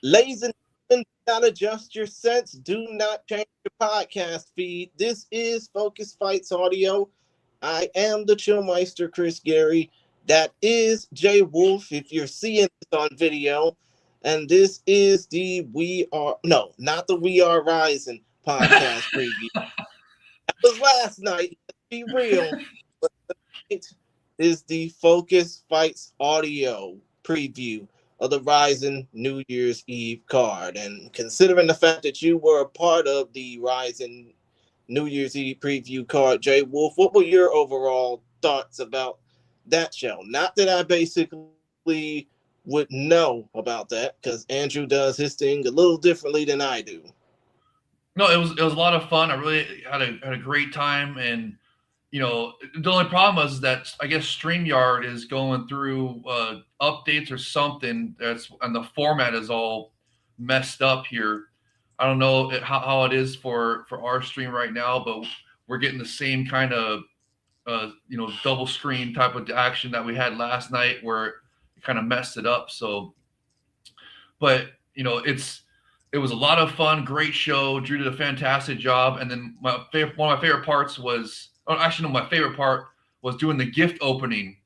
Ladies and gentlemen, do not adjust your sense. Do not change your podcast feed. This is Focus Fights Audio. I am the Chillmeister, Chris Gary. That is JayWolf, if you're seeing this on video. And this is the not the We Are Rising podcast preview. That was last night. Let's be real. But tonight is the Focus Fights Audio preview of the RIZIN New Year's Eve card. And considering the fact that you were a part of the RIZIN New Year's Eve preview card, JayWolf, what were your overall thoughts about that show? Not that I basically would know about that, because Andrew does his thing a little differently than I do. No, it was a lot of fun. I really had a great time, and the only problem was that I guess StreamYard is going through updates or something. And the format is all messed up here. I don't know how it is for our stream right now, but we're getting the same kind of double screen type of action that we had last night, where it kind of messed it up. So, but it was a lot of fun, great show. Drew did a fantastic job, and then one of my favorite parts was. Oh, actually, no, my favorite part was doing the gift opening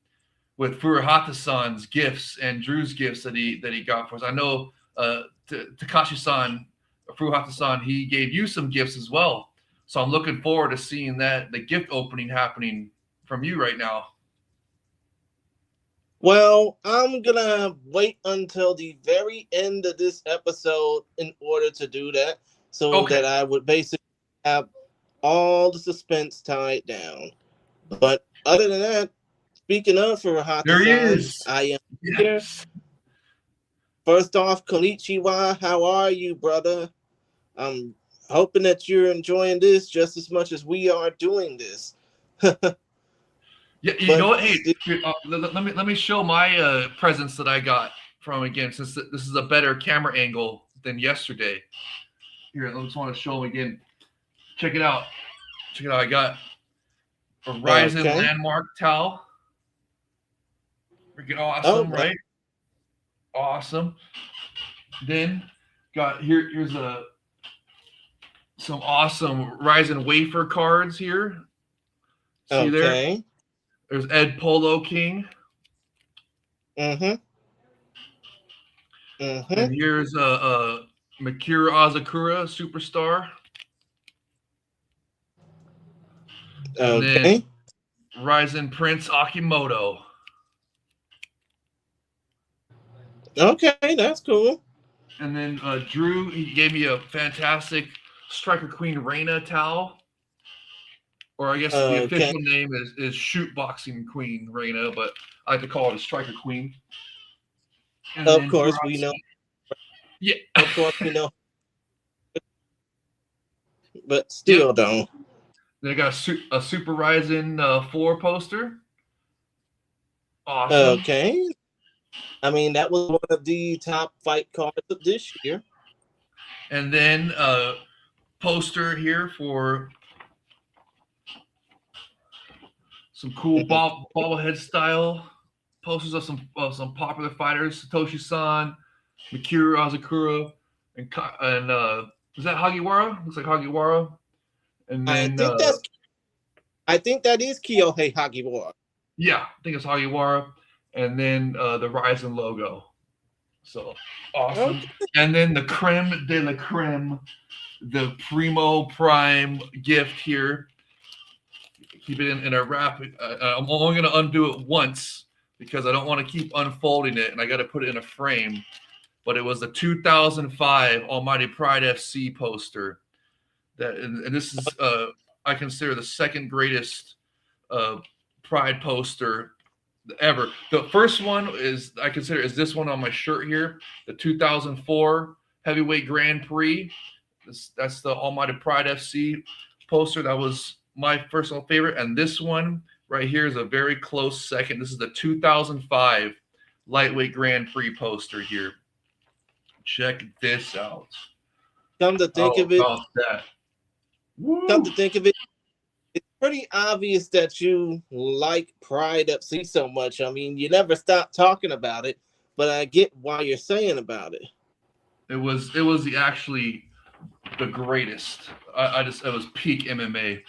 with Furuhata-san's gifts and Drew's gifts that he got for us. I know Takashi-san, Furuhata-san, he gave you some gifts as well. So I'm looking forward to seeing the gift opening happening from you right now. Well, I'm going to wait until the very end of this episode in order to do that, so that I would basically have all the suspense tied down. But other than that, speaking of Furuhata-san, I am here. First off, Konnichiwa, how are you, brother? I'm hoping that you're enjoying this just as much as we are doing this. Yeah, you know what? Hey, let me show my presents that I got from, again, since this is a better camera angle than yesterday. Here, I just want to show them again. Check it out. Check it out. I got a RIZIN Landmark towel. Freaking awesome, right? Awesome. Then got here's some awesome RIZIN wafer cards here. See there? There's Ed Polo King. And here's Mikuru Asakura Superstar. And then RIZIN Prince Akimoto. Okay, that's cool. And then Drew, he gave me a fantastic Striker Queen RENA towel. Or I guess the official name is Shoot Boxing Queen RENA, but I like to call it a Striker Queen. And of course, we know. Yeah. Of course, we know. But still, don't. Then I got a Super RIZIN 4 poster. Awesome. Okay. I mean, that was one of the top fight cards of this year. And then poster here for some cool bobblehead style posters of some popular fighters: Satoshi-san, Mikuru Asakura, and is that Hagiwara? Looks like Hagiwara. And then I think that is Kyohei Hagiwara. Yeah, I think it's Hagiwara. And then the RIZIN logo. So awesome. Okay. And then the creme de la creme, the Primo Prime gift here. Keep it in a wrap. I'm only going to undo it once because I don't want to keep unfolding it, and I got to put it in a frame. But it was the 2005 Almighty Pride FC poster. And this is, I consider, the second greatest Pride poster ever. The first one is this one on my shirt here, the 2004 Heavyweight Grand Prix. That's the Almighty Pride FC poster. That was my personal favorite. And this one right here is a very close second. This is the 2005 Lightweight Grand Prix poster here. Check this out. Come to think of it, it's pretty obvious that you like Pride FC so much. I mean, you never stop talking about it, but I get why you're saying about it. It was actually the greatest. It was peak MMA.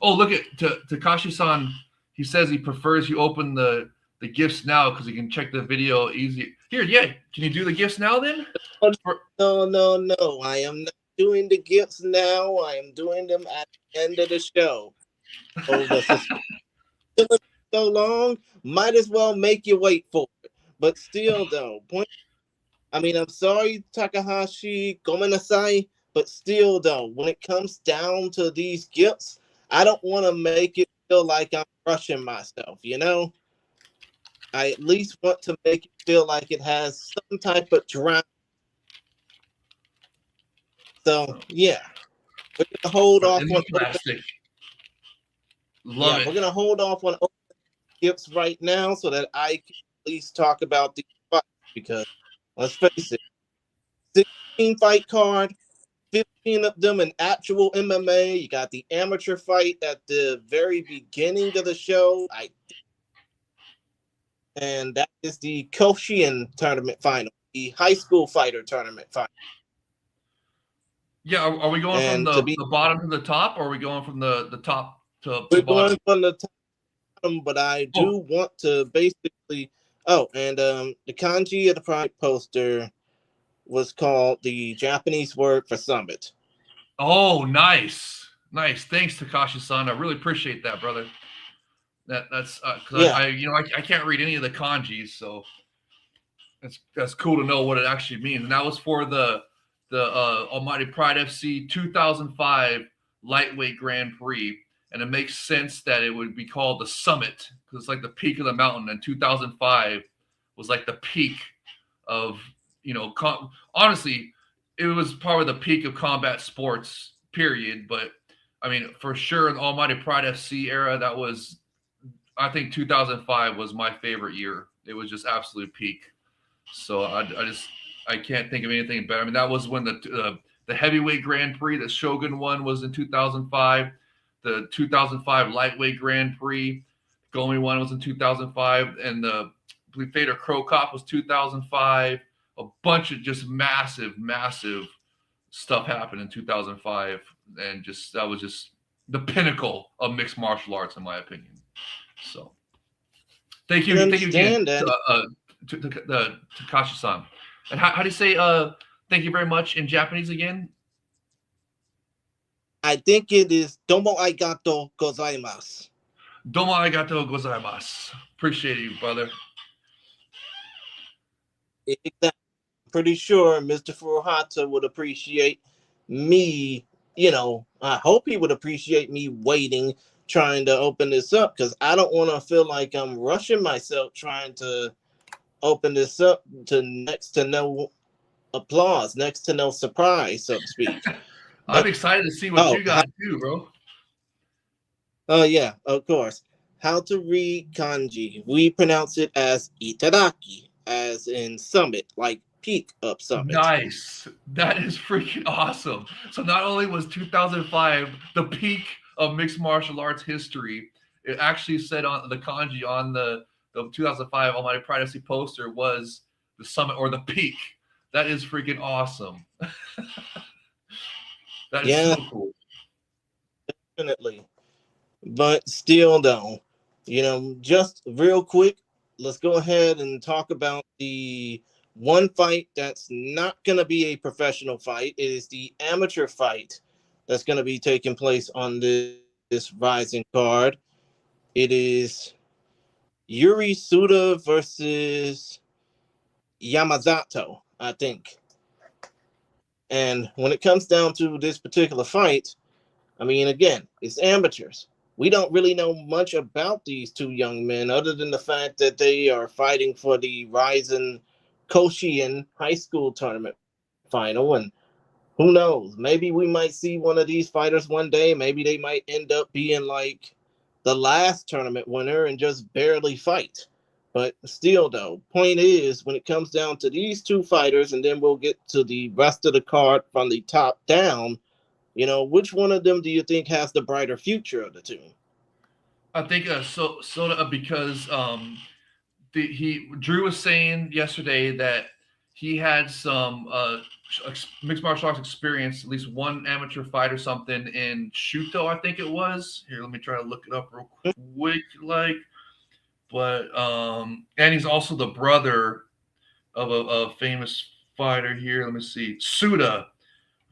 Oh, look at Takashi-san. He says he prefers you open the gifts now because he can check the video easy. Here, yeah. Can you do the gifts now then? No. I am not doing the gifts now. I am doing them at the end of the show. Oh, the suspense so long, might as well make you wait for it. But still, though, I'm sorry, Takahashi, gomenasai, but still, though, when it comes down to these gifts, I don't want to make it feel like I'm rushing myself, you know? I at least want to make it feel like it has some type of drama. So, yeah, we're going to hold off In on the plastic. Love it. we're going to hold off on gifts right now so that I can at least talk about these fights because, let's face it, 16 fight card, 15 of them in actual MMA. You got the amateur fight at the very beginning of the show. And that is the Koshien tournament final, the high school fighter tournament final. Yeah, are we going from the bottom to the top, or are we going from the top to we're bottom? going from the bottom, but I do want to basically. Oh, and the kanji of the product poster was called the Japanese word for summit. Oh, nice. Thanks, Takashi-san. I really appreciate that, brother. That's because I can't read any of the kanjis, so that's cool to know what it actually means. And that was for the Almighty Pride FC 2005 lightweight Grand Prix, and it makes sense that it would be called the Summit because it's like the peak of the mountain. And 2005 was like the peak of honestly, it was probably the peak of combat sports. Period. But I mean, for sure, in the Almighty Pride FC era, that was. I think 2005 was my favorite year. It was just absolute peak. So I can't think of anything better. I mean, that was when the heavyweight Grand Prix that Shogun won was in 2005. The 2005 lightweight Grand Prix, Gomi one was in 2005, and the Fader Crow Cop was 2005. A bunch of just massive stuff happened in 2005, and that was just the pinnacle of mixed martial arts, in my opinion. So, thank you again to Takashi-san. And how do you say thank you very much in Japanese again? I think it is domo arigato gozaimasu. Domo arigato gozaimasu. Appreciate you, brother. Exactly. Pretty sure Mr. Furuhata would appreciate me. I hope he would appreciate me waiting, trying to open this up, because I don't want to feel like I'm rushing myself trying to open this up to next to no applause, next to no surprise, so to speak. I'm excited to see what you got too, bro. Oh, yeah, of course. How to read kanji. We pronounce it as itadaki, as in summit, like peak of summit. Nice. That is freaking awesome. So not only was 2005 the peak of mixed martial arts history, it actually said on the kanji on the 2005 Almighty Pride FC poster was the summit or the peak. That is freaking awesome. That is so cool. Definitely. But still, though, just real quick, let's go ahead and talk about the one fight that's not going to be a professional fight. It is the amateur fight that's going to be taking place on this RIZIN card. It is Yuri Suda versus Yamazato, I think. And when it comes down to this particular fight, again, it's amateurs. We don't really know much about these two young men other than the fact that they are fighting for the RIZIN Koshien high school tournament final. And who knows? Maybe we might see one of these fighters one day. Maybe they might end up being like the last tournament winner and just barely fight. But still, though, point is, when it comes down to these two fighters, and then we'll get to the rest of the card from the top down, which one of them do you think has the brighter future of the two? I think Soda because Drew was saying yesterday that he had some mixed martial arts experience, at least one amateur fight or something in Shuto, I think it was. Here, let me try to look it up real quick. But and he's also the brother of a famous fighter here. Let me see, Suda.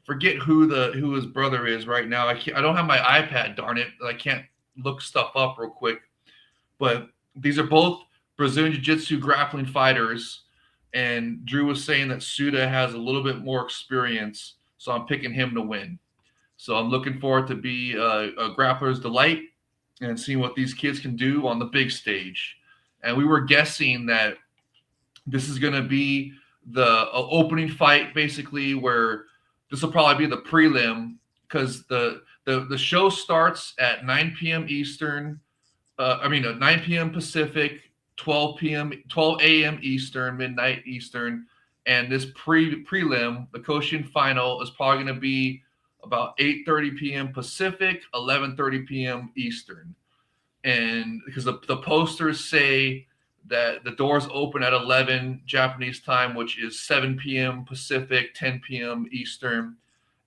Forget who his brother is right now. I don't have my iPad, darn it. I can't look stuff up real quick. But these are both Brazilian Jiu-Jitsu grappling fighters. And Drew was saying that Suda has a little bit more experience, so I'm picking him to win. So I'm looking forward to be a grappler's delight and seeing what these kids can do on the big stage. And we were guessing that this is going to be the opening fight, basically, where this will probably be the prelim, because the show starts at 9 p.m. Eastern. 9 p.m. Pacific, 12 a.m. Eastern, midnight Eastern. And this prelim, the Koshin final, is probably going to be about 8:30 p.m. Pacific, 11:30 p.m. Eastern. And because the posters say that the doors open at 11 Japanese time, which is 7 p.m. Pacific, 10 p.m. Eastern.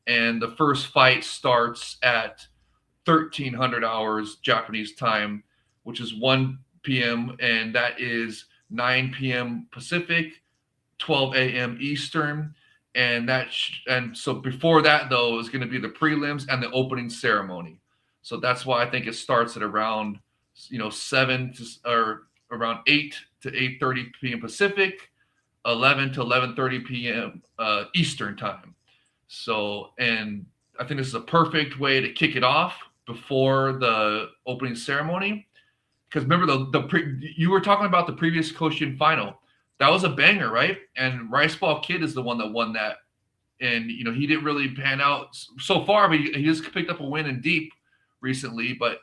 And the first fight starts at 1300 hours Japanese time, which is 1 p.m. and that is 9 p.m. Pacific, 12 a.m. Eastern. And so before that, though, is going to be the prelims and the opening ceremony. So that's why I think it starts at around 7 or around 8 to 8:30 p.m. Pacific, 11 to 11:30 p.m. Eastern time. So, and I think this is a perfect way to kick it off before the opening ceremony. Because remember, you were talking about the previous Koshin final. That was a banger, right? And Rice Ball Kid is the one that won that. And, he didn't really pan out so far, but he just picked up a win in Deep recently. But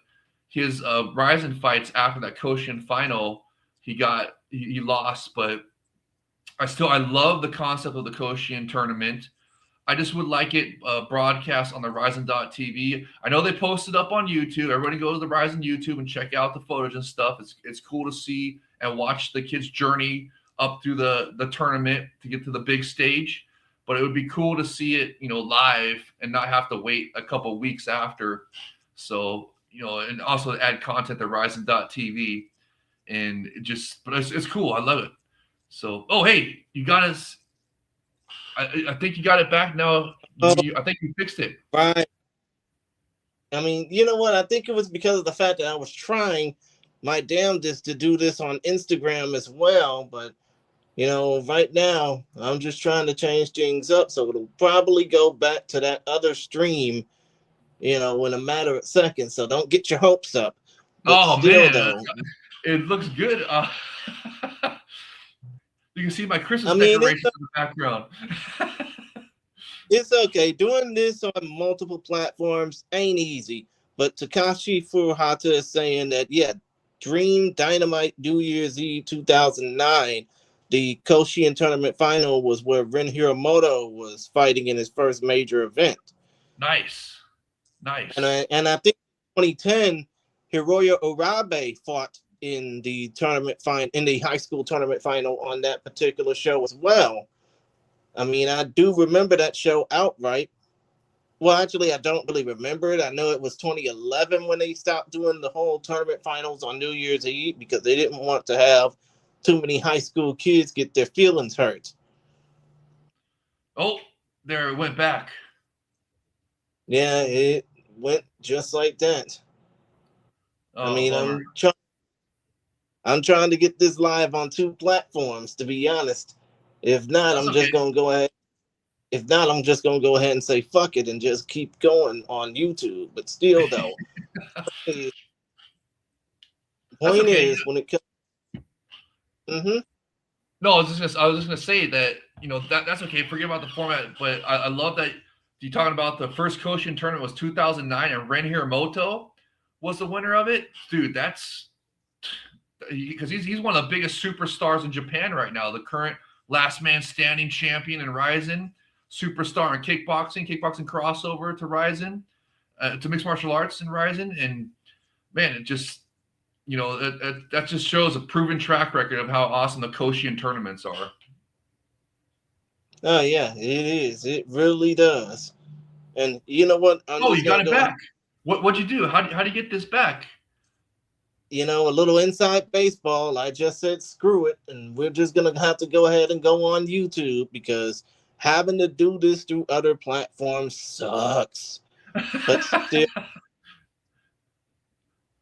his RIZIN fights after that Koshin final, he lost. But I love the concept of the Koshin tournament. I just would like it broadcast on the RIZIN.TV. I know they posted up on YouTube. Everybody go to the RIZIN YouTube and check out the footage and stuff. It's cool to see and watch the kids' journey up through the tournament to get to the big stage. But it would be cool to see it, live and not have to wait a couple weeks after. So, and also add content to RIZIN.TV. But it's cool. I love it. So, hey, you got us. I think you got it back now. I think you fixed it. Right. I mean, you know what? I think it was because of the fact that I was trying my damnedest to do this on Instagram as well. But, right now, I'm just trying to change things up. So it'll probably go back to that other stream, in a matter of seconds. So don't get your hopes up. But though, it looks good. You can see my Christmas decorations in the background. It's okay. Doing this on multiple platforms ain't easy. But Takashi Furuhata is saying that, Dream Dynamite New Year's Eve 2009, the Koshin tournament final was where Ren Hiramoto was fighting in his first major event. Nice. And I think 2010, Hiroya Urabe fought in the high school tournament final on that particular show as well. I mean, I do remember that show outright. Well, actually, I don't really remember it. I know it was 2011 when they stopped doing the whole tournament finals on New Year's Eve because they didn't want to have too many high school kids get their feelings hurt. Oh, there it went back. Yeah, it went just like that. Oh, I mean, I'm trying to get this live on 2 platforms, to be honest. If not, I'm just going to go ahead. If not, I'm just going to go ahead and say fuck it and just keep going on YouTube. But still, though, the point is when it comes. No, I was just gonna say that that's okay. Forget about the format, but I love that you're talking about the first Koshin tournament was 2009 and Ren Hiramoto was the winner of it, dude. That's because he's one of the biggest superstars in Japan right now. The current last man standing champion in RIZIN, superstar in kickboxing crossover to RIZIN, to mixed martial arts in RIZIN, and man, it just. That just shows a proven track record of how awesome the Koshin tournaments are. Oh yeah, it is. It really does. And you know what? I'm Oh, just you got gonna it go. back. What'd you do? How do you get this back? A little inside baseball. I just said screw it, and we're just gonna have to go ahead and go on YouTube because having to do this through other platforms sucks. But still,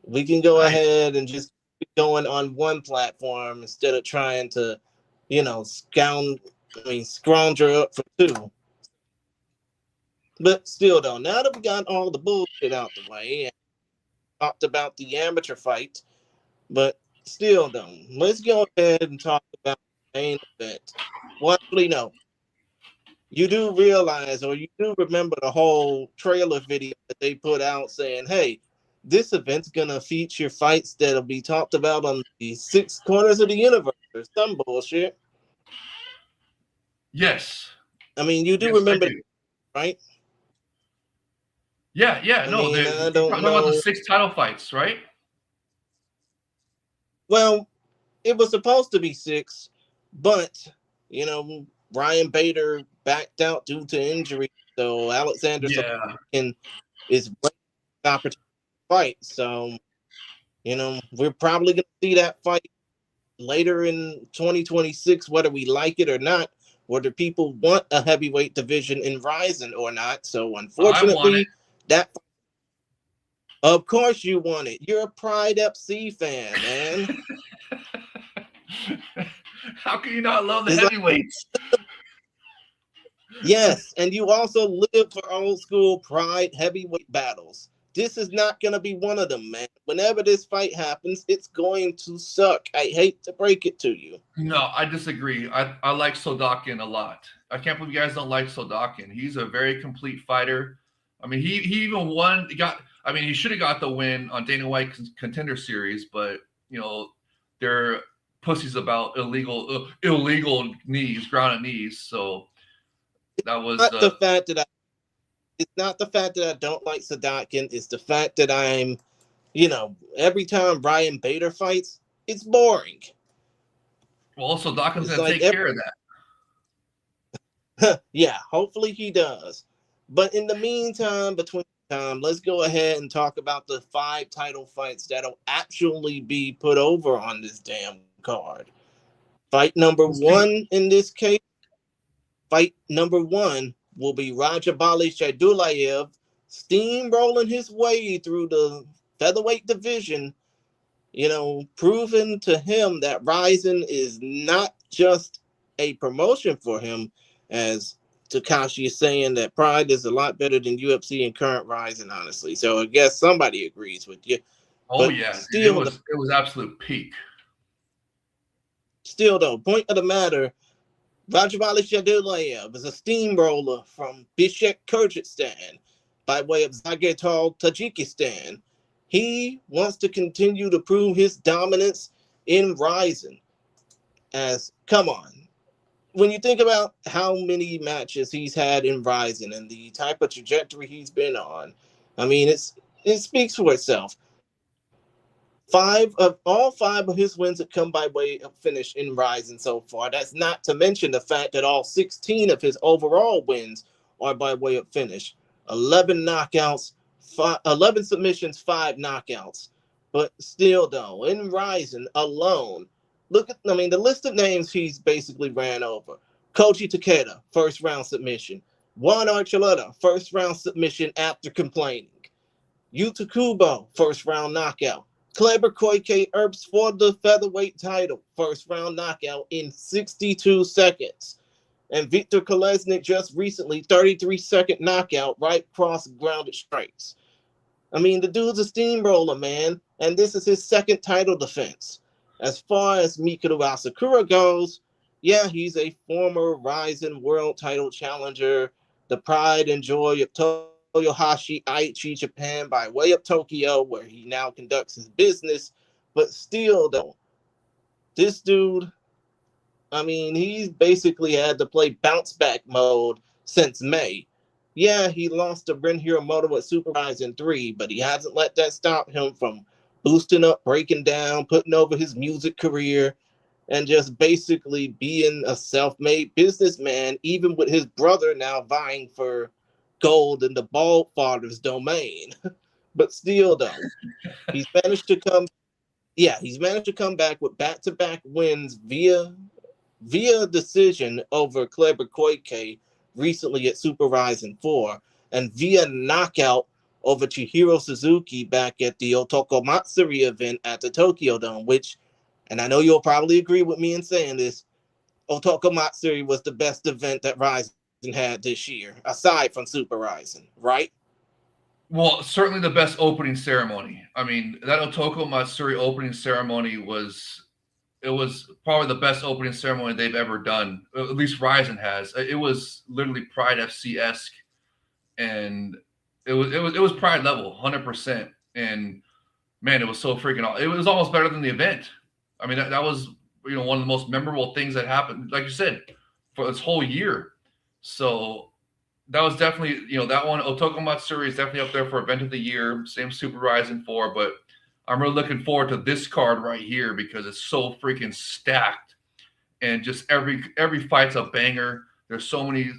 we can go Nice. ahead and just keep going on one platform instead of trying to, scrounger up for two. But still, though, now that we got all the bullshit out the way and talked about the amateur fight, but still, though, let's go ahead and talk about the main event. Well, actually, no. You do realize, or you do remember the whole trailer video that they put out saying, hey, this event's going to feature fights that'll be talked about on the six corners of the universe or some bullshit. Yes. I mean, you do Yes, I remember that, do. right? Yeah, yeah. I No, mean, I you're don't talking about the know. 6 title fights, right? Well, it was supposed to be six, but, you know, Ryan Bader backed out due to injury. So Alexander Yeah. Sorokin is waiting for the opportunity to fight. So, we're probably going to see that fight later in 2026, whether we like it or not, whether people want a heavyweight division in RIZIN or not. So, I want it. unfortunately, that, of course, you want it. You're a Pride FC fan, man. How can you not love the It's like, heavyweights? yes, and you also live for old school Pride heavyweight battles. This is not going to be one of them, man. Whenever this fight happens, it's going to suck. I hate to break it to you. No, I disagree. I like Sodakin a lot. I can't believe you guys don't like Sodakin. He's a very complete fighter. I mean, he even won. I mean, he should have got the win on Dana White Contender Series, but they're pussies about illegal knees, grounded knees. So that was Not the fact that I it's not the fact that I don't like Sadotkin. It's the fact that every time Brian Bader fights, it's boring. well. Sodakin's It's gonna like, take care of yeah, hopefully he does. But in the meantime, between time, let's go ahead and talk about the 5 title fights that'll actually be put over on this damn card. Fight number that. one in this case, fight number one will be Rajabali Shadulayev steamrolling his way through the featherweight division, proving to him that RIZIN is not just a promotion for him, as Takashi is saying that Pride is a lot better than UFC and current RIZIN, honestly. So I guess somebody agrees with you. Oh But yeah, dude, it still, was absolute peak. point of the matter, Rajabali Shadulayev is a steamroller from Bishkek, Kyrgyzstan, by way of Zagatal, Tajikistan. He wants to continue to prove his dominance in RIZIN. As, come on, when you think about how many matches he's had in RIZIN and the type of trajectory he's been on, I mean, it speaks for itself. All 5 of his wins have come by way of finish in RIZIN so far. That's not to mention the fact that all 16 of his overall wins are by way of finish. 11 knockouts, 11 submissions, 5 knockouts. But still, though, in RIZIN alone, the list of names he's basically ran over. Koji Takeda, first round submission. Juan Archuleta, first round submission after complaining. Yuta Kubo, first round knockout. Kleber Koike Earps for the featherweight title, first round knockout in 62 seconds. And Victor Kolesnik just recently, 33-second knockout, right cross grounded strikes. I mean, the dude's a steamroller, man, and this is his second title defense. As far as Mikuru Asakura goes, yeah, he's a former RIZIN world title challenger, the pride and joy of Toyohashi, Aichi, Japan, by way of Tokyo, where he now conducts his business. But still, though, this dude, I mean, he's basically had to play bounce back mode since May. Yeah, he lost to Ren Hiromoto at Super RIZIN 3, but he hasn't let that stop him from boosting up, breaking down, putting over his music career. and just basically being a self-made businessman, even with his brother now vying for gold in the Bald Father's domain. But still, though, he's managed to come. Yeah, he's managed to come back with back-to-back wins via decision over Kleber Koike recently at Super RIZIN 4, and via knockout over Chihiro Suzuki back at the Otoko Matsuri event at the Tokyo Dome, which, and I know you'll probably agree with me in saying this, Otoko Matsuri was the best event that RIZIN had this year, aside from Super RIZIN, right? Well, certainly the best opening ceremony. I mean, that Otoko Matsuri opening ceremony was probably the best opening ceremony they've ever done. At least RIZIN has. It was literally Pride FC-esque, and it was Pride level, 100%. And man, it was so freaking awesome. It was almost better than the event. I mean, that was one of the most memorable things that happened, like you said, for this whole year. So that was definitely, that one, Otoko Matsuri is definitely up there for event of the year. Same Super RIZIN 4, but I'm really looking forward to this card right here because it's so freaking stacked, and just every fight's a banger. There's so many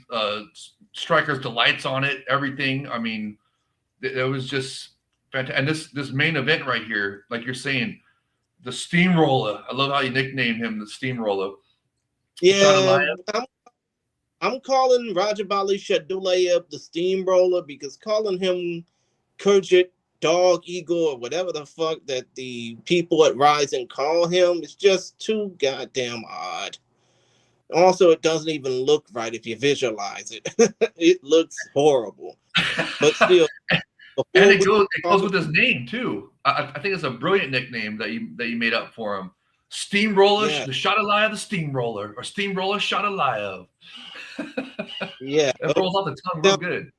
strikers delights on it. Everything. I mean, it was just fantastic. And this main event right here, like you're saying, the Steamroller. I love how you nicknamed him the Steamroller. Yeah, I'm calling Rajabali Shadulayev the Steamroller because calling him Kurjit Dog Eagle or whatever the fuck that the people at RIZIN call him is just too goddamn odd. Also, it doesn't even look right if you visualize it. It looks horrible. But still, and it goes with his name too. I think it's a brilliant nickname that you made up for him. Steamroller, the Shadalayev, the Steamroller, or Steamroller Shadalayev. Yeah, it rolls off the tongue real good.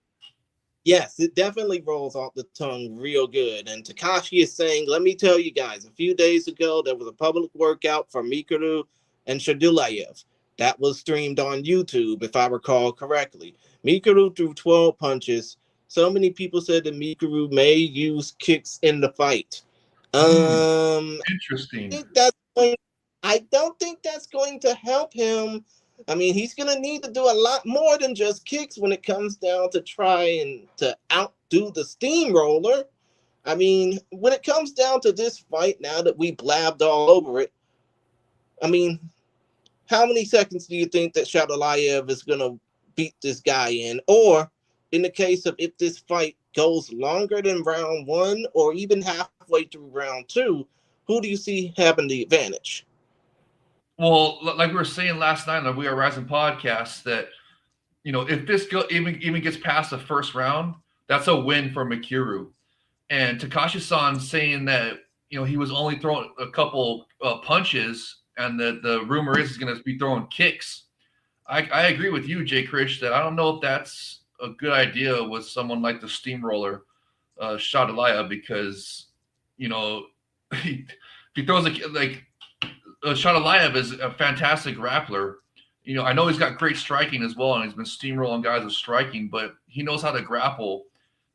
Yes, it definitely rolls off the tongue real good. And Takashi is saying, let me tell you guys, a few days ago, there was a public workout for Mikuru and Shadulayev. That was streamed on YouTube, if I recall correctly. Mikuru threw 12 punches. So many people said that Mikuru may use kicks in the fight. Interesting. I don't think that's going to help him. I mean, he's going to need to do a lot more than just kicks when it comes down to trying to outdo the Steamroller. I mean, when it comes down to this fight, now that we blabbed all over it, I mean, how many seconds do you think that Shadalayev is going to beat this guy in? Or in the case of if this fight goes longer than round 1 or even halfway through round 2, who do you see having the advantage? Well, like we were saying last night on the We Are RIZIN podcast, that if this even gets past the first round, that's a win for Mikuru. And Takashi-san saying that he was only throwing a couple punches, and the rumor is he's going to be throwing kicks. I agree with you, Jay Krish, that I don't know if that's a good idea with someone like the Steamroller Shadalayev, because if he throws Shadalayev is a fantastic grappler. I know he's got great striking as well, and he's been steamrolling guys with striking, but he knows how to grapple.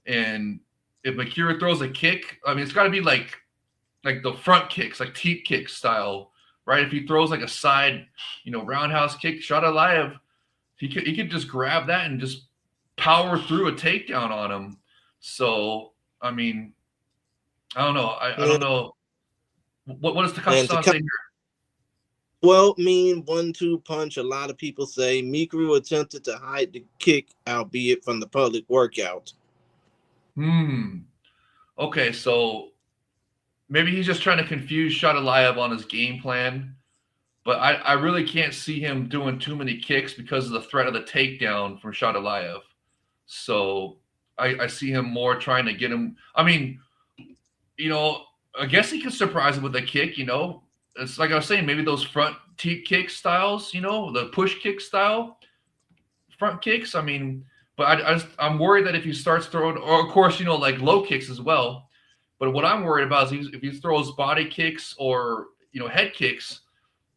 And if Mikuru throws a kick, I mean, it's got to be like the front kicks, like teep kick style, right? If he throws like a side, roundhouse kick, Shadalayev, he could just grab that and just power through a takedown on him. So, I mean, I don't know. I don't know. What does Takashi-san say here? Well, mean 1-2 punch. A lot of people say Mikuru attempted to hide the kick, albeit from the public workout. Okay, so maybe he's just trying to confuse Shadalayev on his game plan, but I really can't see him doing too many kicks because of the threat of the takedown from Shadalayev. So I see him more trying to get him. I mean, I guess he could surprise him with a kick, It's like I was saying, maybe those front teep kick styles, the push kick style front kicks. I mean, but I'm worried that if he starts throwing, or of course, like low kicks as well. But what I'm worried about is if he throws body kicks or, head kicks,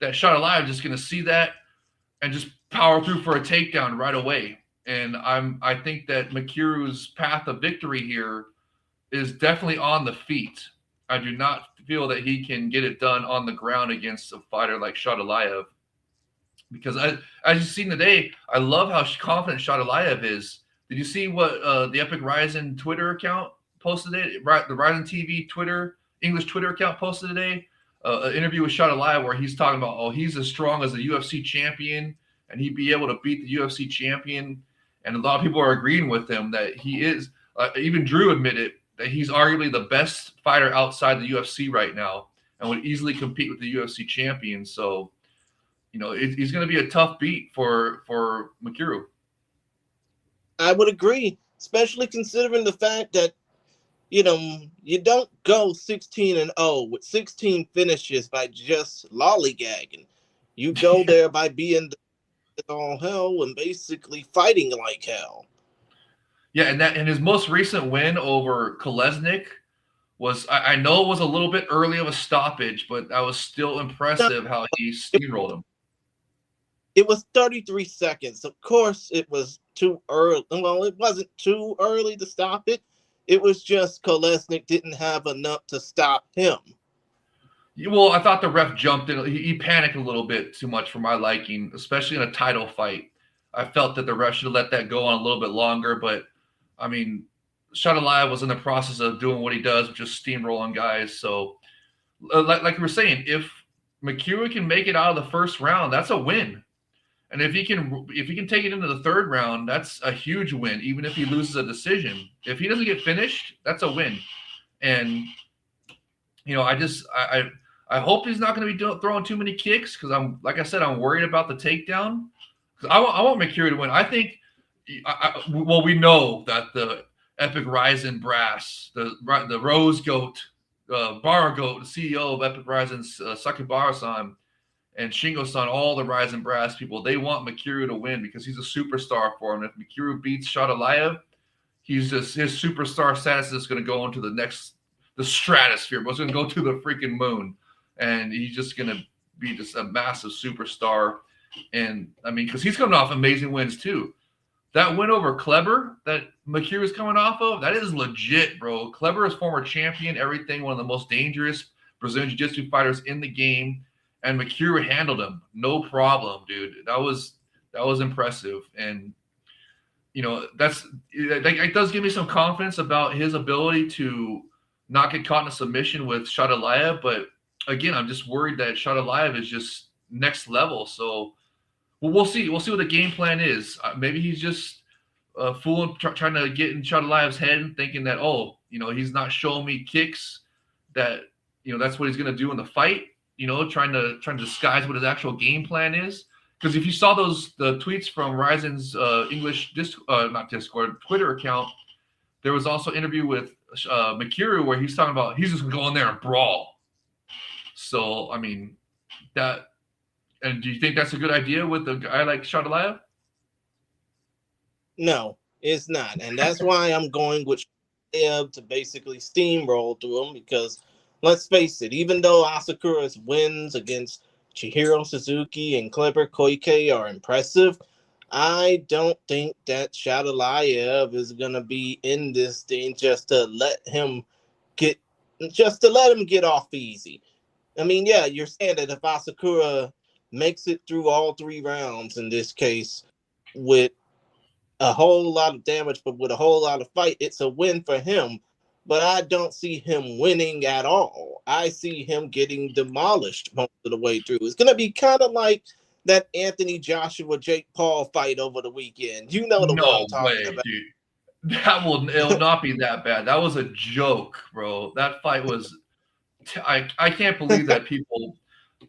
that Shadalayev is just going to see that and just power through for a takedown right away. And I think that Mikuru's path of victory here is definitely on the feet. I do not feel that he can get it done on the ground against a fighter like Shaddai. Because as you've seen today, I love how confident Shaddai is. Did you see what the Epic RIZIN Twitter account posted today? The RIZIN TV English Twitter account posted today an interview with Shaddai where he's talking about, oh, he's as strong as a UFC champion and he'd be able to beat the UFC champion. And a lot of people are agreeing with him that he is. Even Drew admitted that he's arguably the best fighter outside the UFC right now and would easily compete with the UFC champion. So, he's going to be a tough beat for Mikuru. I would agree, especially considering the fact that, you don't go 16-0 with 16 finishes by just lollygagging. You go there by being all hell and basically fighting like hell. Yeah, and his most recent win over Kolesnik was, I know it was a little bit early of a stoppage, but that was still impressive how he steamrolled him. It was 33 seconds. Of course, it was too early. Well, it wasn't too early to stop it. It was just Kolesnik didn't have enough to stop him. Well, I thought the ref jumped in. He panicked a little bit too much for my liking, especially in a title fight. I felt that the ref should have let that go on a little bit longer. But, I mean, Shaddai was in the process of doing what he does, just steamrolling guys. So, like we were saying, if Mikuru can make it out of the first round, that's a win. And if he can take it into the third round, that's a huge win, even if he loses a decision. If he doesn't get finished, that's a win. And, I hope he's not going to be throwing too many kicks because I'm worried about the takedown. Because I want Mikuru to win. I think, we know that the Epic RIZIN brass, the Rose Goat, Bar Goat, the CEO of Epic RIZIN, Sakibara-san, and Shingo-san, all the RIZIN brass people, they want Mikuru to win because he's a superstar for him. If Mikuru beats Shaddai, his superstar status is going to go into the stratosphere, but it's going to go to the freaking moon. And he's just going to be just a massive superstar. And, I mean, because he's coming off amazing wins, too. That win over Kleber that Mikuru is coming off of, that is legit, bro. Kleber is former champion, everything, one of the most dangerous Brazilian Jiu-Jitsu fighters in the game. And Mikuru handled him. No problem, dude. That was impressive. And, it does give me some confidence about his ability to not get caught in a submission with Shaddai. But, again, I'm just worried that Shaddai is just next level. So, we'll see. We'll see what the game plan is. Maybe he's just fooling, trying to get in Shaddai's head and thinking that, he's not showing me kicks, that, that's what he's going to do in the fight. Trying to disguise what his actual game plan is. Because if you saw the tweets from RIZIN's English Twitter account, there was also an interview with Mikuru where he's talking about he's just going to go in there and brawl. So, I mean, and do you think that's a good idea with a guy like Shaddai? No, it's not. And that's why I'm going with Shaddai to basically steamroll through him because, let's face it, even though Asakura's wins against Chihiro Suzuki and Kleber Koike are impressive, I don't think that Shaddai is going to be in this thing just to let him get off easy. I mean, yeah, you're saying that if Asakura makes it through all 3 rounds in this case with a whole lot of damage, but with a whole lot of fight, it's a win for him. But I don't see him winning at all. I see him getting demolished most of the way through. It's going to be kind of like that Anthony Joshua Jake Paul fight over the weekend. You know the one I'm talking about. Dude. It'll not be that bad. That was a joke, bro. That fight was I can't believe that people,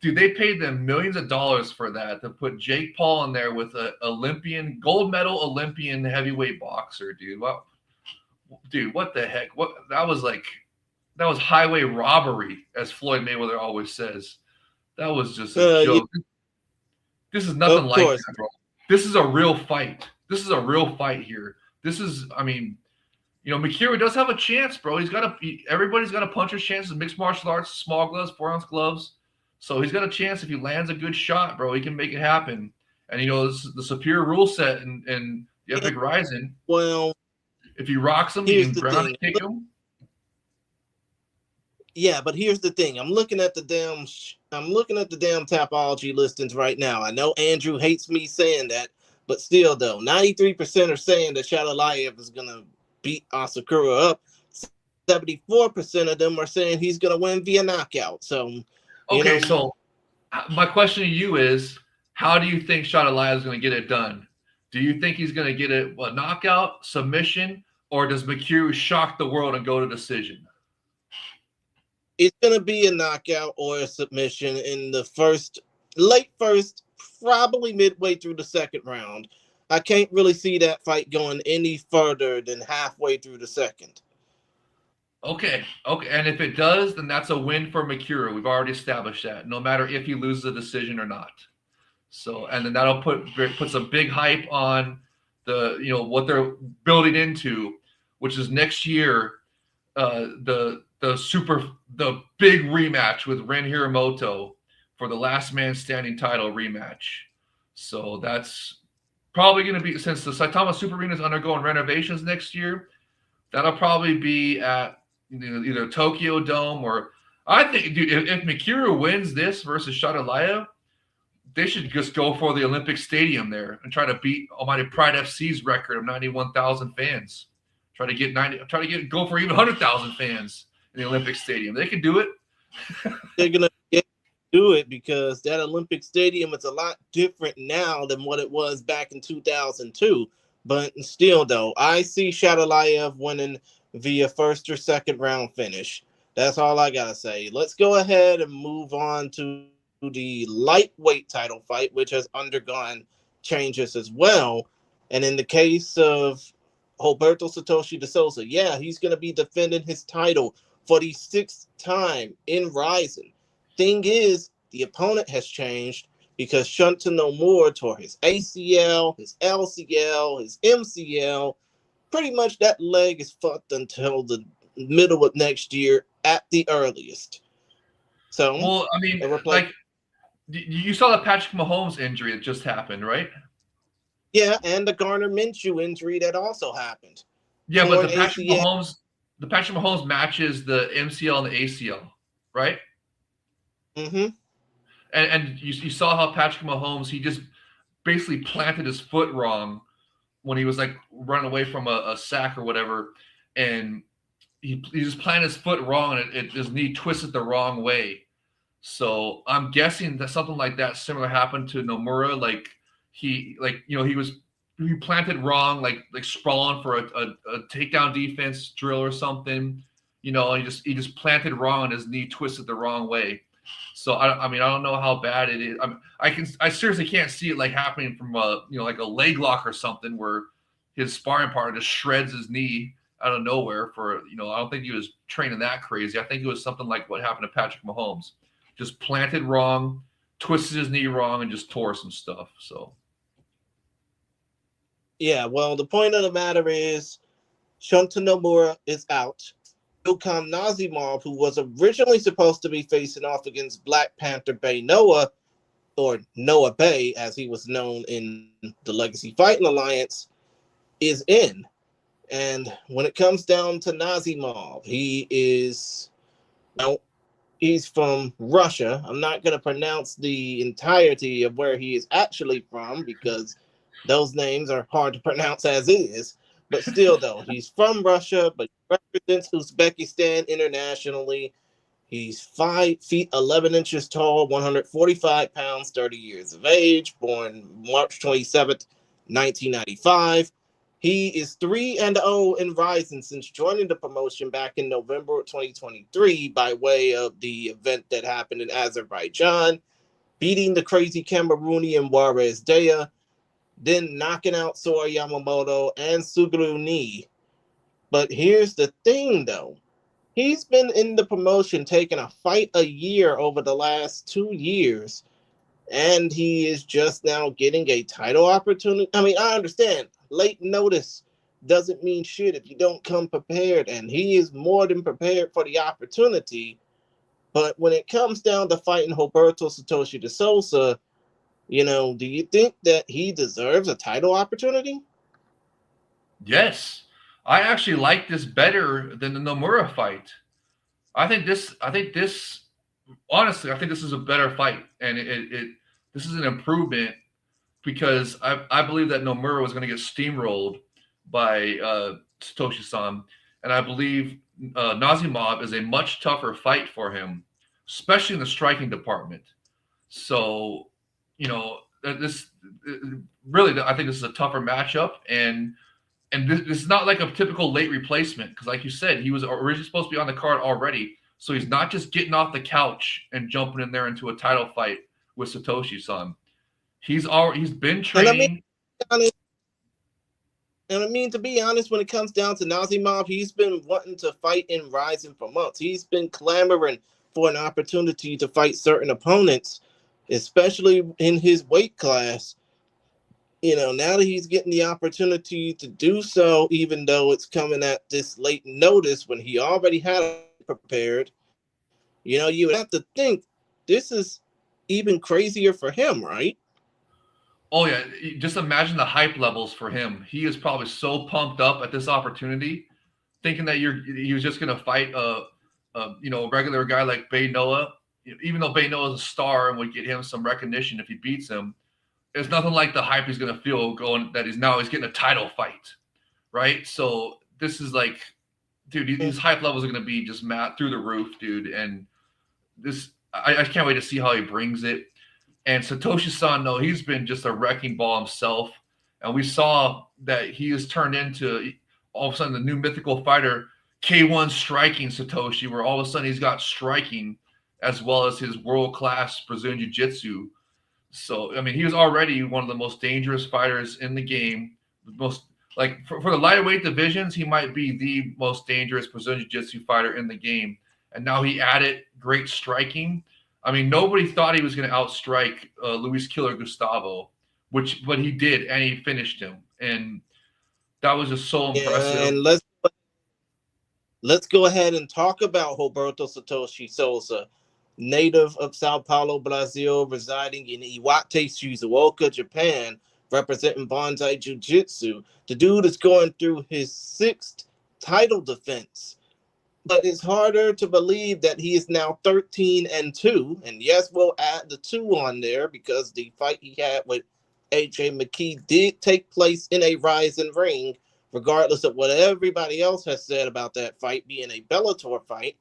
dude, they paid them millions of dollars for that, to put Jake Paul in there with a gold medal Olympian heavyweight boxer, dude. Wow. Dude, what the heck? That was highway robbery, as Floyd Mayweather always says. That was just a joke. Yeah. This is nothing like that, bro. This is a real fight. This is a real fight here. Mikuru does have a chance, bro. Everybody's got a puncher's chance in mixed martial arts, small gloves, 4-ounce gloves. So he's got a chance if he lands a good shot, bro. He can make it happen. And this is the Superior Ruleset and the Epic RIZIN. Well, if he rocks him, you can ground and kick him. Yeah, but here's the thing. I'm looking at the damn Tapology listings right now. I know Andrew hates me saying that, but still though, 93% are saying that Shadow is gonna beat Asakura up. 74% of them are saying he's gonna win via knockout. So, Okay, so my question to you is, how do you think Shadow is going to get it done? Do you think he's going to get a knockout, submission, or does McHugh shock the world and go to decision? It's going to be a knockout or a submission in the late first, probably midway through the second round. I can't really see that fight going any further than halfway through the second. Okay. And if it does, then that's a win for McHugh. We've already established that, no matter if he loses a decision or not. So, and then that'll put some big hype on the, what they're building into, which is next year, the big rematch with Ren Hiramoto for the last man standing title rematch. So that's probably going to be, since the Saitama Super Arena is undergoing renovations next year, that'll probably be at either Tokyo Dome or, I think, dude, if Mikuru wins this versus Shadow, they should just go for the Olympic Stadium there and try to beat Almighty Pride FC's record of 91,000 fans. Try to go for even 100,000 fans in the Olympic Stadium. They can do it. They're gonna do it because that Olympic Stadium is a lot different now than what it was back in 2002. But still, though, I see Shadow winning via first or second round finish. That's all I gotta say. Let's go ahead and move on to the lightweight title fight, which has undergone changes as well. And in the case of Roberto Satoshi de Souza, yeah, he's going to be defending his title for the 6th time in RIZIN. Thing is, the opponent has changed because Shunta Nomura tore his ACL, his LCL, his MCL. Pretty much that leg is fucked until the middle of next year at the earliest. So, well, I mean, like, you saw the Patrick Mahomes injury that just happened, right? Yeah, and the Garner Minshew injury that also happened. Yeah, but the Patrick Mahomes matches the MCL and the ACL, right? Mm-hmm. And you saw how Patrick Mahomes, he just basically planted his foot wrong when he was like running away from a sack or whatever, and he just planted his foot wrong and his knee twisted the wrong way. So I'm guessing that something like that similar happened to Nomura. Like he planted wrong, like sprawling for a takedown defense drill or something. He just planted wrong and his knee twisted the wrong way. So I don't know how bad it is. I seriously can't see it like happening from like a leg lock or something where his sparring partner just shreds his knee out of nowhere for, I don't think he was training that crazy. I think it was something like what happened to Patrick Mahomes. Just planted wrong, twisted his knee wrong, and just tore some stuff. So, yeah, well, the point of the matter is Shunta Nomura is out. Ilkham Nazimov, who was originally supposed to be facing off against Black Panther Bay Noah, or Noah Bay, as he was known in the Legacy Fighting Alliance, is in. And when it comes down to Nazimov, he's from Russia. I'm not going to pronounce the entirety of where he is actually from because those names are hard to pronounce as is. But still, though, he's from Russia, but he represents Uzbekistan internationally. He's 5 feet 11 inches tall, 145 pounds, 30 years of age, born March 27th, 1995. He is 3-0 in RIZIN since joining the promotion back in November of 2023 by way of the event that happened in Azerbaijan, beating the crazy Cameroonian Juarez Dea, then knocking out Sora Yamamoto and Suguru Ni. But here's the thing, though. He's been in the promotion taking a fight a year over the last 2 years, and he is just now getting a title opportunity. I mean, I understand. Late notice doesn't mean shit if you don't come prepared, and he is more than prepared for the opportunity. But when it comes down to fighting Roberto Satoshi de Souza, do you think that he deserves a title opportunity? yes. I actually like this better than the Nomura fight. I think this. Honestly, I think this is a better fight, and this is an improvement because I believe that Nomura was going to get steamrolled by Satoshi-san, and I believe Nazimov is a much tougher fight for him, especially in the striking department. So, this really, I think this is a tougher matchup, and this is not like a typical late replacement because, like you said, he was originally supposed to be on the card already. So he's not just getting off the couch and jumping in there into a title fight with Satoshi-san. He's been training. And I mean, to be honest, when it comes down to Nazimov, he's been wanting to fight in RIZIN for months. He's been clamoring for an opportunity to fight certain opponents, especially in his weight class. Now that he's getting the opportunity to do so, even though it's coming at this late notice when he already had it prepared, you would have to think this is even crazier for him, right? Oh yeah, just imagine the hype levels for him. He is probably so pumped up at this opportunity, thinking that he was just gonna fight a regular guy like Bay Noah. Even though Bay Noah is a star and would get him some recognition if he beats him, it's nothing like the hype he's gonna feel going that he's getting a title fight, right? So this is like, dude, these hype levels are gonna be just through the roof, dude. And this, I can't wait to see how he brings it. And Satoshi-san, though, he's been just a wrecking ball himself. And we saw that he has turned into, all of a sudden, the new mythical fighter, K1 striking Satoshi, where all of a sudden he's got striking as well as his world-class Brazilian Jiu-Jitsu. So, I mean, he was already one of the most dangerous fighters in the game. The most, like, for the lightweight divisions, he might be the most dangerous Brazilian Jiu-Jitsu fighter in the game. And now he added great striking. I mean, nobody thought he was going to outstrike Luis Killer Gustavo, but he did, and he finished him, and that was just so impressive. And let's go ahead and talk about Roberto Satoshi Souza, native of Sao Paulo, Brazil, residing in Iwate, Shizuoka, Japan, representing Banzai Jiu-Jitsu. The dude is going through his 6th title defense. But it's harder to believe that he is now 13-2. And yes, we'll add the 2 on there because the fight he had with AJ McKee did take place in a RIZIN ring, regardless of what everybody else has said about that fight being a Bellator fight.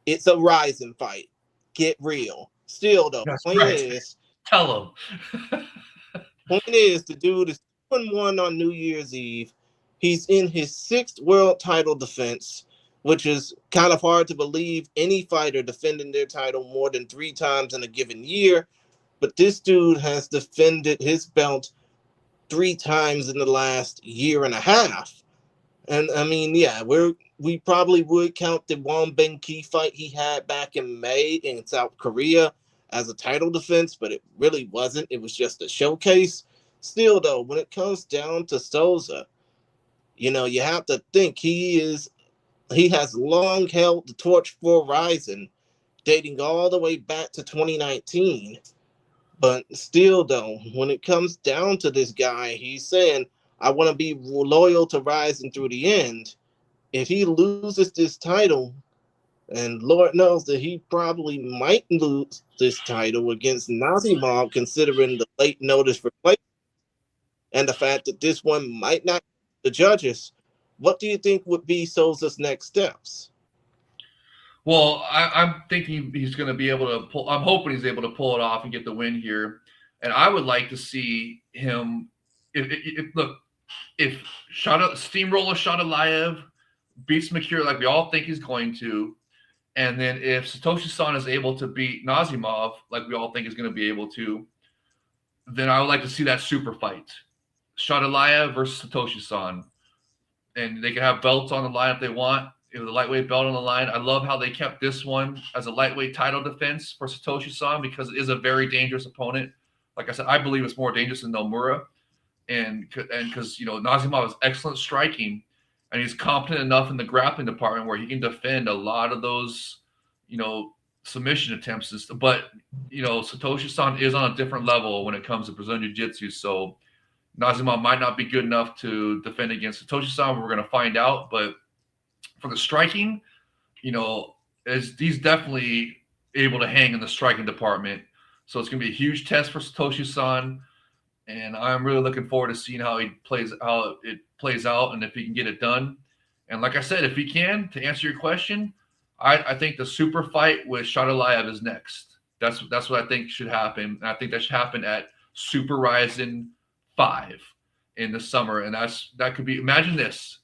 It's a RIZIN fight. Get real. Still, though, point is, tell him. Point is, the dude is 2-1 on New Year's Eve. He's in his 6th world title defense, which is kind of hard to believe any fighter defending their title more than 3 times in a given year. But this dude has defended his belt 3 times in the last year and a half. And I mean, yeah, we probably would count the Wong Ben-Ki fight he had back in May in South Korea as a title defense, but it really wasn't. It was just a showcase. Still, though, when it comes down to Souza, you have to think he has long held the torch for RIZIN, dating all the way back to 2019. But still, though, when it comes down to this guy, he's saying, I want to be loyal to RIZIN through the end. If he loses this title, and Lord knows that he probably might lose this title against Nazimov, considering the late notice replacement and the fact that this one might not the judges, what do you think would be Souza's next steps? Well, I'm thinking he's going to be able to pull. I'm hoping he's able to pull it off and get the win here. And I would like to see him. If Steamroller Shadalayev beats Makir like we all think he's going to, and then if Satoshi-san is able to beat Nazimov like we all think he's going to be able to, then I would like to see that super fight, Shadalayev versus Satoshi-san. And they can have belts on the line if they want. With a lightweight belt on the line. I love how they kept this one as a lightweight title defense for Satoshi-san because it is a very dangerous opponent. Like I said, I believe it's more dangerous than Nomura. And because, Nazimov is excellent striking and he's competent enough in the grappling department where he can defend a lot of those, submission attempts. But, Satoshi-san is on a different level when it comes to Brazilian Jiu-Jitsu. So Nazimov might not be good enough to defend against Satoshi-san. We're going to find out. But for the striking, he's definitely able to hang in the striking department. So it's going to be a huge test for Satoshi-san, and I'm really looking forward to seeing how it plays out, and if he can get it done. And like I said, if he can, to answer your question, I think the super fight with Shadalayev is next. That's what I think should happen. And I think that should happen at Super RIZIN 5 in the summer. And that could be, imagine this.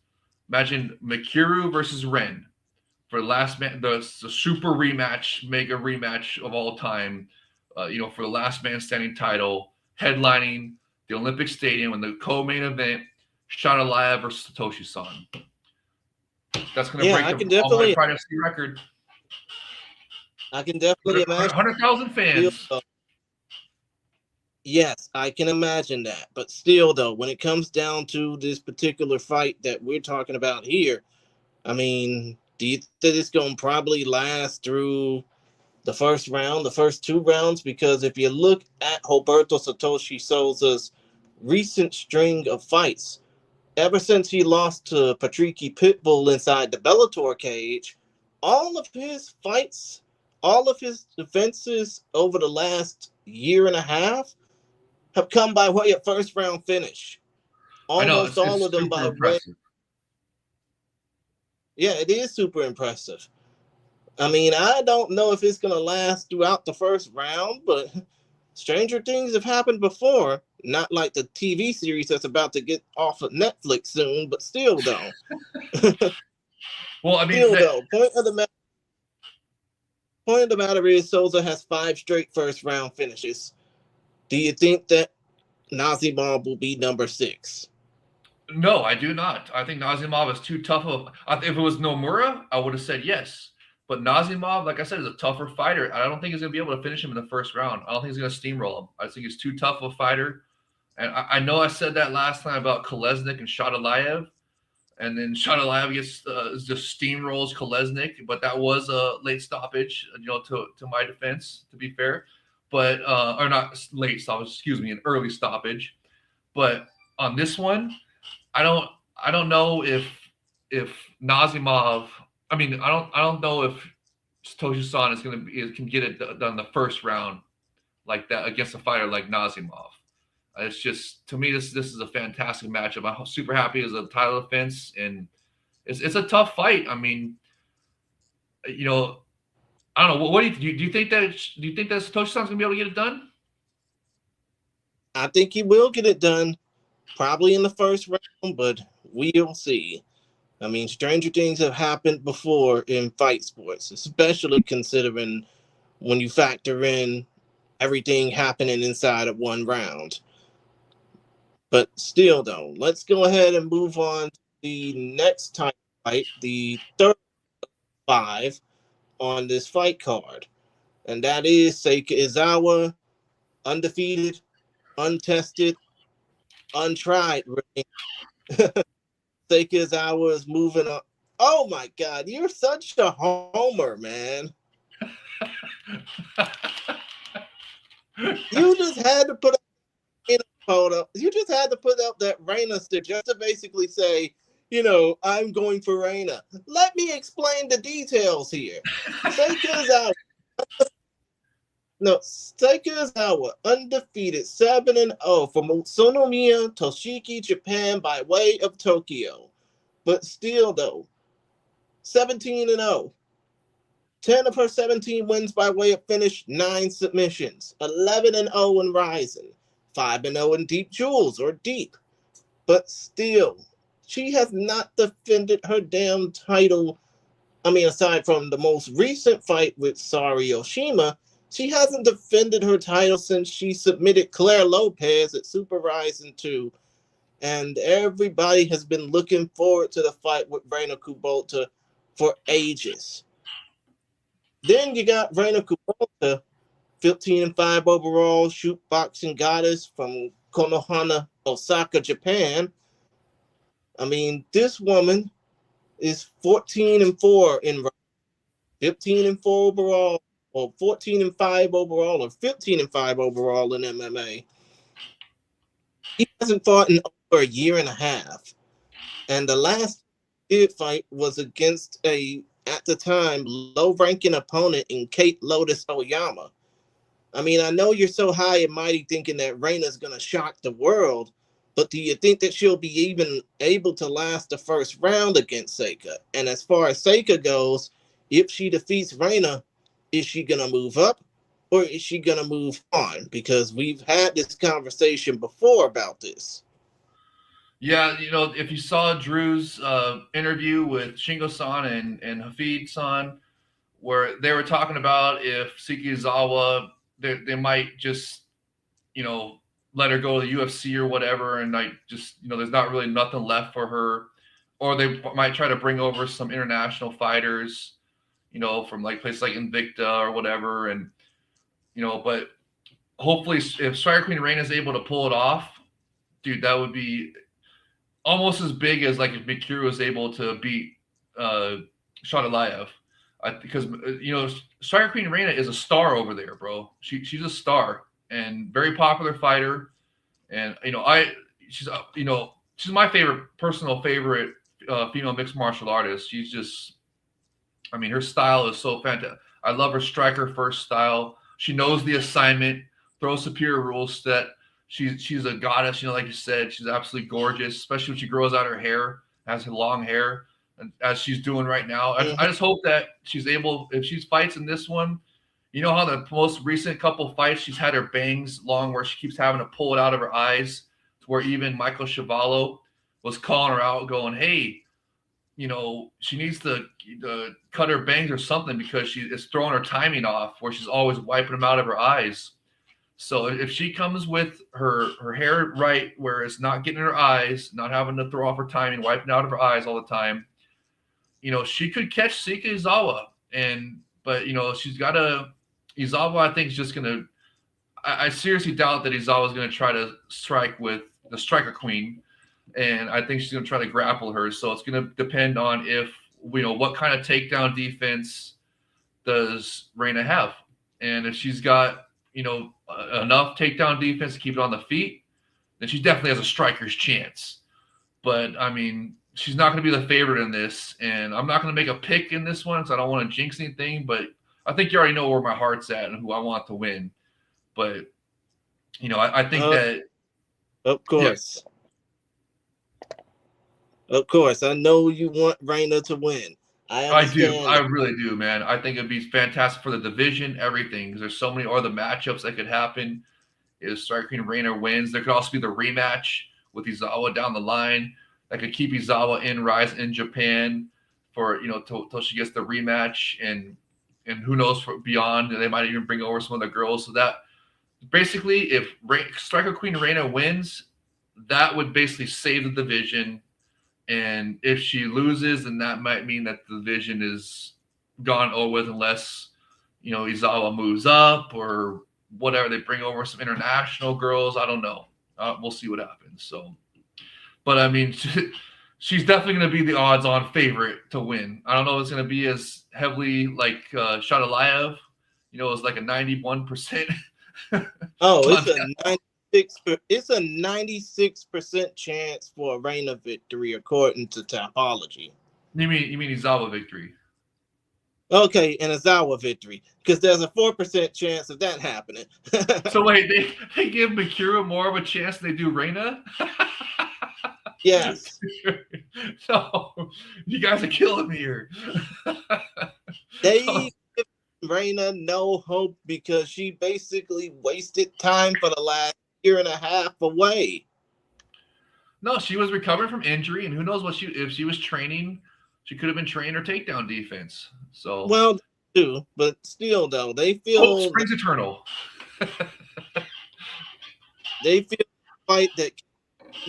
Imagine Mikuru versus Ren for the last man, the super rematch, mega rematch of all time, for the last man standing title, headlining the Olympic Stadium in the co-main event, Shadalayev versus Satoshi-san. That's going to break the all-time Pride FC record. I can definitely imagine 100,000 fans. Yes, I can imagine that. But still, though, when it comes down to this particular fight that we're talking about here, I mean, do you think it's going to probably last through the first round, the first two rounds? Because if you look at Roberto Satoshi Souza's recent string of fights, ever since he lost to Patricky Pitbull inside the Bellator cage, all of his fights, all of his defenses over the last year and a half have come by way of first round finish. Almost all of them by way. Yeah, it is super impressive. I mean, I don't know if it's going to last throughout the first round, but stranger things have happened before. Not like the TV series that's about to get off of Netflix soon, but still, though. Well, I mean, point of the matter is Souza has 5 straight first round finishes. Do you think that Nazimov will be number 6? No, I do not. I think Nazimov is too tough of. If it was Nomura, I would have said yes. But Nazimov, like I said, is a tougher fighter. I don't think he's going to be able to finish him in the first round. I don't think he's going to steamroll him. I think he's too tough of a fighter. And I know I said that last time about Kolesnik and Shadalayev. And then Shadalayev just steamrolls Kolesnik. But that was a late stoppage, to my defense, to be fair. But or not late stoppage, excuse me, an early stoppage. But on this one, I don't know if Nazimov. I mean, I don't know if Satoshi-san can get it done the first round like that against a fighter like Nazimov. It's just, to me, this is a fantastic matchup. I'm super happy as a title defense, and it's a tough fight. I mean, I don't know. What do you think that Satoshi-san's gonna be able to get it done? I think he will get it done, probably in the first round, but we'll see. I mean, stranger things have happened before in fight sports, especially considering when you factor in everything happening inside of one round. But still, though, let's go ahead and move on to the next type fight, the third 5 on this fight card. And that is Seika Izawa, undefeated, untested, untried. Seika Izawa is moving up. Oh my God, you're such a homer, man. You just had to put up you just had to put up that RENA stick just to basically say, I'm going for RENA. Let me explain the details here. Seika Izawa, undefeated, 7-0 from Utsunomiya, Toshiki, Japan, by way of Tokyo. But still, though, 17-0. 10 of her 17 wins by way of finish, 9 submissions. 11-0 in RIZIN. 5-0 in Deep Jewels or Deep. But still, she has not defended her damn title. I mean, aside from the most recent fight with Sari Oshima, she hasn't defended her title since she submitted Claire Lopez at Super RIZIN 2. And everybody has been looking forward to the fight with Reina Kubota for ages. Then you got Reina Kubota, 15-5 overall, shoot boxing goddess from Konohana, Osaka, Japan. I mean, this woman is 14-4 in 15-4 overall, or 14-5 overall, or 15-5 overall in MMA. He hasn't fought in over a year and a half. And the last fight was against a at the time, low-ranking opponent in Kate Lotus Oyama. I mean, I know you're so high and mighty thinking that RENA's going to shock the world, but do you think that she'll be even able to last the first round against Seika? And as far as Seika goes, if she defeats RENA, is she going to move up or is she going to move on? Because we've had this conversation before about this. Yeah, you know, if you saw Drew's interview with Shingo-san and Hafid-san, where they were talking about if Sekizawa, they might just, you know, let her go to the UFC or whatever, and like just, you know, there's not really nothing left for her, or they might try to bring over some international fighters, you know, from like places like Invicta or whatever, and you know, but hopefully if Striker Queen RENA is able to pull it off, dude, that would be almost as big as like if Mikuru was able to beat Shadalayev. Because you know, Striker Queen RENA is a star over there, bro. She's a star and very popular fighter, and you know she's you know she's my personal favorite female mixed martial artist. She's just, I mean, her style is so fantastic. I love her striker first style. She knows the assignment, throws superior Ruleset. She's a goddess, you know, like you said. She's absolutely gorgeous, especially when she grows out her hair, has her long hair, and as she's doing right now. I just hope that she's able, if she fights in this one, you know how the most recent couple fights she's had her bangs long where she keeps having to pull it out of her eyes, to where even Michael Chavallo was calling her out, going, "Hey, you know, she needs to cut her bangs or something because she is throwing her timing off, where she's always wiping them out of her eyes." So if she comes with her hair right, where it's not getting in her eyes, not having to throw off her timing, wiping out of her eyes all the time, you know, she could catch Sika Izawa. But you know, she's got to, Izawa, I think, is just gonna, I seriously doubt that Izawa is gonna try to strike with the Striker Queen, and I think she's gonna try to grapple her. So it's gonna depend on if, you know, what kind of takedown defense does RENA have, and if she's got, you know, enough takedown defense to keep it on the feet, then she definitely has a striker's chance. But I mean, she's not going to be the favorite in this, and I'm not going to make a pick in this one, so I don't want to jinx anything. But I think you already know where my heart's at and who I want to win. But you know, I think that, of course, of course, I know you want RENA to win. I do. I really do, man. I think it'd be fantastic for the division, everything, because there's so many other matchups that could happen. If Striker Queen RENA wins, there could also be the rematch with Izawa down the line that could keep Izawa in RIZIN in Japan for, you know, till she gets the rematch, and who knows for beyond. They might even bring over some of the girls. So that basically, if Striker Queen RENA wins, that would basically save the division. And if she loses, then that might mean that the division is gone over with, unless, you know, Izawa moves up or whatever. They bring over some international girls. I don't know. We'll see what happens. So, but I mean, she's definitely going to be the odds-on favorite to win. I don't know if it's going to be as heavily like Shadalayev. You know, it's like a 91%. Oh, it's a 96% chance for a RENA victory according to Topology. You mean Izawa victory? Okay, an Izawa victory, because there's a 4% chance of that happening. So wait, they give Mikuru more of a chance than they do RENA? Yes. So you guys are killing me here. They give RENA no hope because she basically wasted time for the last year and a half away. No, she was recovering from injury, and who knows what if she was training, she could have been training her takedown defense. So well, too, but still though, they feel hope springs eternal. They feel fight that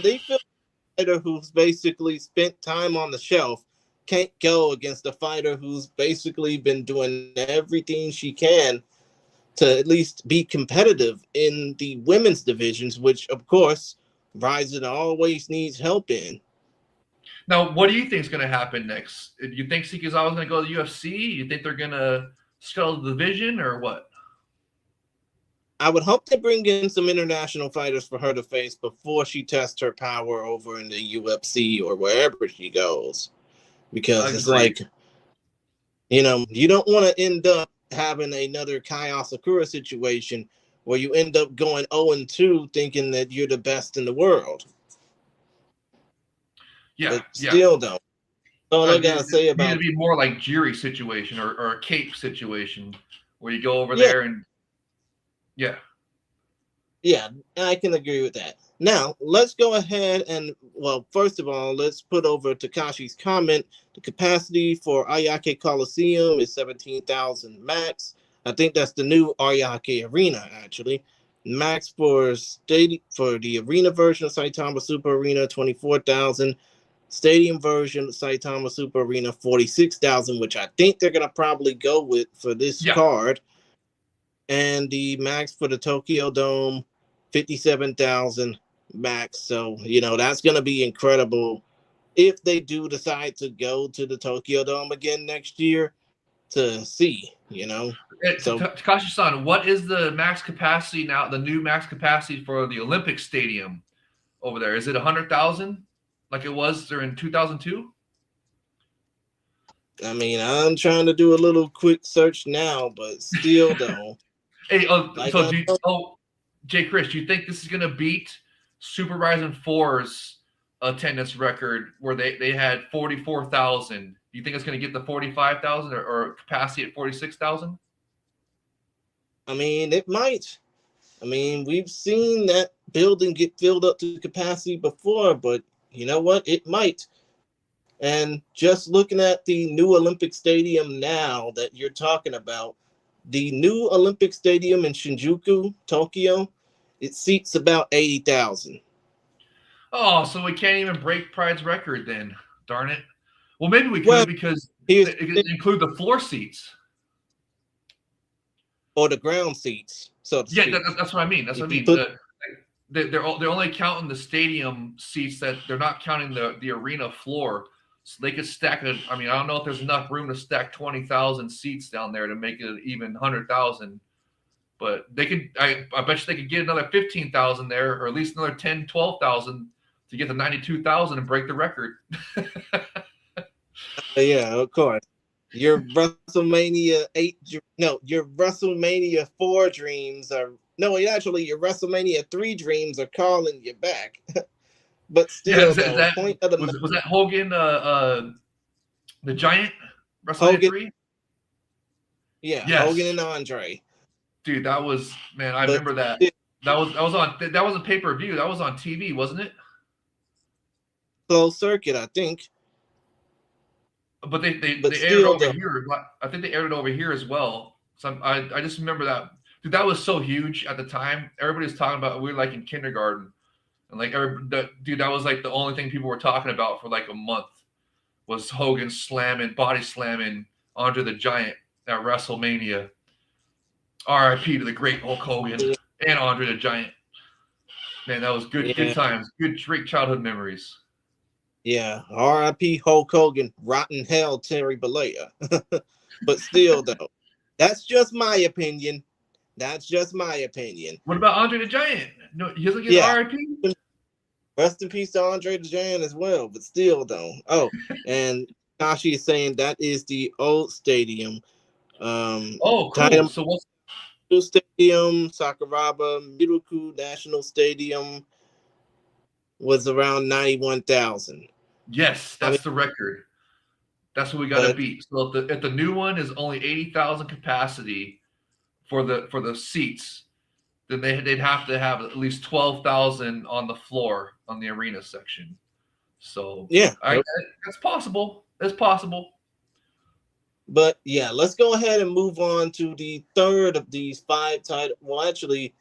they feel a fighter who's basically spent time on the shelf can't go against a fighter who's basically been doing everything she can to at least be competitive in the women's divisions, which of course RIZIN always needs help in. Now, what do you think is going to happen next? Do you think Sekizawa is going to go to the UFC? You think they're going to scuttle the division, or what? I would hope they bring in some international fighters for her to face before she tests her power over in the UFC or wherever she goes. Because it's like, You know, you don't want to end up having another Kai Asakura situation where you end up going 0-2 thinking that you're the best in the world. Yeah, But yeah. still don't. All I gotta It say need to about be more like Jiri situation or a Cape situation where you go over yeah, there and yeah. yeah, I can agree with that. Now, let's go ahead and, well, first of all, let's put over Takashi's comment. The capacity for Ayake Coliseum is 17,000 max. I think that's the new Ayake Arena, actually. Max for the arena version of Saitama Super Arena, 24,000. Stadium version of Saitama Super Arena, 46,000, which I think they're going to probably go with for this Yeah. card. And the max for the Tokyo Dome, 57,000 max. So, you know, that's going to be incredible if they do decide to go to the Tokyo Dome again next year to see, you know. So, Takashi-san, what is the max capacity now, the new max capacity for the Olympic Stadium over there? Is it 100,000 like it was during 2002? I mean, I'm trying to do a little quick search now, but still though. Hey, Jay Chris, do you think this is going to beat Super RIZIN 4's attendance record where they had 44,000? Do you think it's going to get the 45,000 or capacity at 46,000? I mean, it might. I mean, we've seen that building get filled up to capacity before, but you know what? It might. And just looking at the new Olympic Stadium now that you're talking about, the new Olympic Stadium in Shinjuku, Tokyo, it seats about 80,000. Oh, so we can't even break Pride's record then. Darn it. Well, maybe we could Well, because it include the floor seats. Or the ground seats, so to speak. That's what I mean. That's what I mean. They're only counting the stadium seats, that they're not counting the arena floor. So they could stack it. I mean, I don't know if there's enough room to stack 20,000 seats down there to make it even 100,000. But they could. I bet you they could get another 15,000 there, or at least another 10, 12,000 to get to 92,000 and break the record. Yeah, of course. Your WrestleMania 4 dreams are your WrestleMania 3 dreams are calling you back. But still, point of the was that Hogan, the Giant, WrestleMania 3? Yeah, yes. Hogan and Andre. Dude, that was, man, I remember that. That wasn't pay-per-view. That was on TV, wasn't it? Closed circuit, I think. But they aired it over here. I think they aired it over here as well. So I just remember that. Dude, that was so huge at the time. Everybody was talking about it. We were like in kindergarten. And like, that was like the only thing people were talking about for like a month was Hogan body slamming Andre the Giant at WrestleMania. R.I.P. to the great Hulk Hogan and Andre the Giant. Man, that was good times. Great childhood memories. Yeah, R.I.P. Hulk Hogan, rotten hell, Terry Bollea. But still, though, that's just my opinion. What about Andre the Giant? No, he doesn't get R.I.P. Rest in peace to Andre the Giant as well. But still, though. Oh, and Kashi is saying that is the old stadium. Cool. So what's new stadium? Sakuraba Miruku National Stadium was around 91,000. Yes, that's the record. That's what we got to beat. So if the new one is only 80,000 capacity for the seats, then they'd have to have at least 12,000 on the floor on the arena section. So yeah, that's possible. It's possible. But yeah, let's go ahead and move on to the third of these 5 title. Well, actually,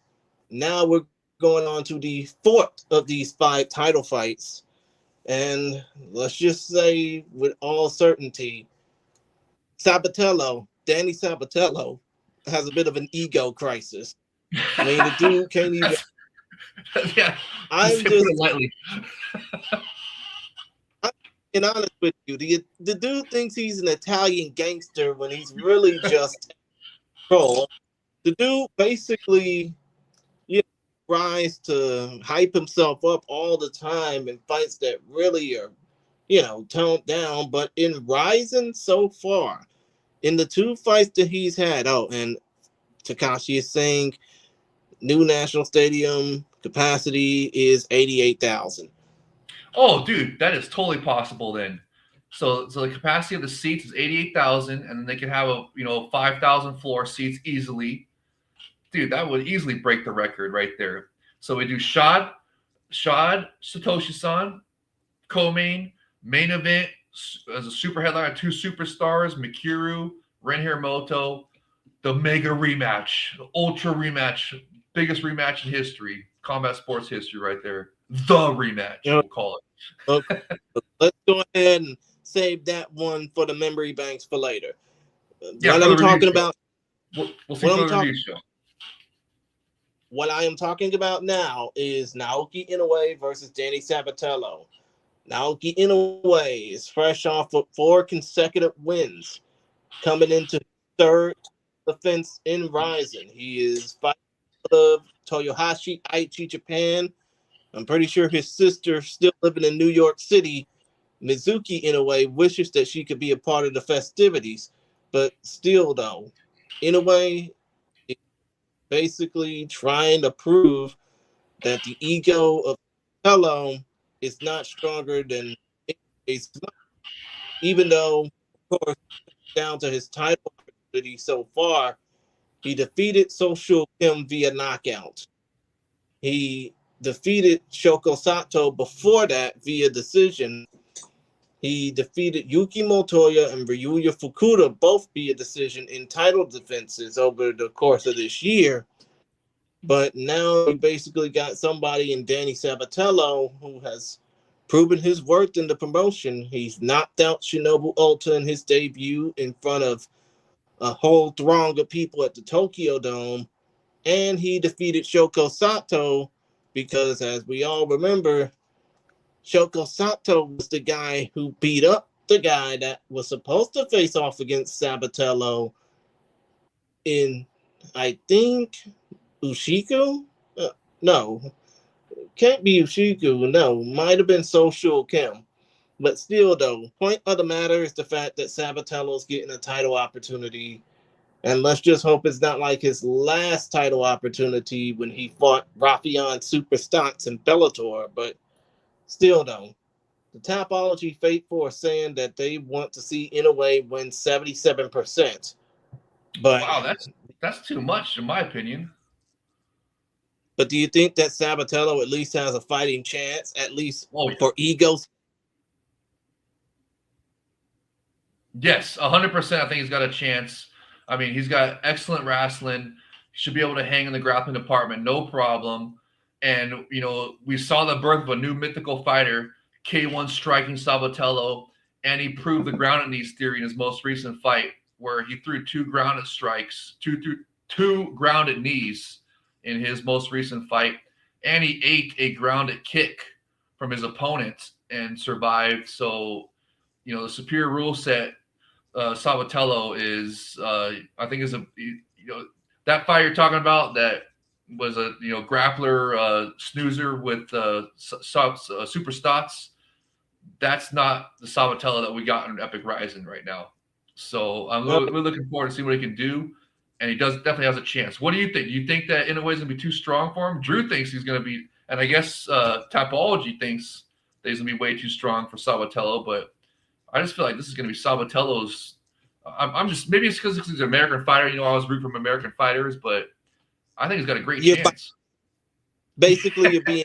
now we're going on to the 4th of these 5 title fights. And let's just say with all certainty, Danny Sabatello, has a bit of an ego crisis. I mean, the dude can't even. Yeah, I'm just lightly. I'm being honest with you. The dude thinks he's an Italian gangster when he's really just troll. The dude basically, tries to hype himself up all the time in fights that really are, toned down. But in RIZIN so far, in the 2 fights that he's had, and Takashi is saying new national stadium capacity is 88,000. Oh, dude, that is totally possible then. So the capacity of the seats is 88,000, and then they can have 5,000 floor seats easily. Dude, that would easily break the record right there. So we do Shad Satoshi-san, co-main, main event as a super headliner, 2 superstars, Mikuru, Ren Hiramoto, the mega rematch, the ultra rematch, biggest rematch in history, combat sports history right there. The rematch, we'll call it. Okay. Let's go ahead and save that one for the memory banks for later. Yeah, what I'm talking about. We'll see for the review show. What I am talking about now is Naoki Inoue versus Danny Sabatello. Naoki Inoue is fresh off of 4 consecutive wins, coming into third defense in RIZIN. He is fighting of Toyohashi, Aichi, Japan. I'm pretty sure his sister, still living in New York City, Mizuki Inoue, wishes that she could be a part of the festivities. But still, though, Inoue is basically trying to prove that the ego of Hello is not stronger than even though, of course, down to his title opportunity so far, he defeated Social Kim via knockout. He defeated Shoko Sato before that via decision. He defeated Yuki Motoya and Ryuya Fukuda both via decision in title defenses over the course of this year. But now you basically got somebody in Danny Sabatello who has proven his worth in the promotion. He's knocked out Shinobu Ulta in his debut in front of a whole throng of people at the Tokyo Dome. And he defeated Shoko Sato because, as we all remember, Shoko Sato was the guy who beat up the guy that was supposed to face off against Sabatello in, I think, Ushiku? No, can't be Ushiku. No, might have been Social Kim. But still, though, point of the matter is the fact that Sabatello's getting a title opportunity. And let's just hope it's not like his last title opportunity when he fought Rafion Super Stocks in Bellator. But still, though, the Tapology Faithful are saying that they want to see Inoue win 77%. But wow, that's too much in my opinion. But do you think that Sabatello at least has a fighting chance, at least for egos? Yes, 100%. I think he's got a chance. I mean, he's got excellent wrestling. He should be able to hang in the grappling department, no problem. And, we saw the birth of a new mythical fighter, K1 striking Sabatello, and he proved the grounded knees theory in his most recent fight, where he threw 2 grounded strikes, two grounded knees in his most recent fight, and he ate a grounded kick from his opponent and survived. So, the Superior Ruleset, Sabatello is, I think, is that fight you're talking about that was a grappler snoozer with super stots. That's not the Sabatello that we got in Epic RIZIN right now. So we're looking forward to see what he can do. And he definitely has a chance. What do you think? You think that Inoue is going to be too strong for him? Drew thinks he's going to be, and I guess Tapology thinks that he's going to be way too strong for Sabatello. But I just feel like this is going to be Sabatello's. I'm just, maybe it's because he's an American fighter. I always root for American fighters, but I think he's got a great chance. Basically, you're being.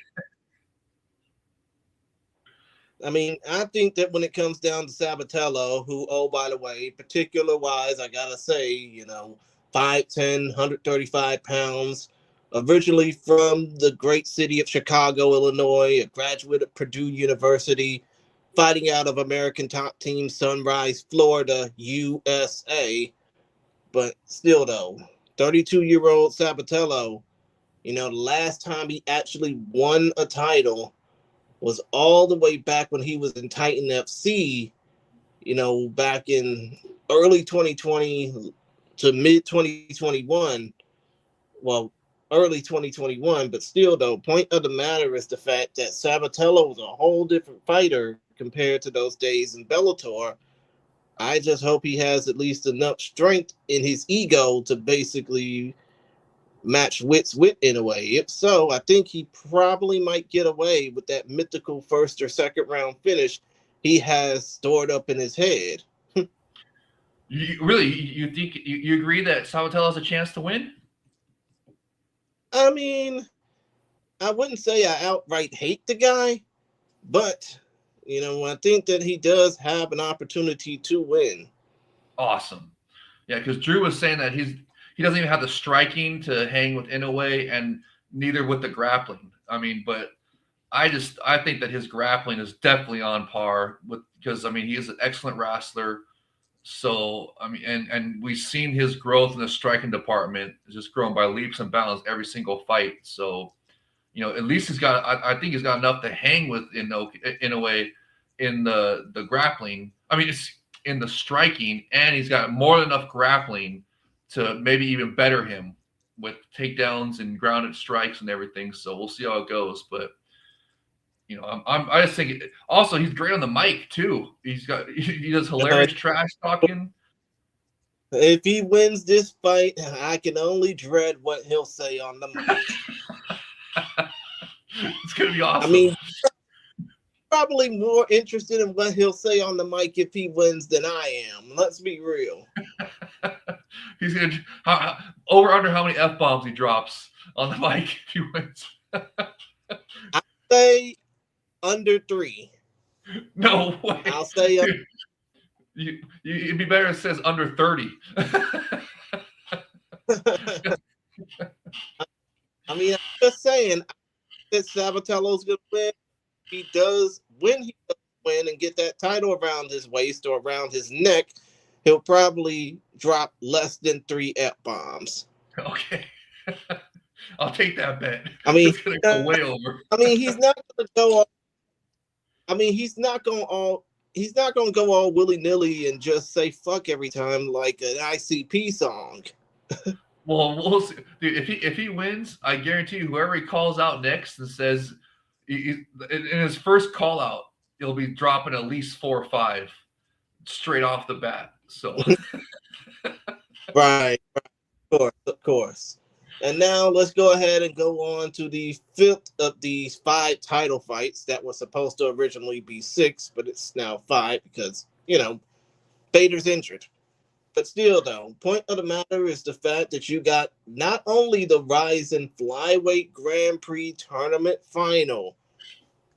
I mean, I think that when it comes down to Sabatello, who, oh, by the way, particular-wise, I got to say, 5'10", 135 pounds, originally from the great city of Chicago, Illinois, a graduate of Purdue University, fighting out of American top team Sunrise, Florida, USA. But still, though, 32-year-old Sabatello, the last time he actually won a title was all the way back when he was in Titan FC, back in early 2020 to mid 2021. Well, early 2021, but still, though, point of the matter is the fact that Sabatello was a whole different fighter compared to those days in Bellator. I just hope he has at least enough strength in his ego to basically match wits with Inoue. If so, I think he probably might get away with that mythical first or second round finish he has stored up in his head. You think you agree that Sabatello has a chance to win? I mean, I wouldn't say I outright hate the guy, but I think that he does have an opportunity to win. Awesome. Yeah, because Drew was saying that he doesn't even have the striking to hang with Inoue, and neither with the grappling. I mean, but I think that his grappling is definitely on par with, because I mean he is an excellent wrestler. So I mean, and we've seen his growth in the striking department is just growing by leaps and bounds every single fight. So at least he's got. I think he's got enough to hang with in a way in the grappling. I mean, it's in the striking, and he's got more than enough grappling to maybe even better him with takedowns and grounded strikes and everything. So we'll see how it goes. But I just think also he's great on the mic too. He does hilarious trash talking. If he wins this fight, I can only dread what he'll say on the mic. It's gonna be awesome. I mean, probably more interested in what he'll say on the mic if he wins than I am. Let's be real. He's gonna over under how many F-bombs he drops on the mic if he wins. I say under 3. No way. I'll say it'd be better if it says under 30. I mean, I'm just saying that Sabatello's gonna win. He does win and get that title around his waist or around his neck, he'll probably drop less than 3 F-bombs. Okay. I'll take that bet. I mean, it's gonna go way over. I mean, he's not gonna go. I mean, he's not gonna go all willy-nilly and just say fuck every time like an ICP song. Well, we'll see. Dude, if he wins, I guarantee you, whoever he calls out next and says in his first call out, he'll be dropping at least 4 or 5 straight off the bat. So, right, of course. And now let's go ahead and go on to the 5th of these 5 title fights that was supposed to originally be 6, but it's now 5 because Bader's injured. But still, though, point of the matter is the fact that you got not only the RIZIN Flyweight Grand Prix tournament final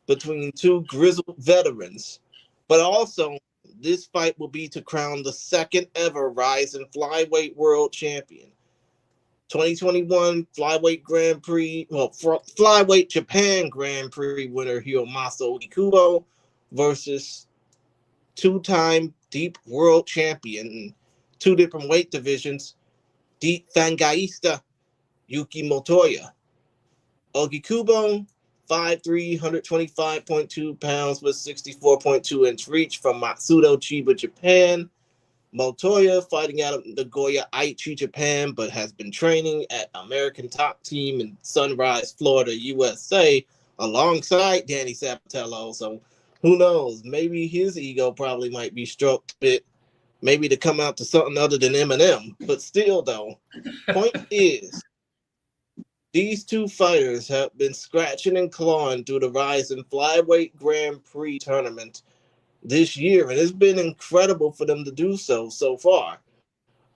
between 2 grizzled veterans, but also this fight will be to crown the 2nd ever RIZIN Flyweight World Champion. 2021 Flyweight Grand Prix, Flyweight Japan Grand Prix winner Hiromasa Ogikubo versus 2-time Deep World Champion, 2 different weight divisions, Deep Fangaista Yuki Motoya. Ogikubo, 5'3", 125.2 pounds with 64.2-inch reach from Matsudo, Chiba, Japan. Motoya fighting out of Nagoya, Aichi, Japan, but has been training at American Top Team in Sunrise, Florida, USA, alongside Danny Sabatello. So who knows? Maybe his ego probably might be stroked a bit, maybe to come out to something other than Eminem. But still, though, point is, these 2 fighters have been scratching and clawing through the RIZIN Flyweight Grand Prix tournament this year, and it's been incredible for them to do so far.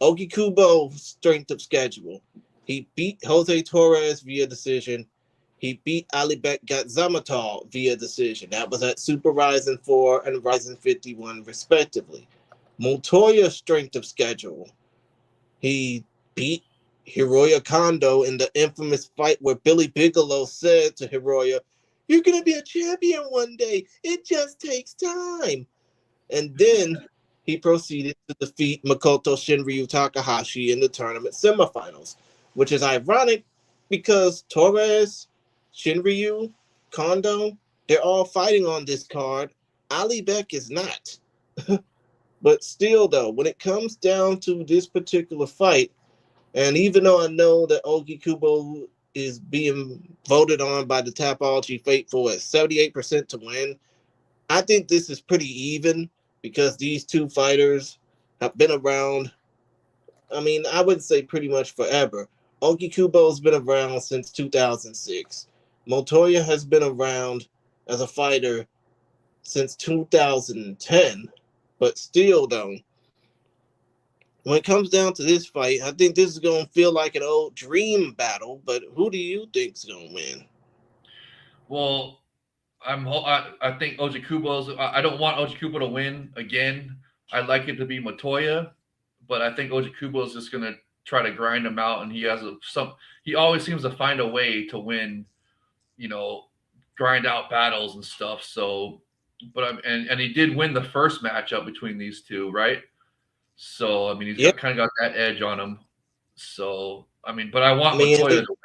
Ogikubo's strength of schedule. He beat Jose Torres via decision. He beat Alibek Gatzamatol via decision. That was at Super RIZIN 4 and RIZIN 51, respectively. Montoya's strength of schedule. He beat Hiroya Kondo in the infamous fight where Billy Bigelow said to Hiroya, "You're going to be a champion one day. It just takes time." And then he proceeded to defeat Makoto Shinryu Takahashi in the tournament semifinals, which is ironic because Torres, Shinryu, Kondo, they're all fighting on this card. Ali Beck is not. But still, though, when it comes down to this particular fight, and even though I know that Ogikubo is being voted on by the Tapology faithful at 78% to win, I think this is pretty even. because these two fighters have been around. I mean, I would say pretty much forever. Ogi Kubo's been around since 2006. Montoya has been around as a fighter since 2010. But still, though, when it comes down to this fight, I think this is going to feel like an old dream battle. But who do you think's going to win? Well, I think Oji Kubo's. I don't want Oji Kubo to win again. I'd like it to be Montoya, but I think Oji Kubo's just gonna try to grind him out, and he has some. He always seems to find a way to win. You know, grind out battles and stuff. So, but and he did win the first matchup between these two, right? So I mean, he's Yeah. kind of got that edge on him. So I mean, but I want I mean, Montoya to win.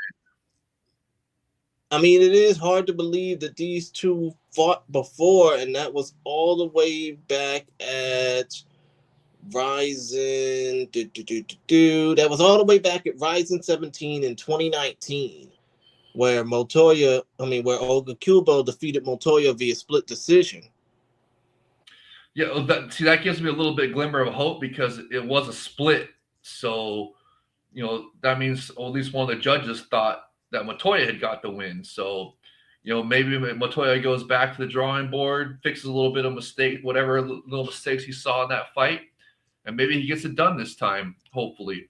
I mean, it is hard to believe that these two fought before, and that was all the way back at RIZIN. That was all the way back at RIZIN 17 in 2019, where where Olga Kubo defeated Montoya via split decision. Yeah, that gives me a little bit glimmer of hope because it was a split. So, that means at least one of the judges thought that Montoya had got the win. So, maybe Montoya goes back to the drawing board, fixes a little bit of mistake, whatever little mistakes he saw in that fight, and maybe he gets it done this time, hopefully.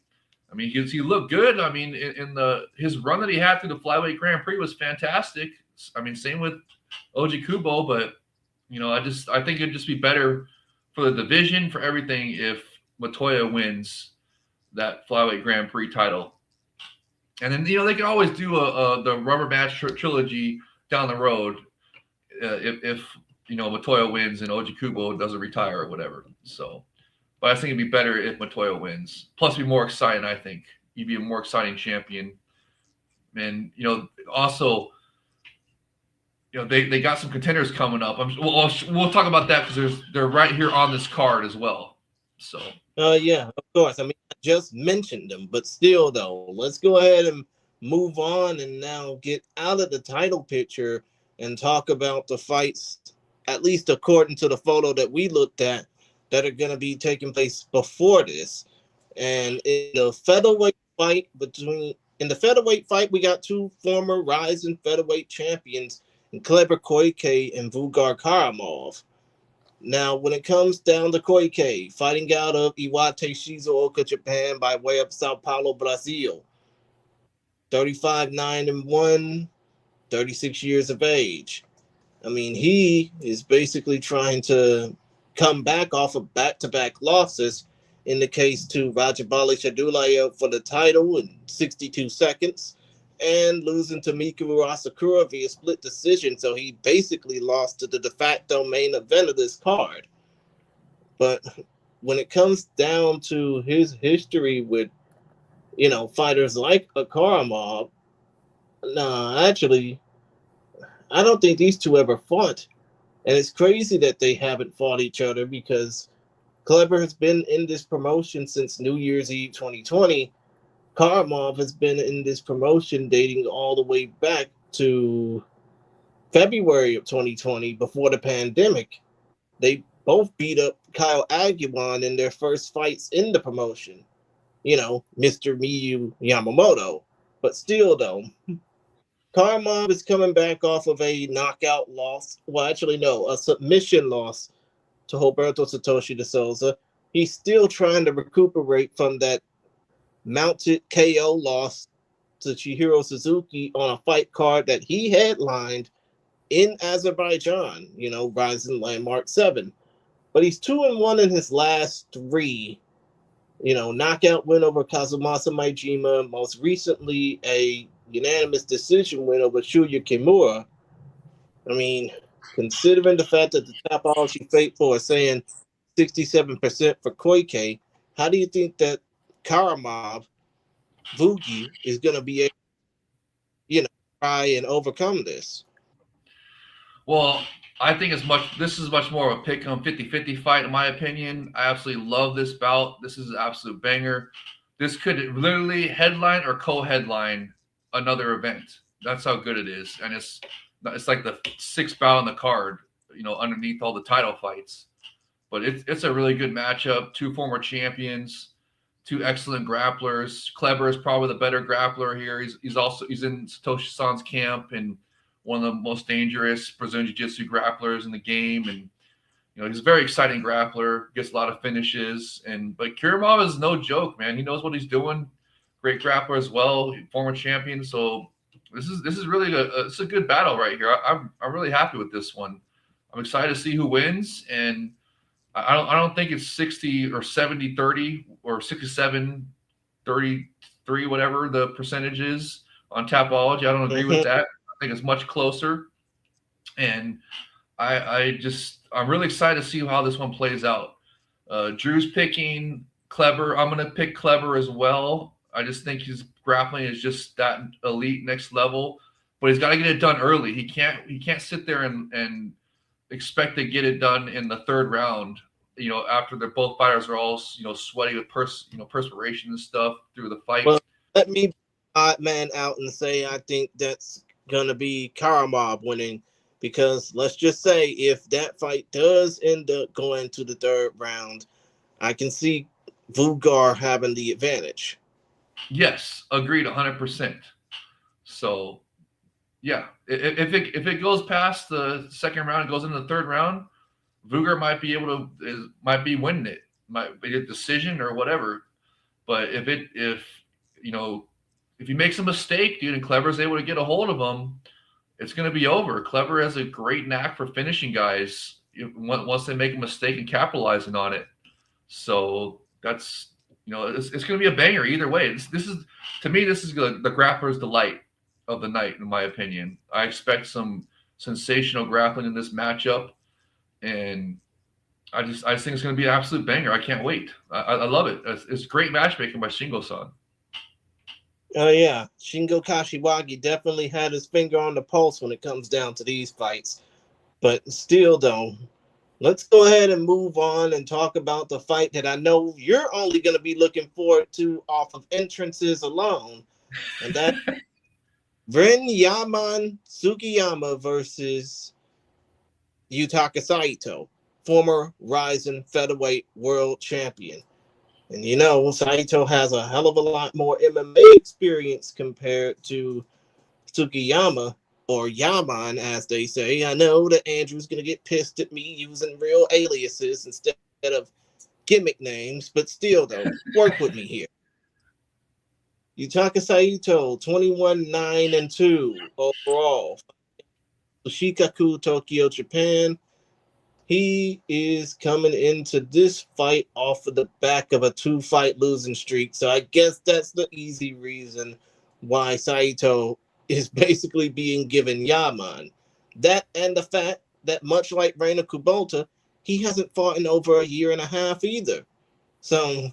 I mean, he looked good. I mean, in his run that he had through the Flyweight Grand Prix was fantastic. I mean, same with Oji Kubo, but I think it'd just be better for the division, for everything, if Montoya wins that Flyweight Grand Prix title. And then, they can always do the rubber match trilogy down the road if Montoya wins and Oji Kubo doesn't retire or whatever. So, but I think it'd be better if Montoya wins. Plus, it'd be more exciting, I think. He'd be a more exciting champion. And, also, they got some contenders coming up. We'll talk about that because they're right here on this card as well. So. Yeah, of course. I mean, I just mentioned them, but still, though, let's go ahead and move on and now get out of the title picture and talk about the fights, at least according to the photo that we looked at, that are going to be taking place before this. And in the featherweight fight, we got two former RIZIN featherweight champions, Kleber Koike and Vugar Karamov. Now, when it comes down to Koike, fighting out of Iwate Shizuoka, Japan, by way of Sao Paulo, Brazil, 35-9-1, 36 years of age. I mean, he is basically trying to come back off of back-to-back losses, in the case to Rajabali Shadulaev for the title in 62 seconds, and losing to Mikuru Asakura via split decision. So he basically lost to the de facto main event of this card. But when it comes down to his history with, fighters like Karamov, actually, I don't think these two ever fought. And it's crazy that they haven't fought each other because Kleber has been in this promotion since New Year's Eve 2020. Karamov has been in this promotion dating all the way back to February of 2020, before the pandemic. They both beat up Kyle Aguiwan in their first fights in the promotion. Mr. Miyu Yamamoto. But still, though, Karamov is coming back off of a knockout loss. Well, actually, no, a submission loss to Roberto Satoshi de Souza. He's still trying to recuperate from that mounted KO loss to Chihiro Suzuki on a fight card that he headlined in Azerbaijan, RIZIN Landmark 7. But he's 2-1 in his last three. Knockout win over Kazumasa Maijima, most recently a unanimous decision win over Shuya Kimura. I mean, considering the fact that the Tapology Faithful are saying 67% for Koike, how do you think that Karamov, Vugi, is going to be able to, try and overcome this? Well, I think this is much more of a pick 'em 50-50 fight, in my opinion. I absolutely love this bout. This is an absolute banger. This could literally headline or co-headline another event. That's how good it is. And it's like the sixth bout on the card, underneath all the title fights. But it's a really good matchup. Two former champions, two excellent grapplers. Kleber is probably the better grappler here. He's in Satoshi Son's camp and one of the most dangerous Brazilian Jiu-Jitsu grapplers in the game. And he's a very exciting grappler, gets a lot of finishes. But Kirimov is no joke, man. He knows what he's doing. Great grappler as well, former champion. So this is really it's a good battle right here. I'm really happy with this one. I'm excited to see who wins, and I don't think it's 60 or 70-30 or 67-33, whatever the percentage is on Tapology. I don't agree with that. I think it's much closer, and I'm really excited to see how this one plays out. Drew's picking Kleber. I'm going to pick Kleber as well. I just think his grappling is just that elite next level, but he's got to get it done early. He can't sit there and expect to get it done in the third round, after both fighters are all, sweaty with perspiration and stuff through the fight. Well, let me be odd man out and say I think that's going to be Karamov winning, because let's just say if that fight does end up going to the third round, I can see Vugar having the advantage. Yes, agreed 100%. So, yeah, if it goes past the second round and goes into the third round, Vugar might be winning it, might be a decision or whatever. But if he makes a mistake, dude, and Kleber's able to get a hold of him, it's going to be over. Kleber has a great knack for finishing guys once they make a mistake and capitalizing on it. So that's it's going to be a banger either way. This is the grappler's delight of the night, in my opinion. I expect some sensational grappling in this matchup, and I just think it's going to be an absolute banger. I can't wait. I love it. It's great matchmaking by Shingo-san. Oh yeah, Shingo Kashiwagi definitely had his finger on the pulse when it comes down to these fights. But still, though, let's go ahead and move on and talk about the fight that I know you're only going to be looking forward to off of entrances alone, and that's Ren Yaman Sugiyama versus Yutaka Saito, former RIZIN Featherweight World Champion. And Saito has a hell of a lot more MMA experience compared to Sugiyama, or Yaman, as they say. I know that Andrew's going to get pissed at me using real aliases instead of gimmick names, but still, though, work with me here. Yutaka Saito, 21-9-2 overall. Shikaku, Tokyo, Japan. He is coming into this fight off of the back of a 2-fight losing streak. So I guess that's the easy reason why Saito is basically being given Yaman. That and the fact that, much like RENA Kubota, he hasn't fought in over a year and a half either. So,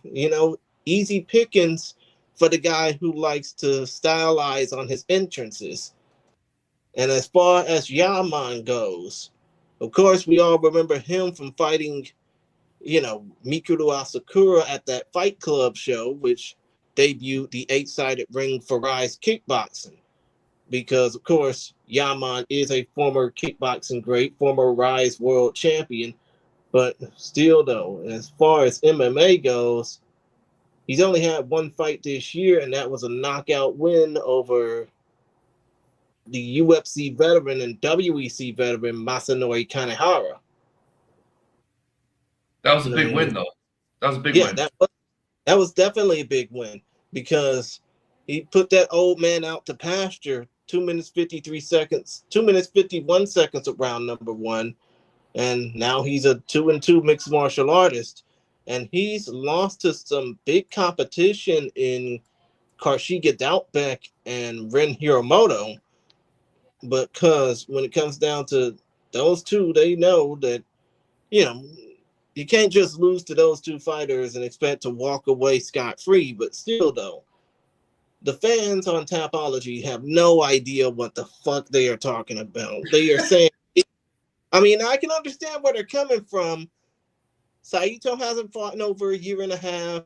easy pickings for the guy who likes to stylize on his entrances. And as far as Yaman goes, of course, we all remember him from fighting, Mikuru Asakura at that Fight Club show, which debuted the 8-sided ring for Rise Kickboxing. Because, of course, Yaman is a former kickboxing great, former Rise World Champion. But still, though, as far as MMA goes, he's only had one fight this year, and that was a knockout win over the UFC veteran and WEC veteran Masanori Kanehara. That was a big win, though. That was a big win. That was definitely a big win, because he put that old man out to pasture. 2 minutes 53 seconds, 2 minutes 51 seconds of round number 1, and now he's a 2-2 mixed martial artist, and he's lost to some big competition in Karshiga Doubtbeck and Ren Hiromoto. Because when it comes down to those two, they know that, you can't just lose to those two fighters and expect to walk away scot-free. But still, though, the fans on Tapology have no idea what the fuck they are talking about. They are saying, I can understand where they're coming from. Saito hasn't fought in over a year and a half.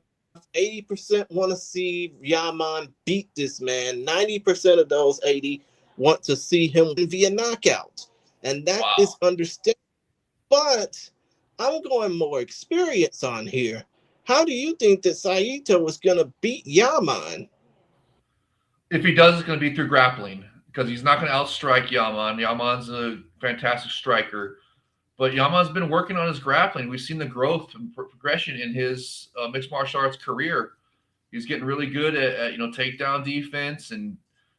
80% want to see Yaman beat this man. 90% of those 80 want to see him win via knockout. And that is understandable. But I'm going more experience on here. How do you think that Saito is going to beat Yaman? If he does, it's going to be through grappling because he's not going to outstrike Yaman. Yaman's a fantastic striker, but Yaman's been working on his grappling. We've seen the growth and progression in his mixed martial arts career. He's getting really good at takedown defense, and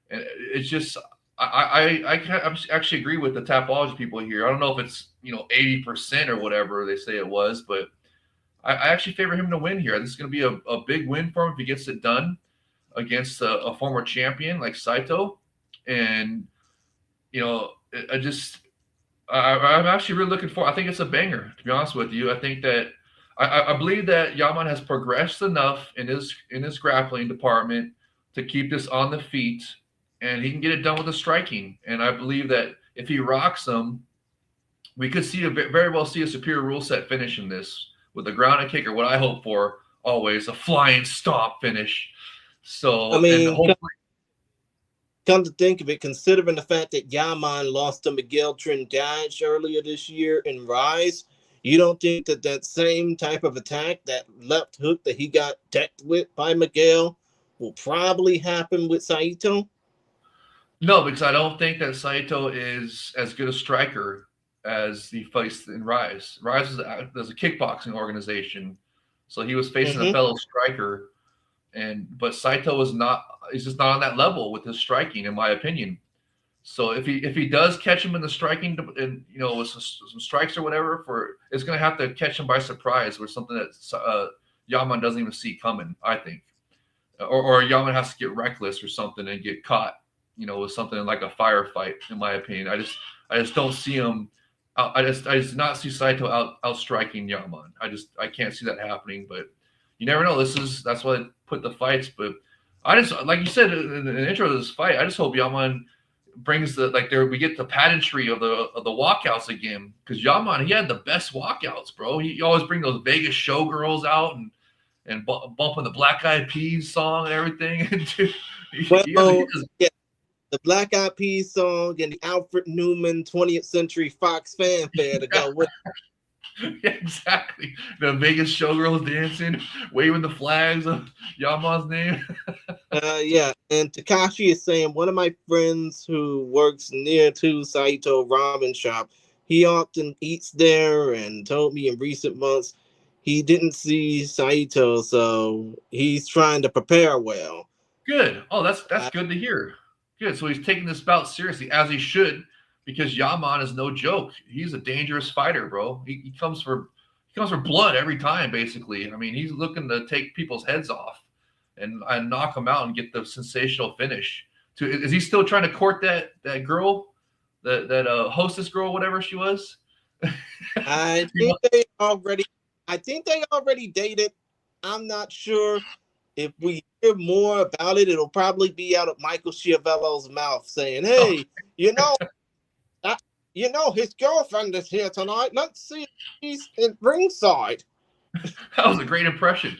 it's just I actually agree with the Tapology people here. I don't know if it's 80% or whatever they say it was, but I actually favor him to win here. This is going to be a big win for him if he gets it done against a former champion like Saito. And I'm actually really looking for. I think it's a banger, to be honest with you. I think that I believe that Yaman has progressed enough in his grappling department to keep this on the feet, and he can get it done with the striking. And I believe that if he rocks them, we could very well see a superior rule set finish in this with a ground and kick, or what I hope for always, a flying stomp finish. So I mean, and hopefully. Come to think of it, considering the fact that Yaman lost to Miguel Trindade earlier this year in Rise, you don't think that same type of attack, that left hook that he got decked with by Miguel, will probably happen with Saito? No, because I don't think that Saito is as good a striker as he faced in Rise. Rise is a kickboxing organization, so he was facing a fellow striker, but Saito is not. He's just not on that level with his striking, in my opinion. So if he does catch him in the striking, and with some strikes or whatever, it's going to have to catch him by surprise with something that Yaman doesn't even see coming. I think, or Yaman has to get reckless or something and get caught, with something like a firefight. In my opinion, I just don't see him. I just do not see Saito out striking Yaman. I can't see that happening. But you never know. That's why they put the fights. But I just, like you said in the intro of this fight, I just hope Yaman brings we get the pageantry of the walkouts again, because Yaman, he had the best walkouts, bro. He always bring those Vegas showgirls out and bumping the Black Eyed Peas song and everything. The Black Eyed Peas song and the Alfred Newman 20th Century Fox fanfare to go with it. Yeah, exactly. The Vegas showgirls dancing, waving the flags of Yaman's name. Yeah, and Takashi is saying, one of my friends who works near to Saito Ramen Shop, he often eats there and told me in recent months he didn't see Saito, so he's trying to prepare well. Good. Oh, that's good to hear. Good. So he's taking this bout seriously, as he should, because Yaman is no joke. He's a dangerous fighter, bro. He comes for blood every time, basically. I mean, he's looking to take people's heads off and knock them out and get the sensational finish. Is he still trying to court that girl, that hostess girl, whatever she was? I think they already dated. I'm not sure. If we hear more about it, it'll probably be out of Michael Schiavello's mouth saying, "Hey, his girlfriend is here tonight. Let's see if she's in ringside." That was a great impression.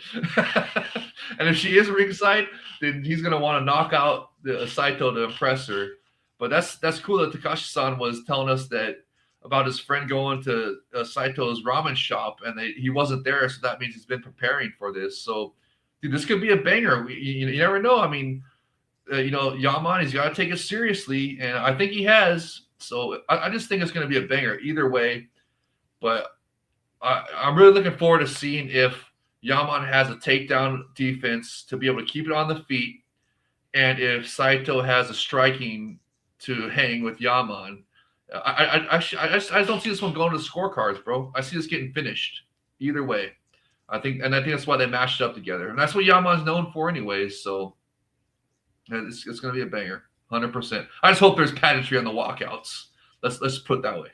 And if she is ringside, then he's gonna want to knock out the Saito to impress her. But that's cool that Takashi-san was telling us that about his friend going to Saito's ramen shop, and he wasn't there, so that means he's been preparing for this. So, dude, this could be a banger. You never know. I mean, Yaman, he's got to take it seriously, and I think he has. So I just think it's going to be a banger either way. But I'm really looking forward to seeing if Yaman has a takedown defense to be able to keep it on the feet, and if Saito has a striking to hang with Yaman. I just don't see this one going to the scorecards, bro. I see this getting finished either way. I think that's why they mashed it up together, and that's what Yaman's known for, anyways. So it's going to be a banger, 100%. I just hope there's pageantry on the walkouts. Let's put it that way.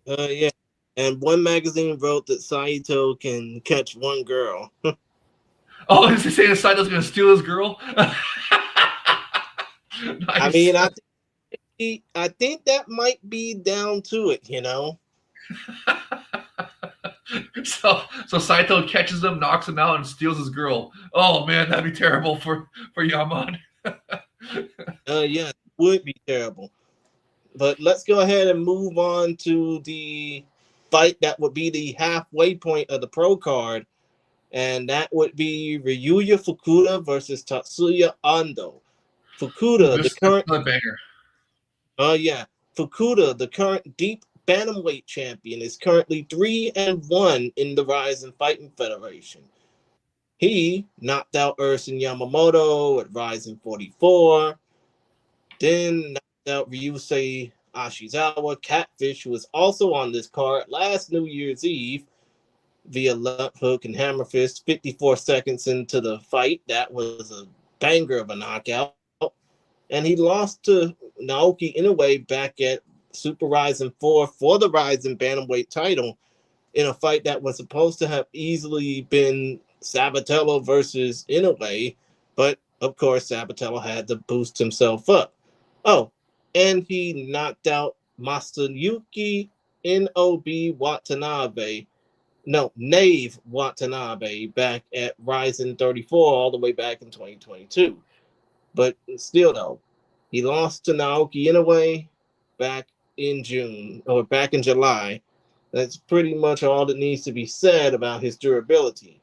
Yeah. And one magazine wrote that Saito can catch one girl. Oh, is he saying Saito's going to steal his girl? Nice. I mean, I think that might be down to it, So Saito catches him, knocks him out, and steals his girl. Oh man, that'd be terrible for Yaman. Yeah, it would be terrible. But let's go ahead and move on to the fight that would be the halfway point of the pro card, and that would be Ryuya Fukuda versus Tatsuya Ando. Fukuda, the This current is a banger. Fukuda, the current deep bantamweight champion, is currently 3-1 in the RIZIN Fighting Federation. He knocked out Ersin Yamamoto at RIZIN 44, then knocked out Ryusei Ashizawa, Catfish, who was also on this card last New Year's Eve via left hook and hammer fist 54 seconds into the fight. That was a banger of a knockout. And he lost to Naoki Inoue back at Super RIZIN 4 for the RIZIN Bantamweight title in a fight that was supposed to have easily been Sabatello versus Inoue, but of course Sabatello had to boost himself up. Oh, and he knocked out Masayuki Nave Watanabe back at RIZIN 34 all the way back in 2022. But still, though, he lost to Naoki Inoue back in July. That's pretty much all that needs to be said about his durability.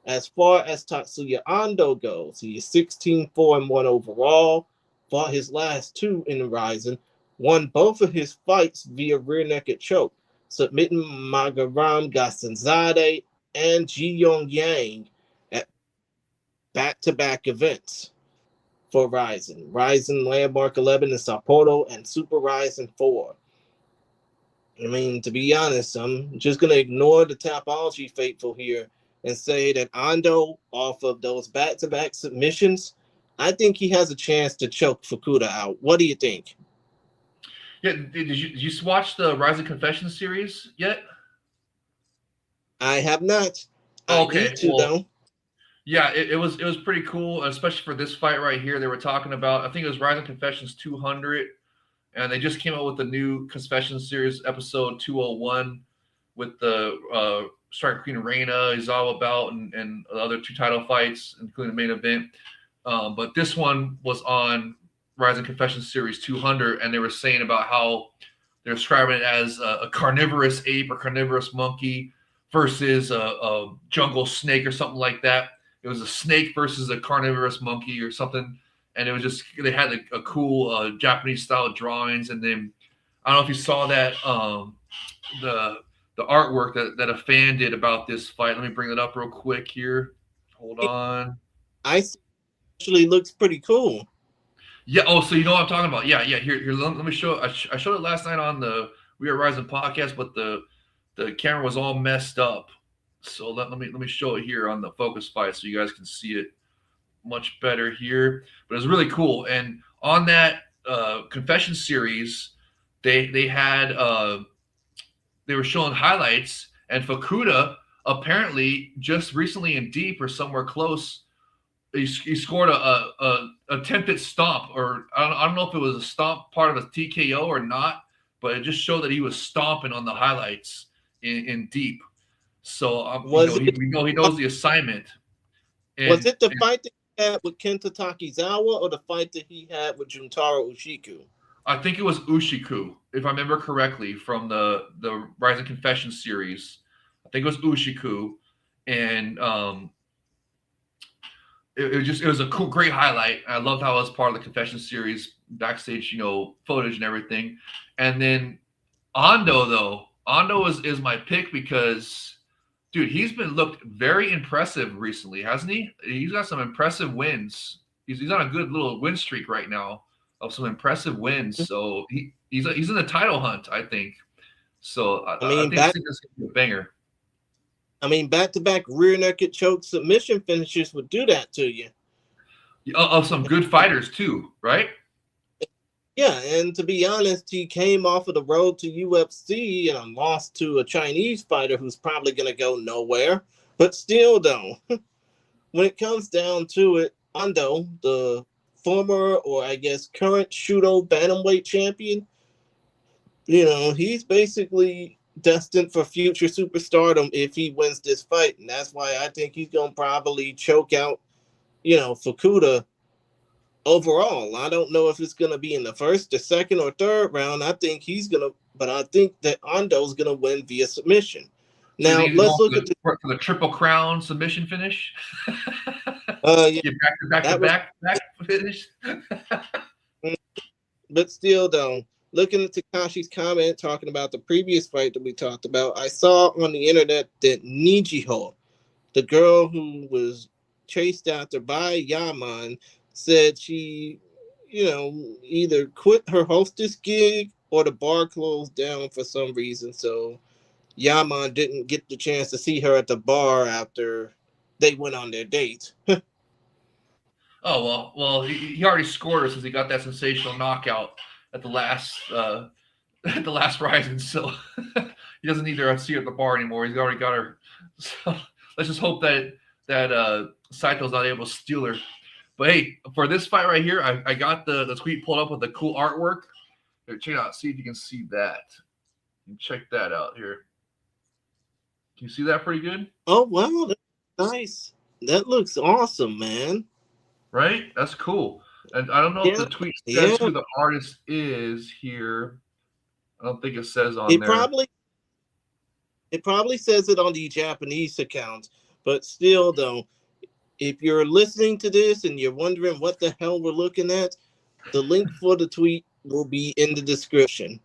As far as Tatsuya Ando goes, he is 16-4-1 overall, fought his last two in the RIZIN, won both of his fights via rear naked choke, submitting Magaram Gasanzade and Ji Yong Yang at back-to-back events for RIZIN. RIZIN Landmark 11 in Sapporo and Super RIZIN 4. I mean, to be honest, I'm just going to ignore the Tapology faithful here and say that Ando, off of those back-to-back submissions, I think he has a chance to choke Fukuda out. What do you think? Yeah, did you watch the RIZIN Confession series yet? I have not. Okay, I need to, though. Yeah, it was pretty cool, especially for this fight right here. They were talking about, I think it was RIZIN Confessions 200, and they just came out with the new Confession series episode 201 with the Striker Queen RENA Izawa bout and the other two title fights, including the main event. But this one was on RIZIN Confession series 200, and they were saying about how they're describing it as a carnivorous ape or carnivorous monkey versus a jungle snake or something like that. It was a snake versus a carnivorous monkey or something. And it was just, they had a cool Japanese style drawings. And then I don't know if you saw that, the artwork that a fan did about this fight. Let me bring it up real quick here. Hold on. I actually looks pretty cool. Yeah. Oh, so you know what I'm talking about? Yeah. Here. Let me show. I showed it last night on the We Are RIZIN podcast, but the camera was all messed up. So let me show it here on the focus fight so you guys can see it much better here. But it's really cool. And on that confession series, they had they were showing highlights, and Fukuda apparently just recently in deep or somewhere close, he scored a attempted stomp, or I don't know if it was a stomp part of a TKO or not, but it just showed that he was stomping on the highlights in deep. So we know he knows the assignment. And, was it the fight that he had with Kenta Takizawa or the fight that he had with Juntaro Ushiku? I think it was Ushiku, if I remember correctly, from the RIZIN Confession series. I think it was Ushiku, and it was a cool, great highlight. I loved how it was part of the Confession series, backstage, footage and everything. And then Ando is my pick because, dude, he's been looked very impressive recently, hasn't he? He's got some impressive wins. He's on a good little win streak right now of some impressive wins. So he's in the title hunt, I think. So I think this is gonna be a banger. I mean, back-to-back rear naked choke submission finishes would do that to you. Of some good fighters too, right? Yeah, and to be honest, he came off of the road to UFC and lost to a Chinese fighter who's probably going to go nowhere. But still, though, when it comes down to it, Ando, the former, or I guess current Shudo Bantamweight champion, he's basically destined for future superstardom if he wins this fight. And that's why I think he's going to probably choke out, Fukuda overall. I don't know if it's going to be in the first, the second, or third round. I think he's going to but I think that Ando's going to win via submission. So you Now, think he's let's going look at the... for the Triple Crown submission finish? Yeah, Get back finish. but still, though, looking at Takashi's comment talking about the previous fight that we talked about, I saw on the internet that Nijiho, the girl who was chased after by Yaman, said she, either quit her hostess gig or the bar closed down for some reason. So Yaman didn't get the chance to see her at the bar after they went on their date. Oh well, he already scored her since he got that sensational knockout at the last at the last RIZIN, so he doesn't need to see her at the bar anymore. He's already got her. So let's just hope that Saito's not able to steal her. But hey, for this fight right here, I got the tweet pulled up with the cool artwork. Here, check it out. See if you can see that. You can check that out here. Can you see that pretty good? Oh wow, that's nice. That looks awesome, man. Right? That's cool. And I don't know if the tweet says who the artist is here. I don't think it says on there. It probably says it on the Japanese account, but still, though, if you're listening to this and you're wondering what the hell we're looking at, the link for the tweet will be in the description.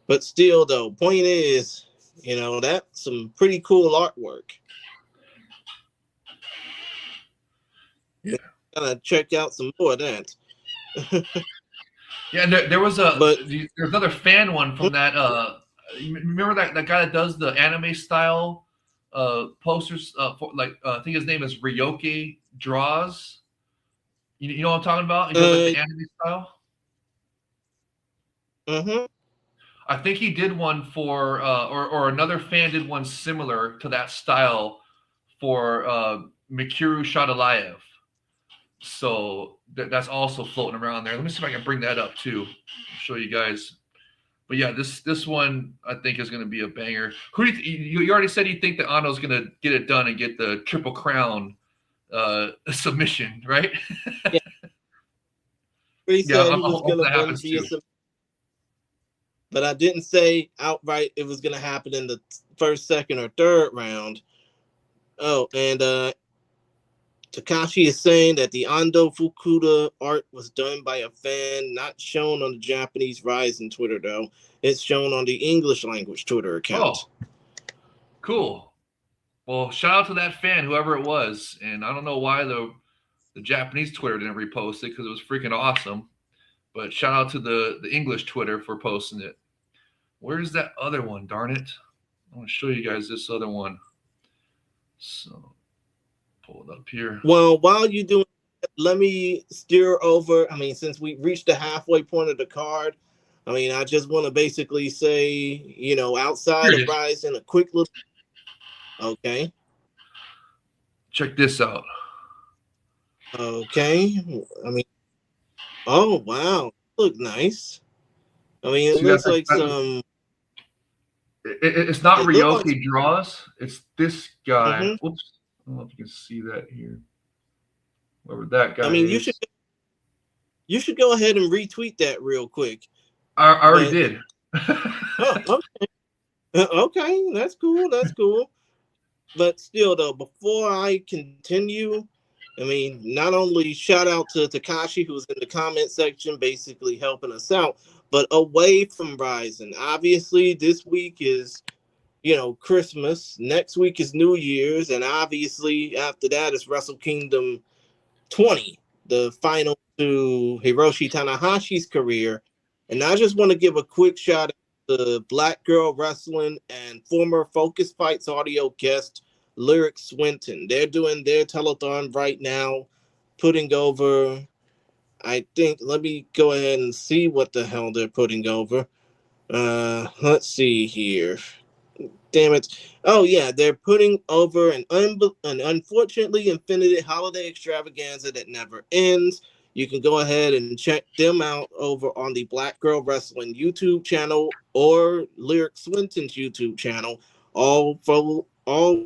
But still, though, point is, that's some pretty cool artwork. Yeah. Gotta check out some more of that. Yeah, there was there's another fan one from that. Remember that guy that does the anime style posters? For, I think his name is Ryoki Draws. You know what I'm talking about? He does the anime style. Mm-hmm. I think he did one for, or another fan did one similar to that style for Mikuru Shadalayev. So that's also floating around there. Let me see if I can bring that up too. Show you guys. But yeah, this one I think is going to be a banger. Who do you already said you think that Ando's going to get it done and get the Triple Crown submission, right? Yeah. He said he was going to win via submission. But I didn't say outright it was going to happen in the first, second, or third round. Oh, and Takashi is saying that the Ando Fukuda art was done by a fan, not shown on the Japanese RIZIN Twitter, though. It's shown on the English language Twitter account. Oh, cool. Well, shout out to that fan, whoever it was. And I don't know why the Japanese Twitter didn't repost it, because it was freaking awesome. But shout out to the English Twitter for posting it. Where's that other one, darn it? I want to show you guys this other one. So, pull it up here. Well, while you're doing that, let me steer over. I mean, since we reached the halfway point of the card, I mean, I just want to basically say, outside of RIZIN, a quick little... Okay. Check this out. Okay. I mean, oh, wow. Look nice. I mean, it looks like some... It's not Ryoki Draws. It's this guy. Mm-hmm. Oops. I don't know if you can see that here. Whoever that guy is. You should go ahead and retweet that real quick. I already did. Oh, okay. Okay, that's cool. That's cool. But still, though, before I continue, I mean, not only shout out to Takashi, who's in the comment section basically helping us out, but away from RIZIN. Obviously, this week is, Christmas. Next week is New Year's. And obviously, after that is Wrestle Kingdom 20, the final to Hiroshi Tanahashi's career. And I just want to give a quick shout out to Black Girl Wrestling and former Focus Fights audio guest Lyric Swinton. They're doing their telethon right now, putting over, I think, let me go ahead and see what the hell they're putting over. Let's see here. Damn it. Oh, yeah, they're putting over an unfortunately infinite holiday extravaganza that never ends. You can go ahead and check them out over on the Black Girl Wrestling YouTube channel or Lyric Swinton's YouTube channel. All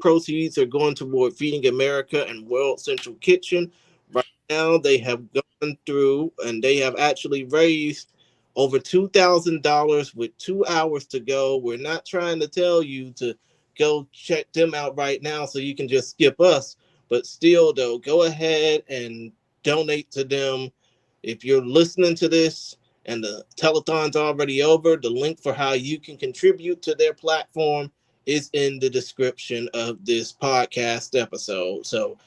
proceeds are going toward Feeding America and World Central Kitchen. Right now, they have gone through and they have actually raised over $2,000 with 2 hours to go. We're not trying to tell you to go check them out right now so you can just skip us. But still, though, go ahead and donate to them. If you're listening to this and the telethon's already over, the link for how you can contribute to their platform is in the description of this podcast episode. So,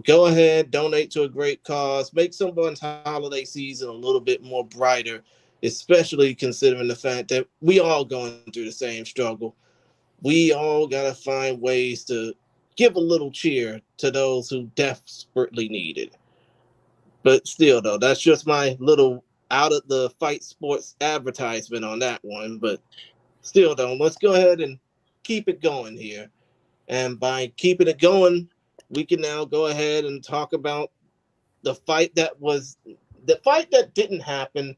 go ahead, donate to a great cause, make someone's holiday season a little bit more brighter, especially considering the fact that we all going through the same struggle. We all got to find ways to give a little cheer to those who desperately need it. But still, though, that's just my little out of the fight sports advertisement on that one. But still, though, let's go ahead and keep it going here. And by keeping it going, we can now go ahead and talk about the fight that didn't happen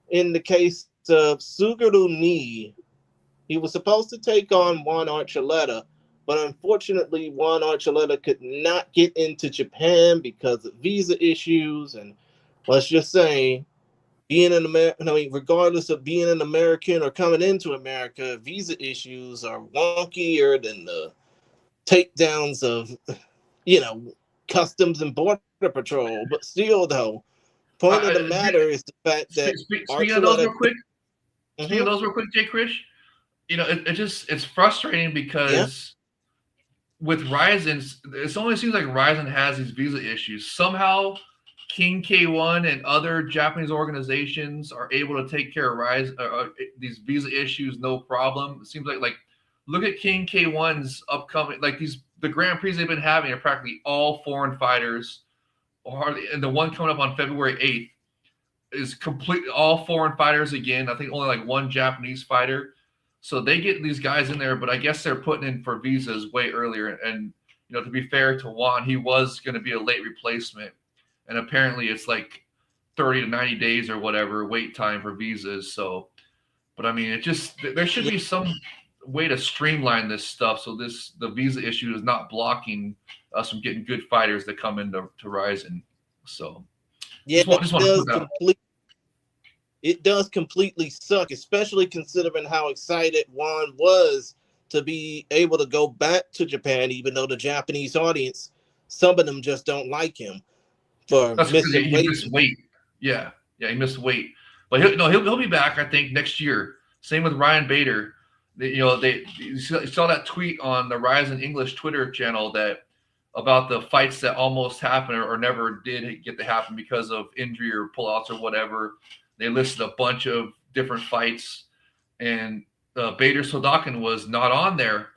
in the case of Suguru Ni. He was supposed to take on Juan Archuleta, but unfortunately, Juan Archuleta could not get into Japan because of visa issues. And let's just say, being an American, regardless of being an American or coming into America, visa issues are wonkier than the takedowns of, Customs and Border Patrol. But still, though, point of the matter is the fact that speaking of those real quick, Jay Krish, it's frustrating because with RIZIN, it only seems like RIZIN has these visa issues. Somehow, King K1 and other Japanese organizations are able to take care of these visa issues no problem. It seems like look at King K1's upcoming, the Grand Prix they've been having are practically all foreign fighters, and the one coming up on February 8th is completely all foreign fighters again. I think only one Japanese fighter. So they get these guys in there, but I guess they're putting in for visas way earlier. And, to be fair to Juan, he was going to be a late replacement. And apparently it's 30 to 90 days or whatever wait time for visas. So, but there should be some way to streamline this stuff so the visa issue is not blocking us from getting good fighters that come into RIZIN. So, it does completely suck, especially considering how excited Juan was to be able to go back to Japan, even though the Japanese audience, some of them just don't like him for missing weight. He missed weight. Yeah, he missed weight. But he'll be back, I think, next year. Same with Ryan Bader. You saw that tweet on the RIZIN English Twitter channel about the fights that almost happened or never did get to happen because of injury or pullouts or whatever. They listed a bunch of different fights, and Bader Sodakin was not on there,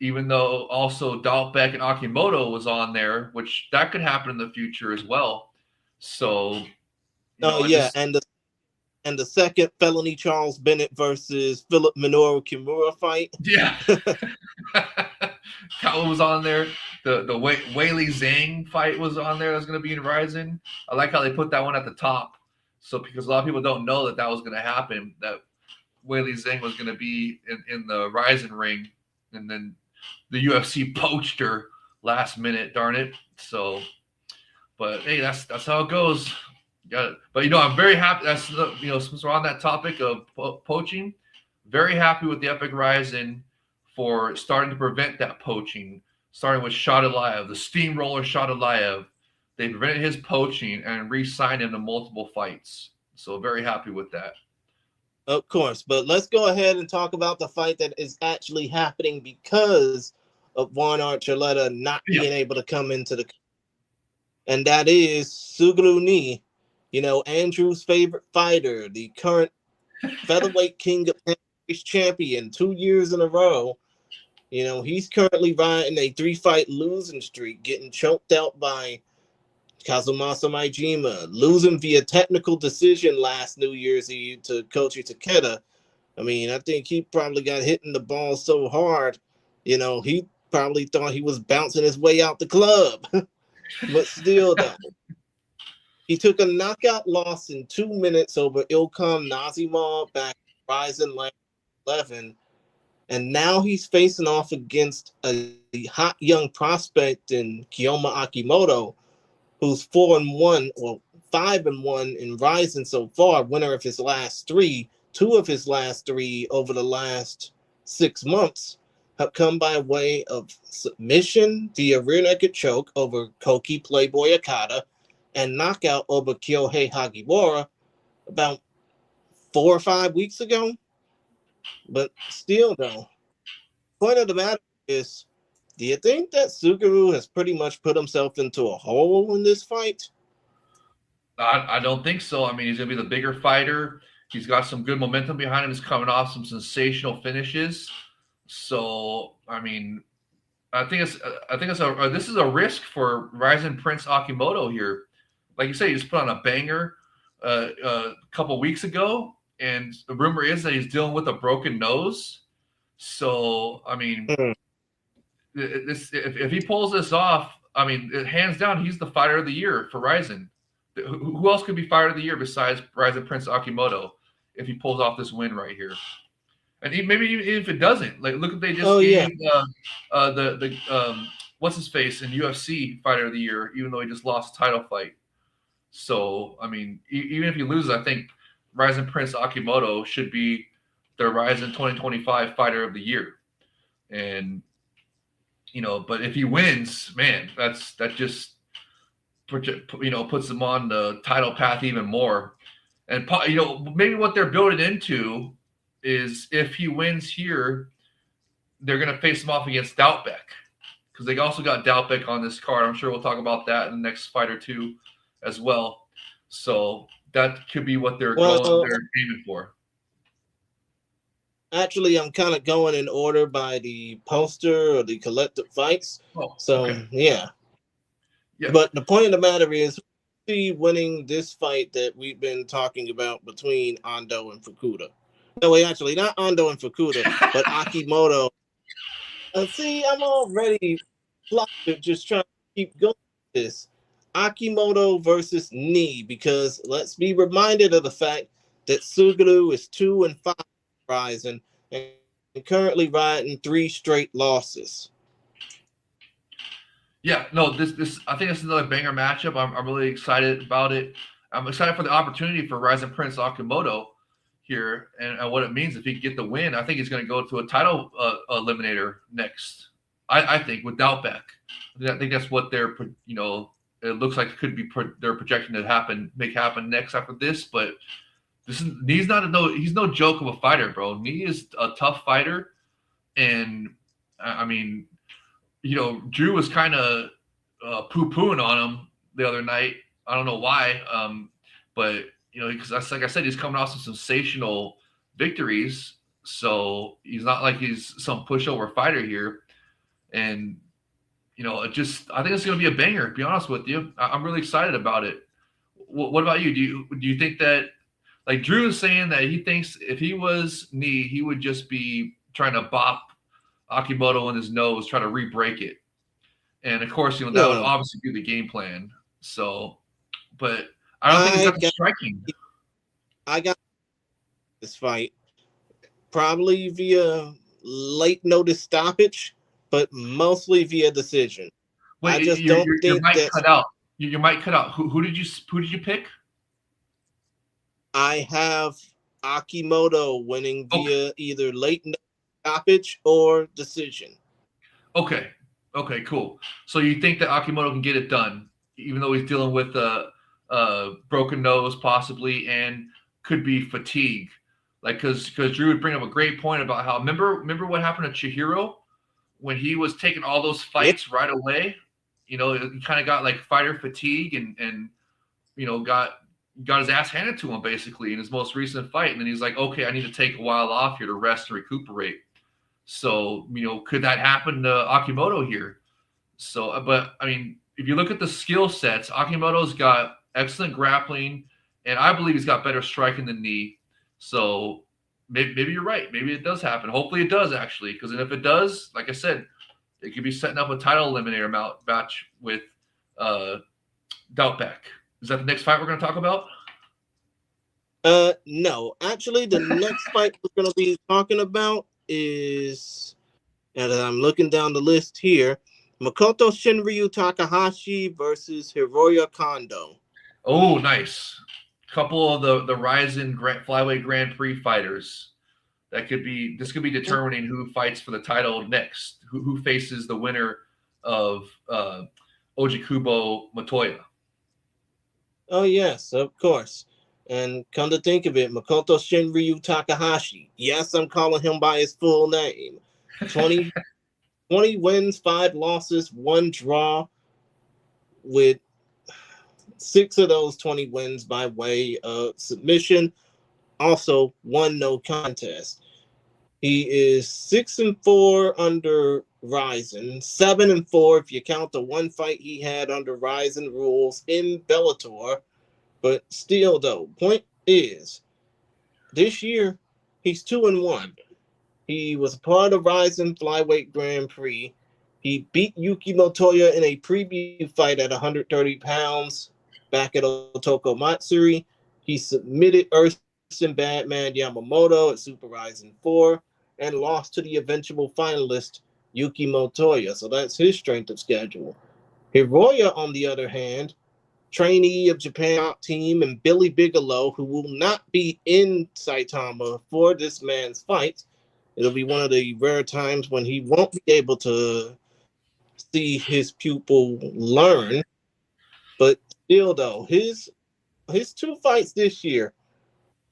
even though also Daltbeck and Akimoto was on there, which that could happen in the future as well. So, and the second felony Charles Bennett versus Philip Minoru Kimura fight. Yeah, that was on there. The Weili Zhang fight was on there. That's going to be in RIZIN. I like how they put that one at the top. So because a lot of people don't know that was going to happen, that Weili Zhang was going to be in the RIZIN ring, and then the UFC poached her last minute, darn it. So, but hey, that's how it goes. Got it. But I'm very happy. That's since we're on that topic of poaching, very happy with the Epic RIZIN for starting to prevent that poaching. Starting with Shadulaev, the steamroller Shadulaev. They prevented his poaching and re-signed him to multiple fights. So very happy with that. Of course, but let's go ahead and talk about the fight that is actually happening because of Juan Archuleta not being able to come into the, and that is Suguru Ni, Andrew's favorite fighter, the current featherweight king of champion 2 years in a row. He's currently riding a 3-fight losing streak, getting choked out by Kazumasa Maijima, losing via technical decision last New Year's Eve to Kochi Takeda. I think he probably got hit in the ball so hard, he probably thought he was bouncing his way out the club. But still, though, he took a knockout loss in 2 minutes over Ilkham Nazimov back in RIZIN 11. And now he's facing off against a hot young prospect in Kiyoma Akimoto, who's 4-1, or 5-1 in RIZIN so far, winner of his last 3. 2 of his last 3 over the last 6 months have come by way of submission via rear naked choke over Koki Playboy Okada and knockout over Kyohei Hagiwara about 4 or 5 weeks ago. But still, though, point of the matter is, do you think that Suguru has pretty much put himself into a hole in this fight? I don't think so. I mean, he's going to be the bigger fighter. He's got some good momentum behind him. He's coming off some sensational finishes. So, I mean, this is a risk for RIZIN Prince Akimoto here. Like you say, he just put on a banger a couple weeks ago, and the rumor is that he's dealing with a broken nose. So, I mean, if he pulls this off, I mean, hands down, he's the fighter of the year for RIZIN. Who else could be fighter of the year besides RIZIN Prince Akimoto if he pulls off this win right here? And maybe even if it doesn't, like look at they just gave what's his face in UFC fighter of the year, even though he just lost a title fight. So I mean, even if he loses, I think RIZIN Prince Akimoto should be the RIZIN 2025 fighter of the year. And but if he wins, man, that just puts him on the title path even more. And maybe what they're building into is if he wins here, they're going to face him off against Doubtbeck, because they also got Doubtbeck on this card. I'm sure we'll talk about that in the next fight or two as well. So that could be what they're aiming for. Actually, I'm kind of going in order by the poster or the collective fights. Yeah. But the point of the matter is, winning this fight that we've been talking about between Ando and Fukuda. No, wait, actually, not Ando and Fukuda, but Akimoto. I'm already flustered just trying to keep going with this. Akimoto versus Ni, because let's be reminded of the fact that Suguru is 2-5 RIZIN and currently riding 3 straight losses. Yeah, no, this I think it's another banger matchup. I'm really excited about it. I'm excited for the opportunity for RIZIN Prince Akimoto here and what it means if he can get the win. I think he's going to go to a title eliminator next. I think with Doubtbeck. I think that's what they're it looks like it could be their projection to make happen next after this. But he's no joke of a fighter, bro. Ni is a tough fighter, and I mean, Drew was kind of poo-pooing on him the other night. I don't know why, but because that's like I said, he's coming off some sensational victories, so he's not like he's some pushover fighter here. And I think it's going to be a banger. To be honest with you, I'm really excited about it. What about you? Do you think that, like Drew is saying that he thinks if he was Ni, he would just be trying to bop Akimoto in his nose, try to re-break it, and of course, that would obviously be the game plan. So, but I don't think he's got the striking. I got this fight probably via late notice stoppage, but mostly via decision. Wait, I just don't think that cut out. Your mic cut out. Who did you pick? I have Akimoto winning via either late notice stoppage or decision. Okay, cool. So you think that Akimoto can get it done, even though he's dealing with a broken nose possibly and could be fatigue, like because Drew would bring up a great point about how remember what happened to Chihiro when he was taking all those fights right away. He kind of got like fighter fatigue and got his ass handed to him basically in his most recent fight, and then he's like, okay, I need to take a while off here to rest and recuperate. So, could that happen to Akimoto here? So, but I mean, if you look at the skill sets, Akimoto's got excellent grappling, and I believe he's got better striking than Ni. So maybe you're right. Maybe it does happen. Hopefully it does actually, because if it does, like I said, it could be setting up a title eliminator match with Doubtbeck. Is that the next fight we're going to talk about? No, actually, the next fight we're going to be talking about is, and I'm looking down the list here, Makoto Shinryu Takahashi versus Hiroya Kondo. Oh, nice. Couple of the RIZIN Flyweight Grand Prix fighters. This could be determining who fights for the title next. Who faces the winner of Ojikubo Matoya. Oh yes, of course. And come to think of it, Makoto Shinryu Takahashi. Yes, I'm calling him by his full name. 20 wins, 5 losses, 1 draw, with 6 of those 20 wins by way of submission. Also, 1 no contest. He is 6-4 under RIZIN, 7-4 if you count the 1 fight he had under RIZIN rules in Bellator. But still, though, point is, this year he's 2-1. He was part of RIZIN Flyweight Grand Prix. He beat Yuki Motoya in a preview fight at 130 pounds back at Otoko Matsuri. He submitted Erson Badman Yamamoto at Super RIZIN 4 and lost to the eventual finalist Yuki Motoya. So that's his strength of schedule. Hiroya, on the other hand, trainee of Japan team, and Billy Bigelow, who will not be in Saitama for this man's fight. It'll be one of the rare times when he won't be able to see his pupil learn. But still, though, his 2 fights this year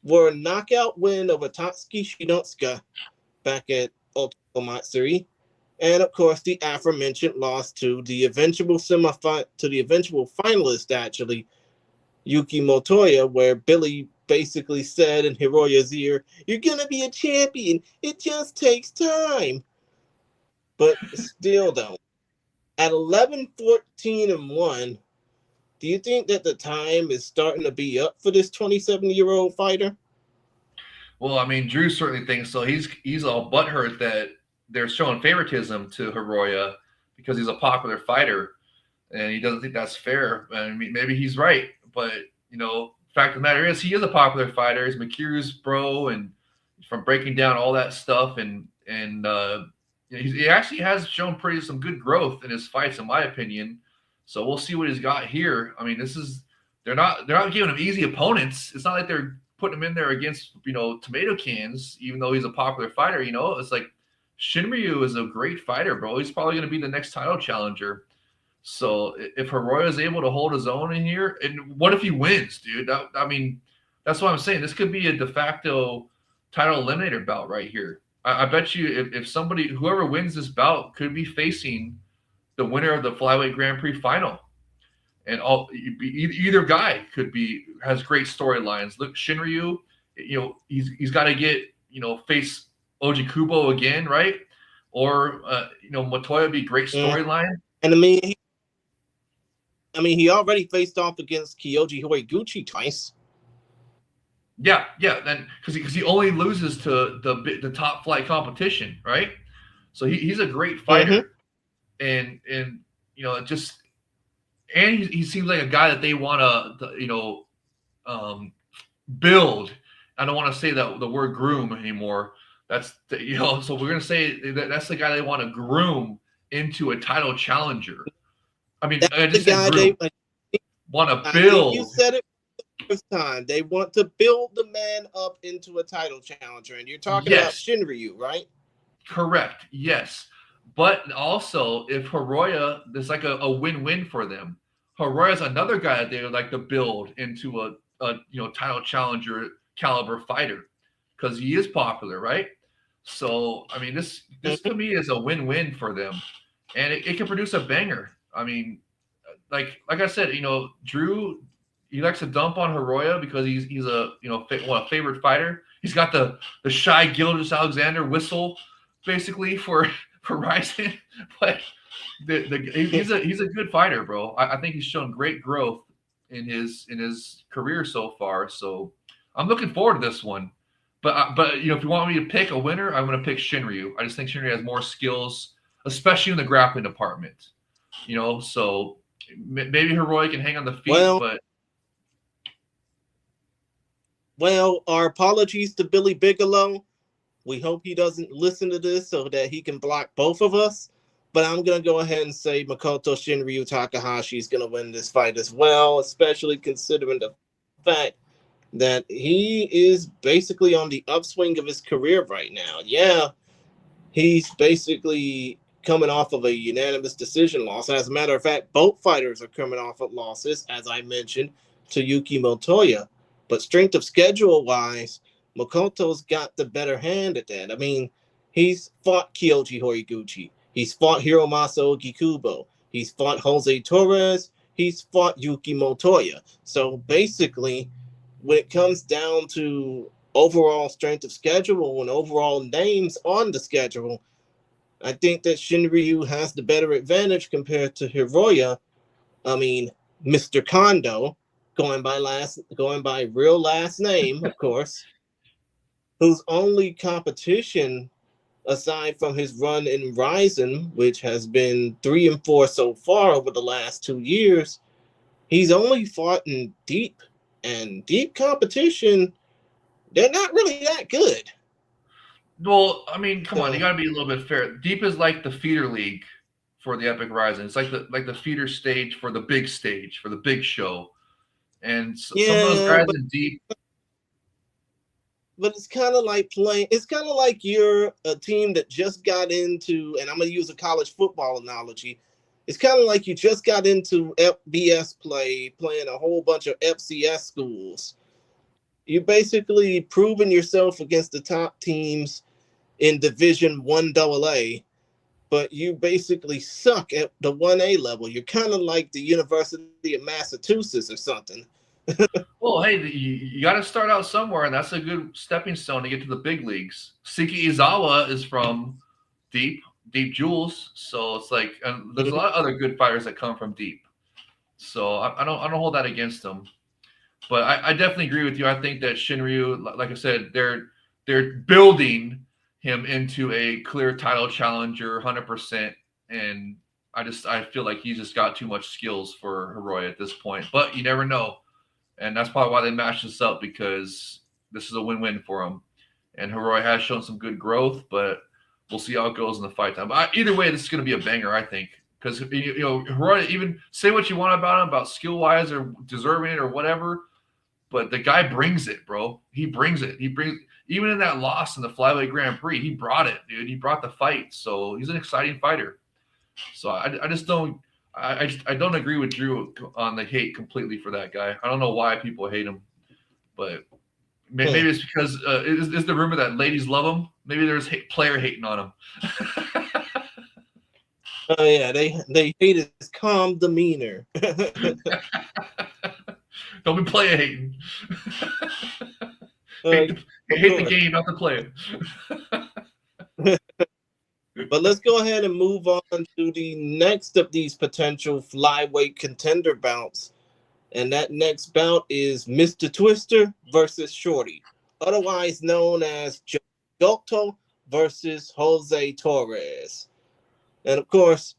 were a knockout win over Tatsuki Shinotsuka back at Otoko Matsuri, and of course the aforementioned loss to the eventual finalist, actually, Yuki Motoya, where Billy basically said in Hiroya's ear, "You're gonna be a champion. It just takes time." But still, though, at 11-14-1, do you think that the time is starting to be up for this 27-year-old fighter? Well, I mean, Drew certainly thinks so. He's all butthurt that they're showing favoritism to Hiroya because he's a popular fighter, and he doesn't think that's fair. I mean, maybe he's right, but fact of the matter is he is a popular fighter. He's Makiru's bro, and from breaking down all that stuff, and he actually has shown some good growth in his fights, in my opinion. So we'll see what he's got here. I mean, they're not giving him easy opponents. It's not like they're putting him in there against tomato cans, even though he's a popular fighter. It's like Shinryu is a great fighter, bro. He's probably going to be the next title challenger. So if Hiroya is able to hold his own in here, and what if he wins, dude? I mean, that's what I'm saying. This could be a de facto title eliminator bout right here. I bet you if whoever wins this bout could be facing the winner of the Flyweight Grand Prix final. And either guy has great storylines. Look, Shinryu, he's got to get face Ojikubo again, right? Or Motoya would be great storyline. And I mean, he already faced off against Kyoji Horiguchi twice. Yeah, then because he only loses to the top flight competition, right? So he's a great fighter, and just. And he seems like a guy that they want to build. I don't want to say the word groom anymore. That's so we're gonna say that's the guy they want to groom into a title challenger. I mean, I just said groom. Want to build. You said it first time. They want to build the man up into a title challenger, and you're talking about Shinryu, right? Correct. Yes. But also, if Hiroya, there's like a win-win for them. Hiroya's another guy that they would like to build into a title challenger caliber fighter because he is popular, right? So I mean, this to me is a win-win for them, and it can produce a banger. I mean, like I said, Drew, he likes to dump on Hiroya because he's a a favorite fighter. He's got the shy Gilgeous Alexander whistle, basically for RIZIN, but he's a good fighter, bro. I think he's shown great growth in his career so far. So I'm looking forward to this one. But if you want me to pick a winner, I'm going to pick Shinryu. I just think Shinryu has more skills, especially in the grappling department. So maybe Hiroya can hang on the feet, Well, our apologies to Billy Bigelow. We hope he doesn't listen to this so that he can block both of us. But I'm going to go ahead and say Makoto Shinryu Takahashi is going to win this fight as well, especially considering the fact that he is basically on the upswing of his career right now. Yeah, he's basically coming off of a unanimous decision loss. As a matter of fact, both fighters are coming off of losses, as I mentioned, to Yuki Motoya. But strength of schedule wise, Makoto's got the better hand at that. I mean, he's fought Kyoji Horiguchi. He's fought Hiromasa Ogikubo. He's fought Jose Torres. He's fought Yuki Motoya. So basically, when it comes down to overall strength of schedule and overall names on the schedule, I think that Shinryu has the better advantage compared to Hiroya. I mean, Mr. Kondo, going by real last name, of course, whose only competition aside from his run in RIZIN, which has been 3-4 so far over the last 2 years, he's only fought in deep, and deep competition, they're not really that good. Well, I mean, come on, you got to be a little bit fair. Deep is like the feeder league for the Epic RIZIN. It's like the feeder stage for the big stage, for the big show. And some of those guys in deep. But it's kind of like playing. It's kind of like you're a team that just got into, and I'm going to use a college football analogy. It's kind of like you just got into FBS play, playing a whole bunch of FCS schools. You're basically proving yourself against the top teams in Division 1 AA, but you basically suck at the 1A level. You're kind of like the University of Massachusetts or something. Well, hey, you got to start out somewhere, and that's a good stepping stone to get to the big leagues. Siki Izawa is from Deep Jewels, so it's like, and there's a lot of other good fighters that come from Deep. So I don't hold that against them. But I definitely agree with you. I think that Shinryu, like I said, they're building him into a clear title challenger, 100%. And I feel like he's just got too much skills for Hiroya at this point. But you never know. And that's probably why they matched this up, because this is a win-win for him. And Hiroya has shown some good growth, but we'll see how it goes in the fight time. But either way, this is going to be a banger, I think. Because, Hiroya, even say what you want about him, about skill-wise or deserving it or whatever, but the guy brings it, bro. He brings it. Even in that loss in the Flyweight Grand Prix, he brought it, dude. He brought the fight. So he's an exciting fighter. So I just don't – I don't agree with Drew on the hate completely for that guy. I don't know why people hate him, but maybe it's because is the rumor that ladies love him? Maybe there's player hating on him. Oh yeah, they hate his calm demeanor. Don't be player hating. hate the game, not the player. But let's go ahead and move on to the next of these potential flyweight contender bouts. And that next bout is Mr. Twister versus Shorty, otherwise known as Goto versus Jose Torres. And of course,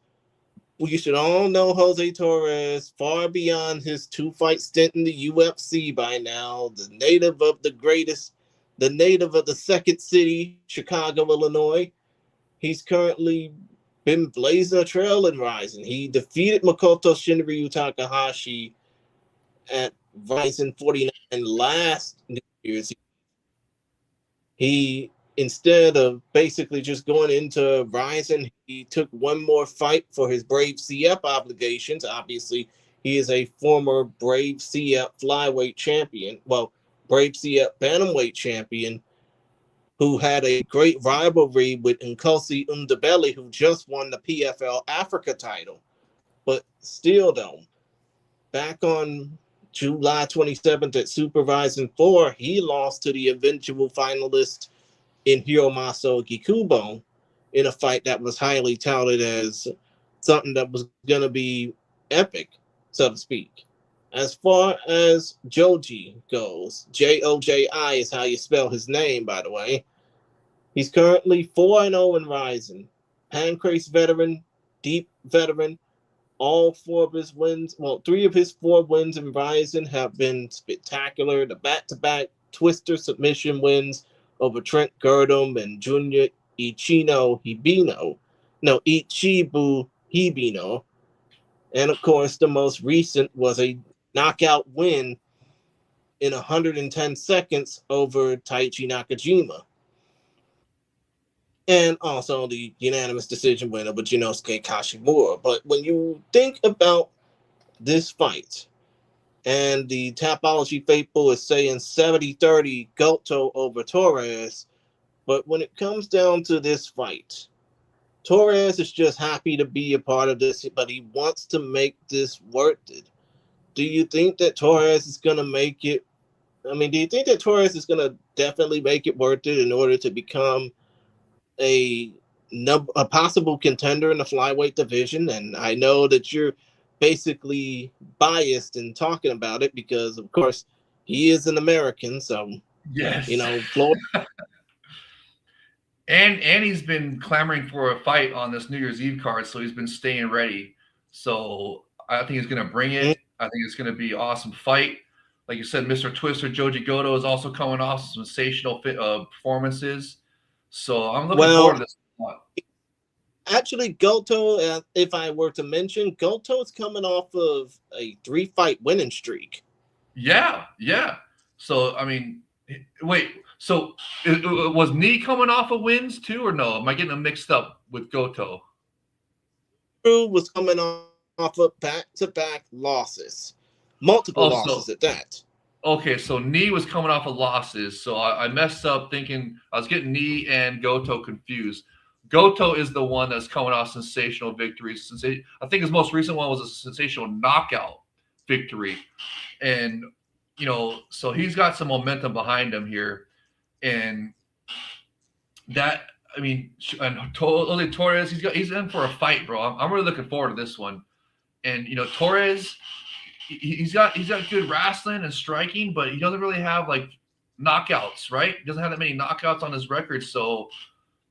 we should all know Jose Torres far beyond his 2-fight stint in the UFC by now, the native of the second city, Chicago, Illinois. He's currently been blazing a trail in RIZIN. He defeated Makoto Shinryu Takahashi at RIZIN 49 last New Year's. He, instead of basically just going into RIZIN, he took one more fight for his Brave CF obligations. Obviously, he is a former Brave CF flyweight champion. Well, Brave CF bantamweight champion, who had a great rivalry with Nkosi Undabeli, who just won the PFL Africa title. But still, though, back on July 27th at Super RIZIN 4, he lost to the eventual finalist in Hiromasa Ogikubo in a fight that was highly touted as something that was going to be epic, so to speak. As far as Joji goes, Joji is how you spell his name, by the way. He's currently 4-0 in RIZIN. Pancrase veteran, deep veteran. All 4 of his wins, 3 of his 4 wins in RIZIN have been spectacular. The back-to-back Twister submission wins over Trent Girdham and Junior Ichino Hibino. no, Ichibu Hibino. And of course, the most recent was a knockout win in 110 seconds over Taichi Nakajima. And also the unanimous decision winner with Jinosuke Kashimura. But when you think about this fight, and the Tapology Faithful is saying 70-30 Goto over Torres, but when it comes down to this fight, Torres is just happy to be a part of this, but he wants to make this worth it. Do you think that Torres is going to make it? I mean, do you think that Torres is going to definitely make it worth it in order to become a possible contender in the flyweight division? And I know that you're basically biased in talking about it because, of course, he is an American. So, yes, Florida. And he's been clamoring for a fight on this New Year's Eve card, so he's been staying ready. So I think he's going to bring it. I think it's going to be an awesome fight. Like you said, Mr. Twister Joji Goto is also coming off some sensational performances. So I'm looking forward to this one. Actually, Goto, if I were to mention, Goto is coming off of a 3-fight winning streak. Yeah. So, I mean, wait. So was Knee coming off of wins too, or no? Am I getting them mixed up with Goto? Drew was coming off of back-to-back losses. Multiple losses at that. Okay, so Knee was coming off of losses. So I messed up thinking I was getting Knee and Goto confused. Goto is the one that's coming off sensational victories. I think his most recent one was a sensational knockout victory. And, so he's got some momentum behind him here. And that, I mean, and Torres, he's in for a fight, bro. I'm really looking forward to this one. And, Torres, he's got good wrestling and striking, but he doesn't really have like knockouts, right? He doesn't have that many knockouts on his record. So,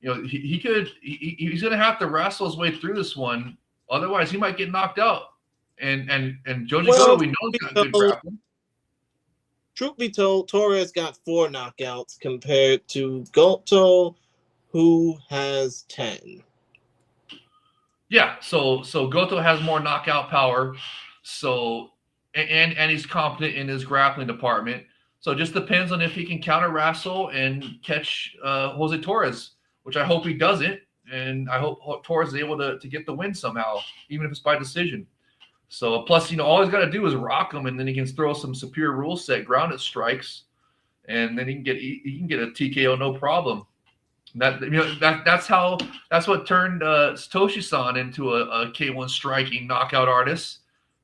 he's going to have to wrestle his way through this one. Otherwise, he might get knocked out. And Joji Goto, we know he's got good grappling. Truth be told, Torres got 4 knockouts compared to Goto, who has 10. Yeah, so Goto has more knockout power. So and he's competent in his grappling department. So it just depends on if he can counter wrestle and catch Jose Torres, which I hope he doesn't. And I hope Torres is able to get the win somehow, even if it's by decision. So plus, all he's got to do is rock him, and then he can throw some superior rule set grounded strikes, and then he can get a TKO no problem. That's what turned Satoshi-san into a K1 striking knockout artist.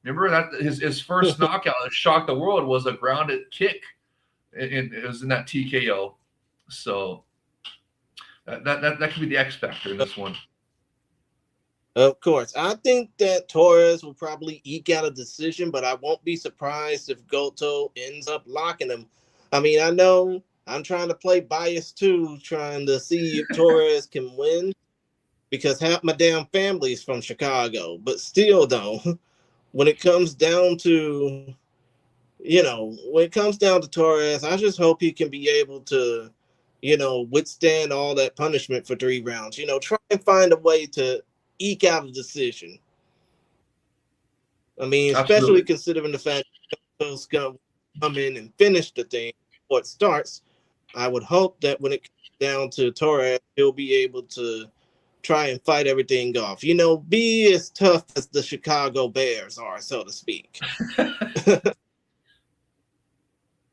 Remember that his first knockout that shocked the world was a grounded kick. It was in that TKO. So that could be the X factor in this one. Of course. I think that Torres will probably eke out a decision, but I won't be surprised if Goto ends up locking him. I mean, I know I'm trying to play bias too, trying to see if Torres can win because half my damn family is from Chicago. But still, though, when it comes down to, Torres, I just hope he can be able to, withstand all that punishment for 3 rounds. Try and find a way to eke out a decision. I mean, especially considering the fact that Goto's going to come in and finish the thing before it starts. I would hope that when it comes down to Torres, he'll be able to try and fight everything off. Be as tough as the Chicago Bears are, so to speak.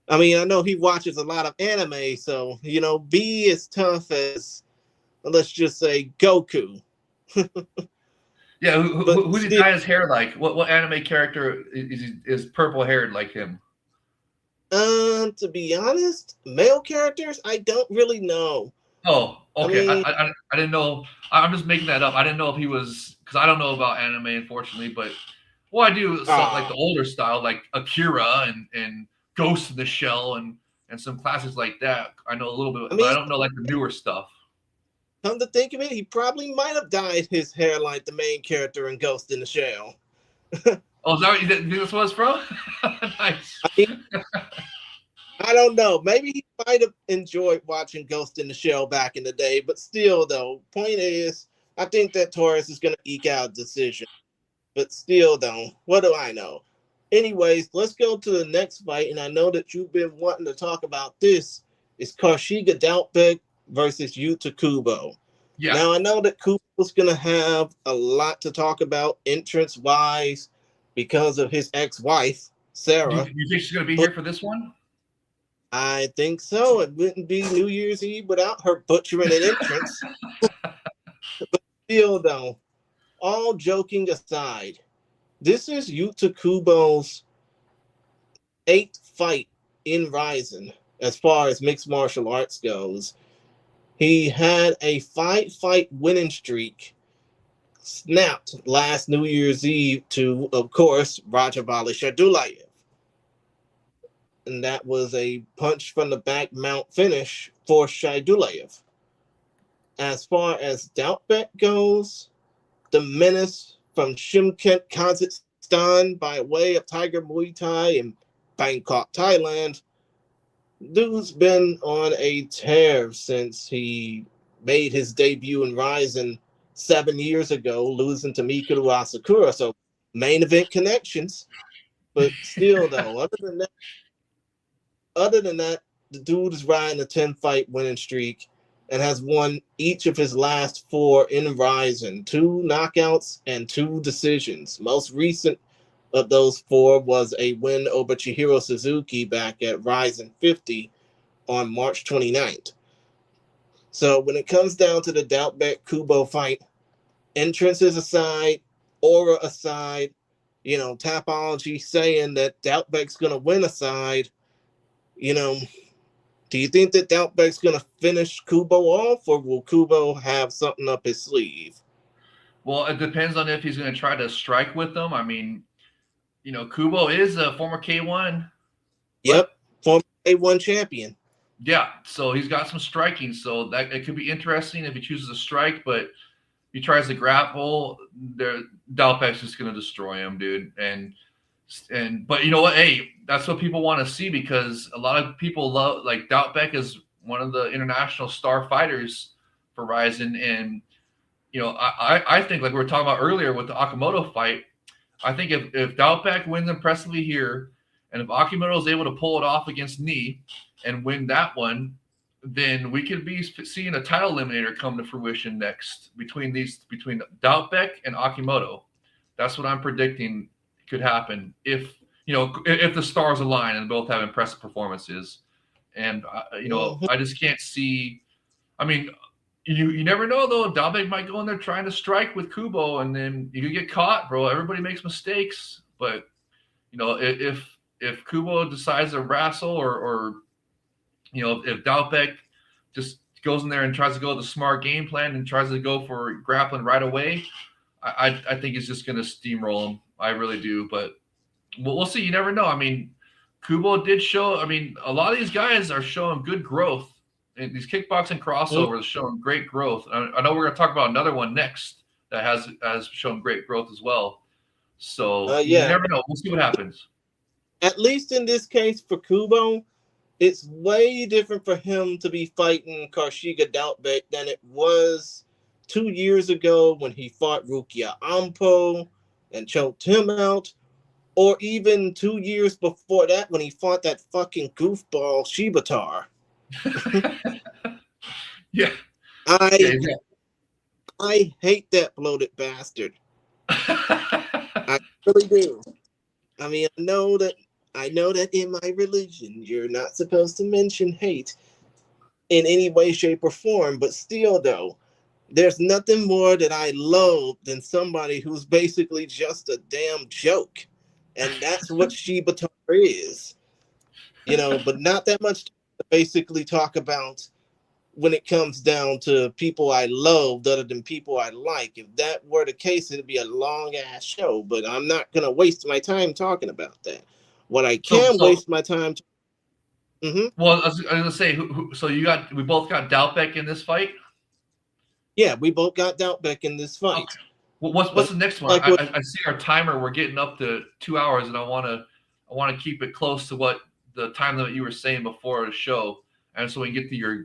I mean, I know he watches a lot of anime, so, be as tough as, let's just say, Goku. Yeah, who did he dye his hair like? What anime character is purple haired like him? To be honest, male characters, I don't really know. Oh, okay. I didn't know. I'm just making that up. I didn't know if he was, because I don't know about anime, unfortunately. But I do like the older style, like Akira and Ghost in the Shell and some classics like that. I know a little bit, but I don't know like the newer stuff. Come to think of it, he probably might have dyed his hair like the main character in Ghost in the Shell. Oh, is that what you think this was from? Nice. I don't know. Maybe he might have enjoyed watching Ghost in the Shell back in the day, but still, though, point is, I think that Torres is going to eke out a decision. But still, though, what do I know? Anyways, let's go to the next fight. And I know that you've been wanting to talk about this. It's Karshiga Doubtbeck versus Yuta Kubo. Yeah. Now, I know that Kubo's going to have a lot to talk about entrance-wise because of his ex-wife, Sarah. You think she's going to be here for this one? I think so. It wouldn't be New Year's Eve without her butchering an entrance. But still, though, all joking aside, this is Yuta Kubo's 8th fight in RIZIN as far as mixed martial arts goes. He had a 5-fight winning streak snapped last New Year's Eve to, of course, Rajabali Shardulayev. And that was a punch from the back mount finish for Shardulayev. As far as Doubtbeck goes, the menace from Shimkent, Kazakhstan by way of Tiger Muay Thai in Bangkok, Thailand. Dude's been on a tear since he made his debut in RIZIN 7 years ago, losing to Mikuru Asakura. So main event connections. But still, though, other than that, the dude is riding a 10-fight winning streak and has won each of his last 4 in RIZIN, 2 knockouts and 2 decisions. Most recent of those 4 was a win over Chihiro Suzuki back at RIZIN 50 on March 29th. So when it comes down to the Doubtbeck Kubo fight, entrances aside, aura aside, Tapology saying that Doubtbeck's going to win aside, do you think that Doubtbeck's going to finish Kubo off, or will Kubo have something up his sleeve? Well, it depends on if he's going to try to strike with them. I mean, Kubo is a former K1. Yep, former K1 champion. Yeah, so he's got some striking, so that it could be interesting if he chooses to strike, but if he tries to grapple, Doubtbeck's just going to destroy him, dude. But you know what? Hey, that's what people want to see, because a lot of people love, like, Doubtbeck is one of the international star fighters for RIZIN, and I think, like we were talking about earlier with the Akimoto fight, I think if Doubtbeck wins impressively here, and if Akimoto is able to pull it off against Knee and win that one, then we could be seeing a title eliminator come to fruition next between Doubtbeck and Akimoto. That's what I'm predicting could happen if the stars align and both have impressive performances. And I just can't see. I mean, you never know though. Doubtbeck might go in there trying to strike with Kubo, and then you could get caught, bro. Everybody makes mistakes, but if Kubo decides to wrestle, or if Doubtbeck just goes in there and tries to go with a smart game plan and tries to go for grappling right away, I think he's just going to steamroll him. I really do, but we'll see. You never know. I mean, Kubo did show. I mean, a lot of these guys are showing good growth. And these kickboxing crossovers showing great growth. I know we're going to talk about another one next that has shown great growth as well. So you never know. We'll see what happens. At least in this case for Kubo, it's way different for him to be fighting Karshiga Doubtbeck than it was 2 years ago when he fought Rukia Ampo and choked him out, or even 2 years before that when he fought that fucking goofball Shibatar. Yeah. I hate that bloated bastard. I really do. I mean, I know that in my religion you're not supposed to mention hate in any way, shape, or form, but still, though, there's nothing more that I loathe than somebody who's basically just a damn joke. And that's what Shibatar is. But not that much to basically talk about when it comes down to people I loved other than people I like. If that were the case, it'd be a long-ass show, but I'm not going to waste my time talking about that. What I can waste my time... Well, I was going to say, so we both got Doubtbeck in this fight? Yeah, we both got Doubtbeck in this fight. Okay. Well, what's the next one? I see our timer. We're getting up to 2 hours, and I want to keep it close to what the time limit you were saying before the show, and so we can get to your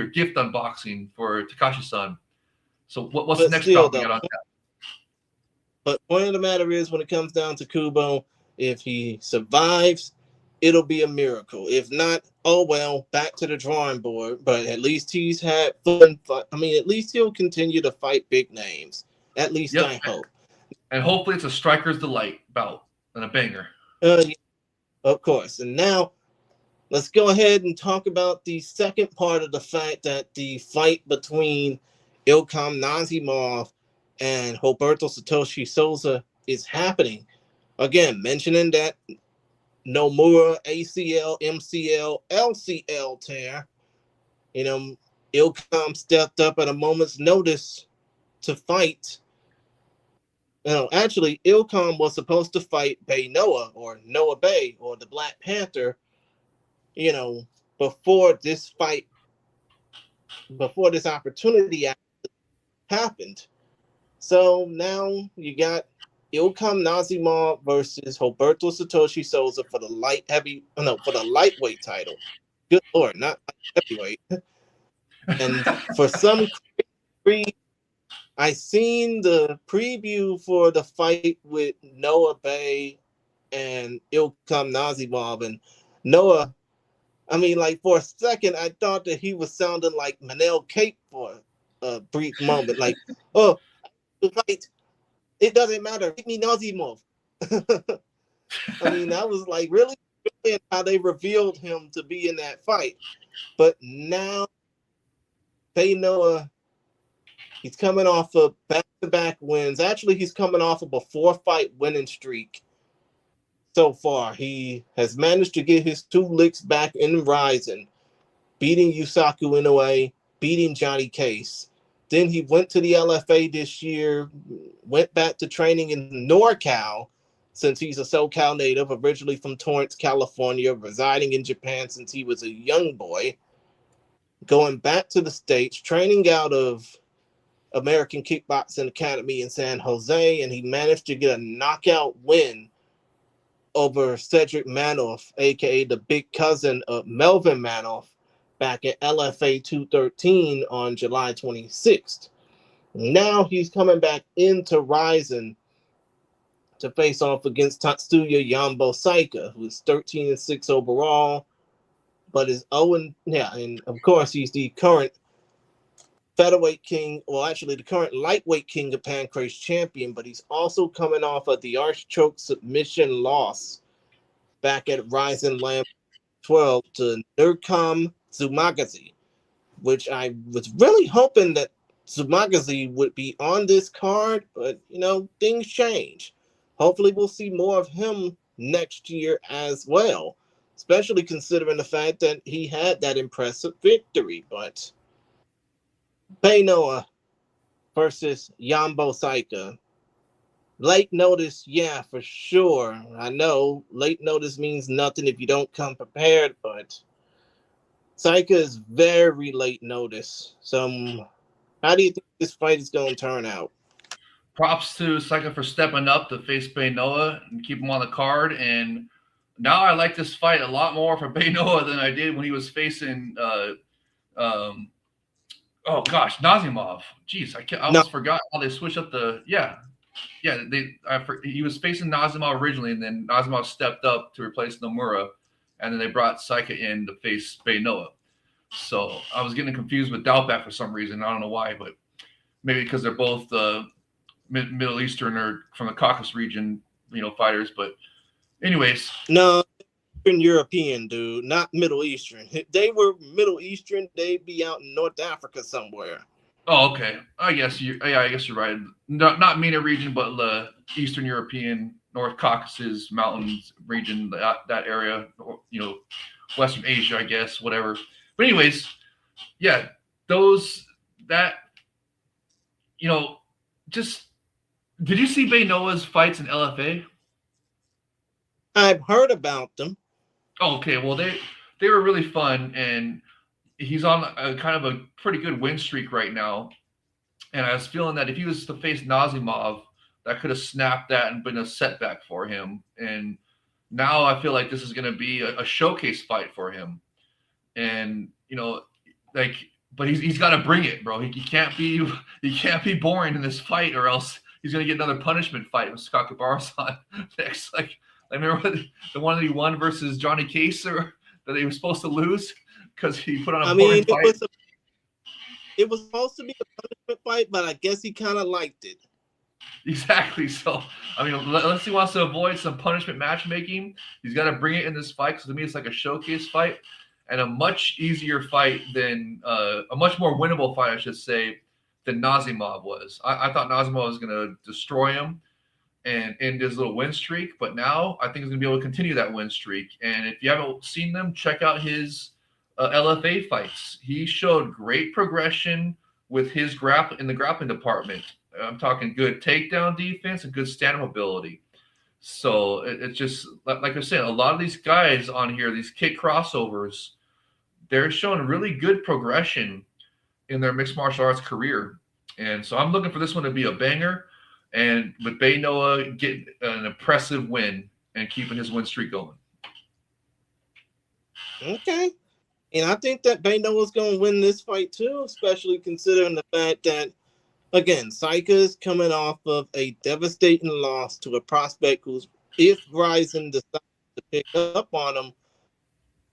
gift unboxing for Takashi-san. So what's the But next still, bout we though, got on that? but point of the matter is, when it comes down to Kubo, if he survives, it'll be a miracle. If not, oh well, back to the drawing board. But at least he's had fun. I mean, at least he'll continue to fight big names. At least Yep. I hope. And hopefully it's a striker's delight bout and a banger. Yeah, of course. And now let's go ahead and talk about the second part of the fact that the fight between Ilkham Nazimov and Roberto Satoshi Souza is happening. Again, mentioning that Nomura ACL, MCL, LCL tear. You know, Ilkham stepped up at a moment's notice to fight. No, actually, Ilkham was supposed to fight Bay Noah or Noah Bay or the Black Panther, you know, before this fight, before this opportunity happened. So now you got Ilkham Nazimov versus Roberto Satoshi Souza for the for the lightweight title. Good lord, not heavyweight. And for some reason, I seen the preview for the fight with Noah Bay and Ilkham Nazimov, and Noah. I mean, like for a second, I thought that he was sounding like Manel Cape for a brief moment. Like, oh, the fight, it doesn't matter. Give me Nazimov. I mean, that was like really how they revealed him to be in that fight. But now they know he's coming off of back-to-back wins. Actually, he's coming off of a 4-fight winning streak so far. He has managed to get his 2 licks back in RIZIN, beating Yusaku Inoue, beating Johnny Case. Then he went to the LFA this year, went back to training in NorCal, since he's a SoCal native, originally from Torrance, California, residing in Japan since he was a young boy, going back to the States, training out of American Kickboxing Academy in San Jose, and he managed to get a knockout win over Cedric Manoff, aka the big cousin of Melvin Manoff, back at LFA 213 on July 26th. Now he's coming back into RIZIN to face off against Tatsuya Yambo Saika, who is 13-6 overall, but is 0, yeah, and of course he's the current featherweight king, well, actually the current lightweight king of Pancrase champion, but he's also coming off of the archchoke submission loss back at RIZIN Lamb 12 to Nurkam Tsumagazi, which I was really hoping that Tsumagazi would be on this card, but you know, things change. Hopefully we'll see more of him next year as well, especially considering the fact that he had that impressive victory. But Noah versus Yambo Saika. Late notice, yeah, for sure. I know late notice means nothing if you don't come prepared, but Saika is very late notice. So, how do you think this fight is going to turn out? Props to Saika for stepping up to face Bay Noah and keep him on the card. And now I like this fight a lot more for Bay Noah than I did when he was facing um, oh gosh, Nazimov. Jeez, I No, almost forgot how they switched up the he was facing Nazimov originally, and then Nazimov stepped up to replace Nomura, and then they brought Saika in to face Bay Noah. So I was getting confused with Doubtback for some reason. I don't know why, but maybe because they're both Middle Eastern or from the Caucasus region, fighters. But anyways, no, European, dude, not Middle Eastern. If they were Middle Eastern, they'd be out in North Africa somewhere. oh okay, I guess you're right. Not MENA region, but the Eastern European, North Caucasus Mountains region, that area, Western Asia, I guess, whatever. But anyways, yeah, those that just did you see Bay Noah's fights in LFA? I've heard about them. Oh, okay, well they were really fun, and he's on a kind of a pretty good win streak right now. And I was feeling that if he was to face Nazimov, that could have snapped that and been a setback for him. And now I feel like this is going to be a showcase fight for him. And like but he's got to bring it, bro. He can't be boring in this fight, or else he's gonna get another punishment fight with Scott Cabarrus on next. Like I remember the one that he won versus Johnny Case, or that he was supposed to lose because he put on a boring fight. It was supposed to be a punishment fight, but I guess he kind of liked it. Exactly. So, I mean, unless he wants to avoid some punishment matchmaking, he's got to bring it in this fight. Because to me, it's like a showcase fight and a much easier fight than a much more winnable fight, I should say, than Nazimov was. I thought Nazimov was going to destroy him and end his little win streak. But now I think he's going to be able to continue that win streak. And if you haven't seen them, check out his LFA fights. He showed great progression with his in the grappling department. I'm talking good takedown defense and good stand-up ability. So it's just like I said, a lot of these guys on here, these kick crossovers, they're showing really good progression in their mixed martial arts career. And so I'm looking for this one to be a banger, and with Bay Noah getting an impressive win and keeping his win streak going. Okay. And I think that Bay Noah's going to win this fight too, especially considering the fact that, again, Saika is coming off of a devastating loss to a prospect who's, if RIZIN decides to pick up on him,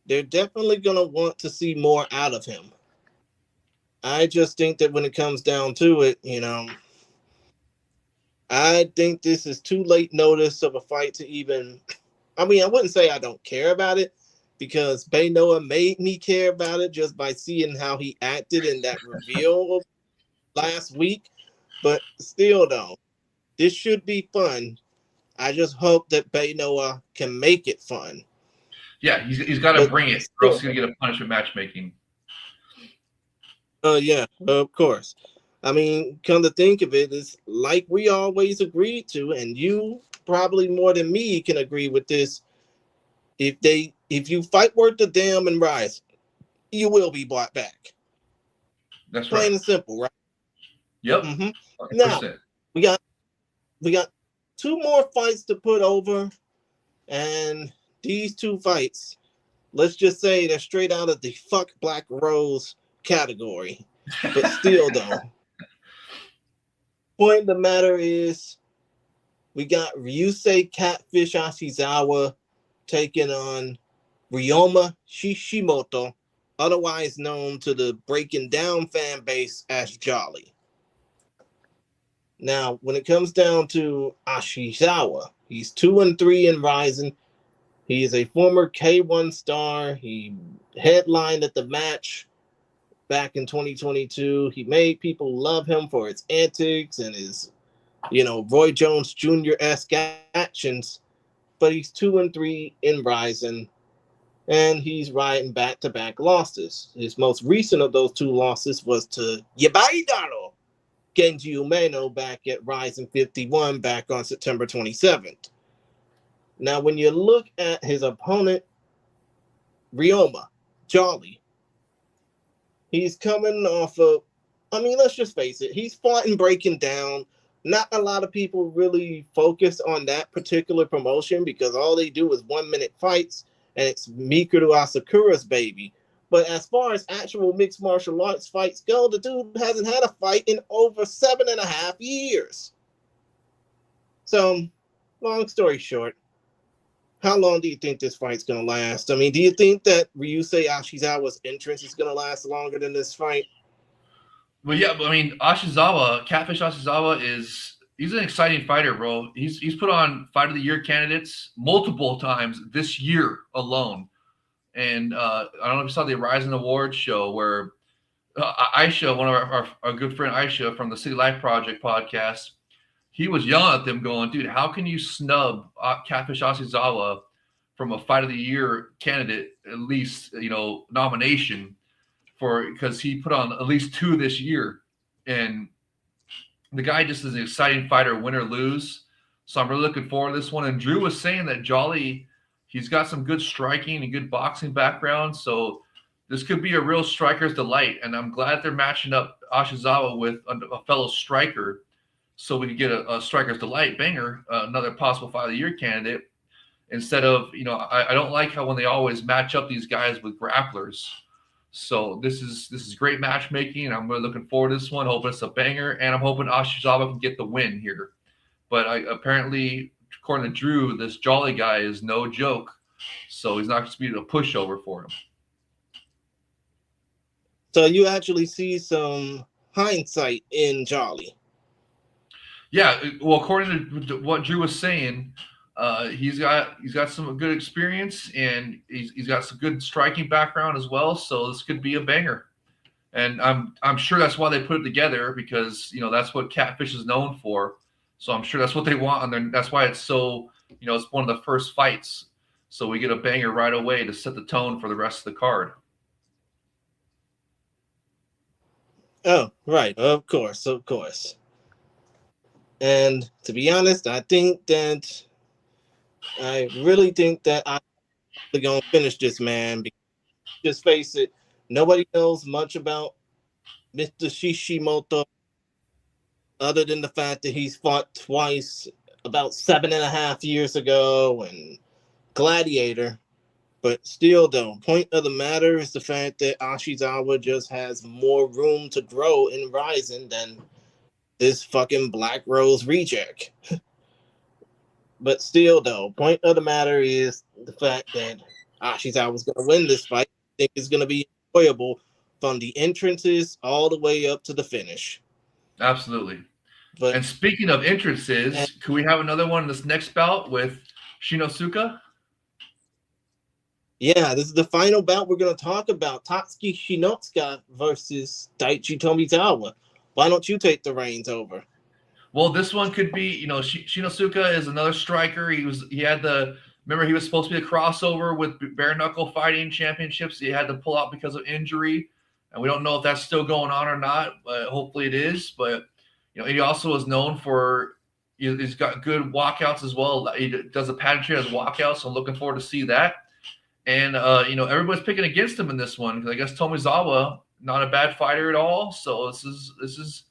they're definitely going to want to see more out of him. I just think that when it comes down to it, I think this is too late notice of a fight to even, I wouldn't say I don't care about it, because Bay Noah made me care about it just by seeing how he acted in that reveal last week. But still, though, this should be fun. I just hope that Bay Noah can make it fun. Yeah, he's got to bring it, or else he's going to get a punishment matchmaking. Yeah, of course. Come to think of it, it's like we always agreed to, and you probably more than me can agree with this. If you fight worth the damn and rise, you will be brought back. That's plain right. and simple, right? Yep. Mm-hmm. Now we got 2 more fights to put over, and these 2 fights, let's just say they're straight out of the fuck Black Rose category. But still, though, point of the matter is, we got Ryusei Catfish Ashizawa taking on Ryoma Shishimoto, otherwise known to the Breaking Down fan base as Jolly. Now, when it comes down to Ashizawa, he's 2-3 in RIZIN. He is a former K1 star. He headlined at the match back in 2022. He made people love him for his antics and his, Roy Jones Jr.-esque actions. But he's 2-3 in RIZIN, and he's riding back-to-back losses. His most recent of those 2 losses was to Yabaidaro Genji Umeno back at RIZIN 51 back on September 27th. Now, when you look at his opponent, Ryoma, Jolly, he's coming off of, let's just face it, he's fought in Breaking Down. Not a lot of people really focus on that particular promotion because all they do is 1-minute fights, and it's Mikuru Asakura's baby. But as far as actual mixed martial arts fights go, the dude hasn't had a fight in over 7.5 years. So, long story short, how long do you think this fight's going to last? Do you think that Ryusei Ashizawa's entrance is going to last longer than this fight? Well, yeah, but Ashizawa, Catfish Ashizawa he's an exciting fighter, bro. He's put on Fight of the Year candidates multiple times this year alone. And I don't know if you saw the RIZIN Awards show where Aisha, one of our good friend Aisha from the City Life Project podcast, he was yelling at them going, dude, how can you snub Catfish Ashizawa from a Fight of the Year candidate, at least, nomination, because he put on at least 2 this year. And the guy just is an exciting fighter, win or lose. So I'm really looking forward to this one. And Drew was saying that Jolly, he's got some good striking and good boxing background. So this could be a real striker's delight. And I'm glad they're matching up Ashizawa with a fellow striker so we can get a striker's delight banger, another possible Fight of the Year candidate. Instead of, I don't like how when they always match up these guys with grapplers. So this is great matchmaking. I'm really looking forward to this one. Hoping it's a banger, and I'm hoping Ashizawa can get the win here. But apparently, according to Drew, this Jolly guy is no joke. So he's not going to be a pushover for him. So you actually see some hindsight in Jolly. Yeah, well, according to what Drew was saying, he's got some good experience, and he's got some good striking background as well. So this could be a banger, and I'm sure that's why they put it together, because that's what Catfish is known for. So I'm sure that's what they want, and that's why it's so it's one of the first fights. So we get a banger right away to set the tone for the rest of the card. Oh, right, of course. And to be honest, I really think that I'm going to finish this man. Because, just face it, nobody knows much about Mr. Shishimoto other than the fact that he's fought twice about 7.5 years ago and Gladiator. But still, though, point of the matter is the fact that Ashizawa just has more room to grow in RIZIN than this fucking Black Rose reject. But still, though, point of the matter is the fact that Ashizawa's going to win this fight. I think it's going to be enjoyable from the entrances all the way up to the finish. Absolutely. And speaking of entrances, could we have another one in this next bout with Shinosuka? Yeah, this is the final bout we're going to talk about. Tatsuki Shinosuka versus Daichi Tomizawa. Why don't you take the reins over? Well, this one could be, Shinosuka is another striker. He was supposed to be a crossover with bare knuckle fighting championships. He had to pull out because of injury, and we don't know if that's still going on or not. But hopefully it is. But he also is known for he's got good walkouts as well. He does a pageantry as walkouts, so I'm looking forward to see that. And everybody's picking against him in this one because I guess Tomizawa not a bad fighter at all. So this is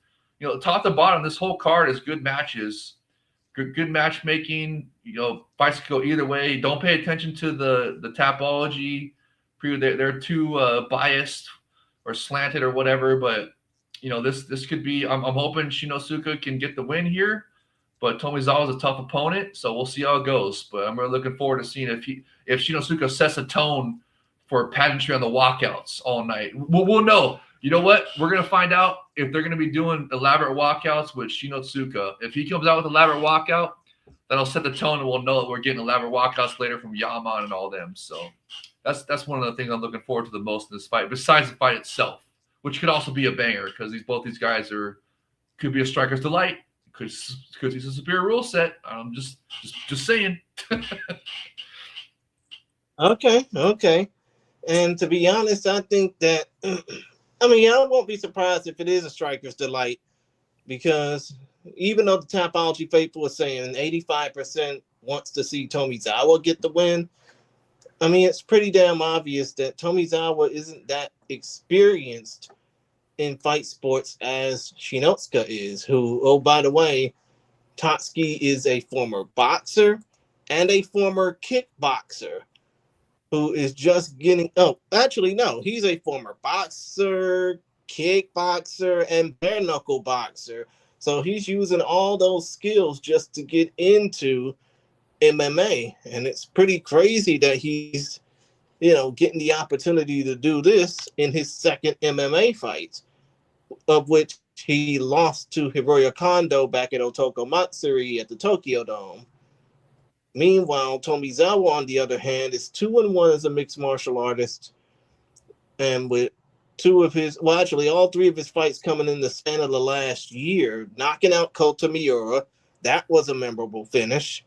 top to bottom, this whole card is good matches, good matchmaking. Fights could go either way. Don't pay attention to the Tapology. They're too biased or slanted or whatever. But this could be. I'm hoping Shinosuka can get the win here. But Tomizawa is a tough opponent, so we'll see how it goes. But I'm really looking forward to seeing if Shinosuka sets a tone for pageantry on the walkouts all night. We'll know. You know what? We're going to find out if they're going to be doing elaborate walkouts with Shinosuka. If he comes out with elaborate walkout, that'll set the tone, and we'll know that we're getting elaborate walkouts later from Yaman and all them. So that's one of the things I'm looking forward to the most in this fight, besides the fight itself, which could also be a banger because both these guys could be a striker's delight. Because he's a superior rule set. I'm just saying. Okay. And to be honest, I think that I won't be surprised if it is a striker's delight, because even though the Tapology faithful is saying 85% wants to see Tomizawa get the win, it's pretty damn obvious that Tomizawa isn't that experienced in fight sports as Shinosuka is, who, oh, by the way, Tatsuki is a former boxer and a former kickboxer who is just getting, he's a former boxer, kickboxer, and bare knuckle boxer. So he's using all those skills just to get into MMA. And it's pretty crazy that he's getting the opportunity to do this in his second MMA fight, of which he lost to Hiroya Kondo back at Otoko Matsuri at the Tokyo Dome. Meanwhile, Tomizawa, on the other hand, is 2-1 as a mixed martial artist, and with all 3 of his fights coming in the span of the last year, knocking out Kota Miura. That was a memorable finish.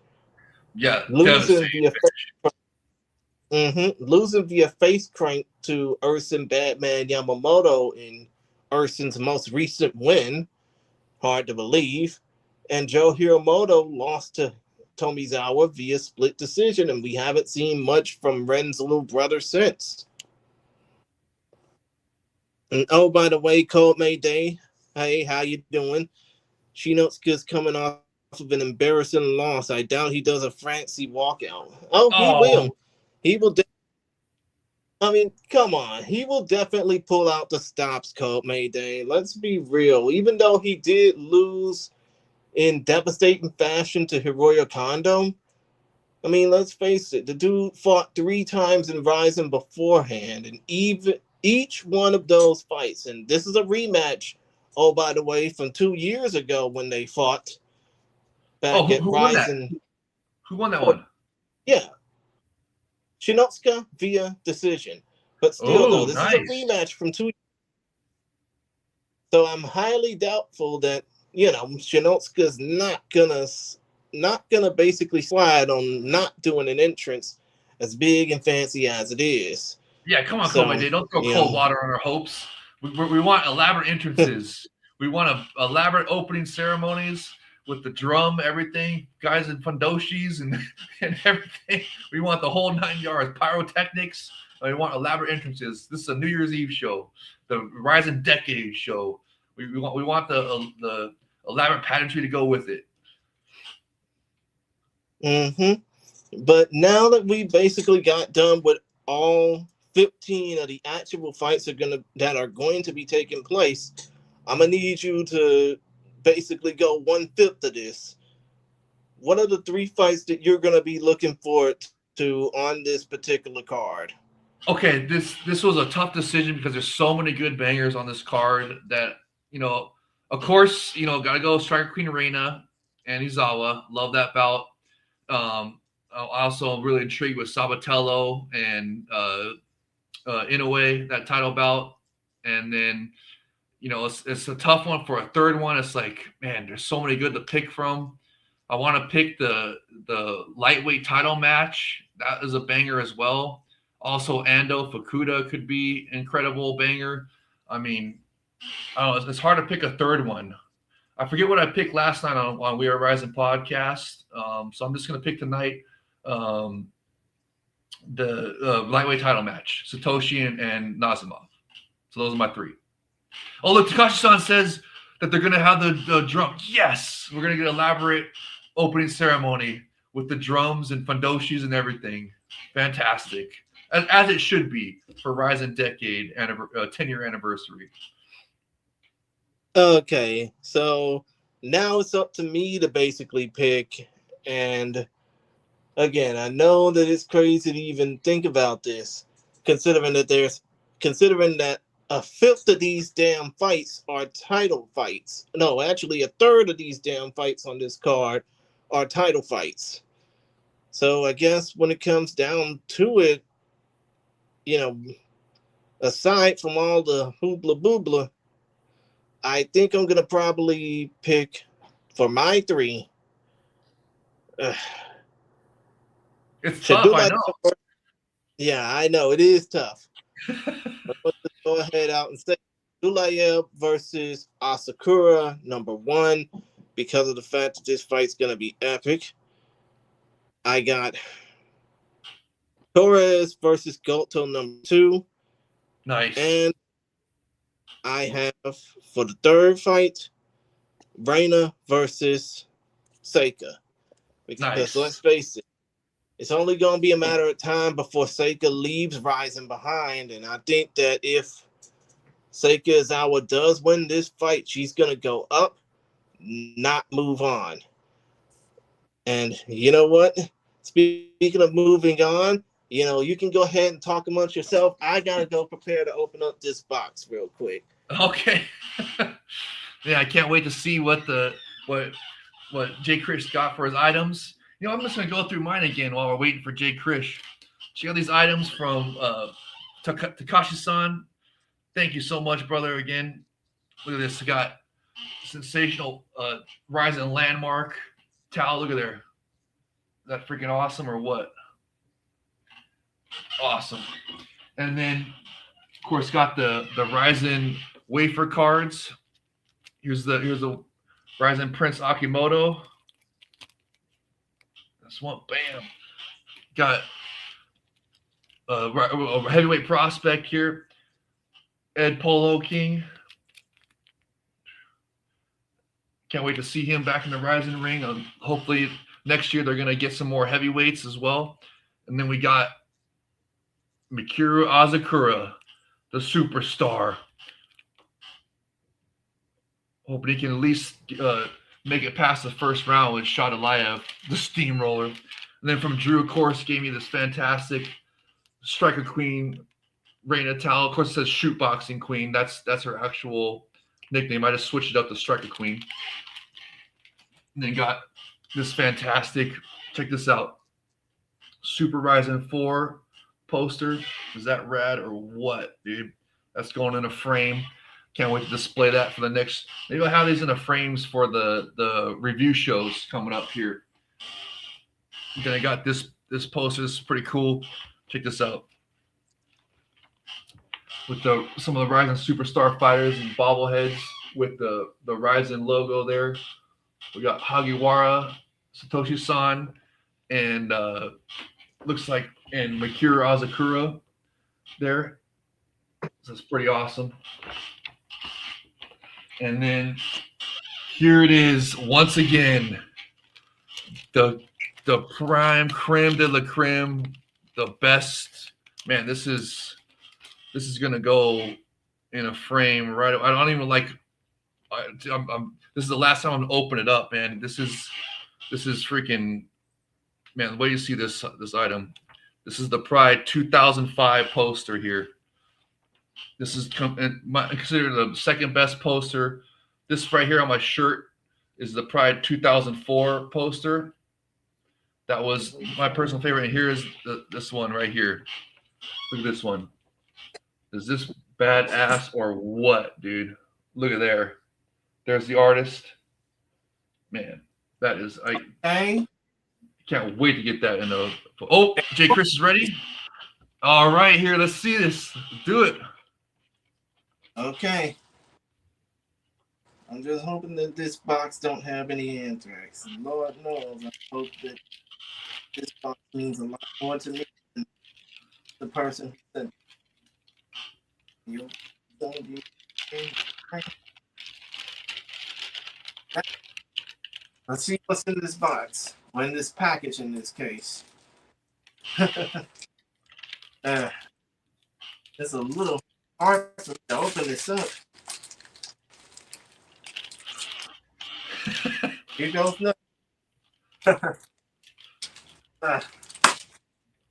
Yeah, losing via face crank to Ursin Batman Yamamoto in Ursin's most recent win. Hard to believe. And Joe Hiromoto lost to Tomizawa via split decision, and we haven't seen much from Ren's little brother since. And oh, by the way, Cold Mayday, hey, how you doing? Shinosuke's coming off of an embarrassing loss. I doubt he does a fancy walkout. Oh, he will. He will. I mean, come on. He will definitely pull out the stops code, Mayday. Let's be real. Even though he did lose in devastating fashion to Hiroyo Kondo, I mean, let's face it. The dude fought 3 times in Ryzen beforehand, and even each one of those fights, and this is a rematch. Oh, by the way, from 2 years ago when they fought Oh, back who, at who won that? Ryzen. Who won that one? Yeah, Shinotsuka via decision. But still, though, Oh, this is a nice. rematch from 2. So I'm highly doubtful that Shinotsuka's not gonna basically slide on not doing an entrance as big and fancy as it is. Yeah, come on, So Kobe. Don't throw you cold know, water on our hopes. We want elaborate entrances. We want elaborate opening ceremonies with the drum, everything, guys in fundoshis and, and everything. We want the whole 9 yards, pyrotechnics. We want elaborate entrances. This is a New Year's Eve show, the Rising Decade show. We want the elaborate pageantry to go with it. But now that we basically got done with all 15 of the actual fights that are going to be taking place, I'm gonna need you to basically go 1/5 of this. What are the 3 fights that you're gonna be looking forward to on this particular card? Okay, this was a tough decision because there's so many good bangers on this card that of course, gotta go Striker Queen RENA and Izawa. Love that bout. I also am really intrigued with Sabatello and Inoue, that title bout. And then it's a tough one for a third one. It's like, man, there's so many good to pick from. I want to pick the lightweight title match. That is a banger as well. Also, Ando Fukuda could be incredible banger. I mean, I don't know. It's hard to pick a third one. I forget what I picked last night on We Are Rising podcast. So I'm just going to pick tonight the lightweight title match, Satoshi and Nazimov. So those are my 3. Oh, look, Takashi-san says that they're going to have the drum. Yes, we're going to get elaborate opening ceremony with the drums and fundoshis and everything. Fantastic. As it should be for Ryzen Decade 10-year anniversary. Okay, so now it's up to me to basically pick. And again, I know that it's crazy to even think about this, considering that 1/5 of these damn fights are title fights. No, actually, 1/3 of these damn fights on this card are title fights. So I guess when it comes down to it, you know, aside from all the hoobla boobla, I think I'm gonna probably pick for my 3. It's tough, I Shadula, know. yeah, I know it is tough. But let's just go ahead out and say Dulayev versus Asakura, number 1, because of the fact that this fight's gonna be epic. I got Torres versus Goto, number 2. Nice. And I have, for the 3rd fight, RENA versus Seika. Because let's Nice. face it, it's only going to be a matter of time before Seika leaves Rising behind. And I think that if Seika Izawa does win this fight, she's going to go up, not move on. And you know what? Speaking of moving on, you can go ahead and talk amongst yourself. I got to go prepare to open up this box real quick. Okay. Yeah, I can't wait to see what Jay Krish got for his items. I'm just gonna go through mine again while we're waiting for Jay Krish. She got these items from Takashi-san. Thank you so much, brother. Again, look at this. I got sensational Rising Landmark towel. Look at there. Is that freaking awesome or what? Awesome. And then, of course, got the Ryzen wafer cards. Here's the Ryzen Prince Akimoto. That's one. Bam. Got a heavyweight prospect here. Ed Polo King. Can't wait to see him back in the Ryzen ring. Hopefully next year they're going to get some more heavyweights as well. And then we got Mikuru Asakura, the superstar. Hoping he can at least make it past the first round with Shadalayev, the steamroller. And then from Drew, of course, gave me this fantastic striker queen, RENA Tal. Of course, it says shoot boxing queen. That's her actual nickname. I just switched it up to striker queen. And then got this fantastic, check this out, Super RIZIN 4 poster. Is that rad or what, dude? That's going in a frame. Can't wait to display that for the next. Maybe I'll have these in the frames for the review shows coming up here. Then I got this poster. This is pretty cool. Check this out. With some of the RIZIN superstar fighters and bobbleheads with the RIZIN logo there. We got Hagiwara, Satoshi-san, and looks like and Mikuru Asakura there. So it's pretty awesome. And then here it is once again. The creme de la creme, the best. Man, this is gonna go in a frame right. I don't even like. This is the last time I'm gonna open it up, man. This is freaking, man. The way you see this item, this is the Pride 2005 poster here. This is considered the second best poster. This right here on my shirt is the Pride 2004 poster. That was my personal favorite. And here is this one right here. Look at this one. Is this badass or what, dude? Look at there. There's the artist. Man, that is I can't wait to get that in the. Oh, Jay Chris is ready. All right, here. Let's see this. Let's do it. Okay. I'm just hoping that this box don't have any anthrax. Lord knows, I hope that this box means a lot more to me than the person who sent you. Let's see what's in this box, or in this package in this case. It's a little hard to open this up. Here goes nothing.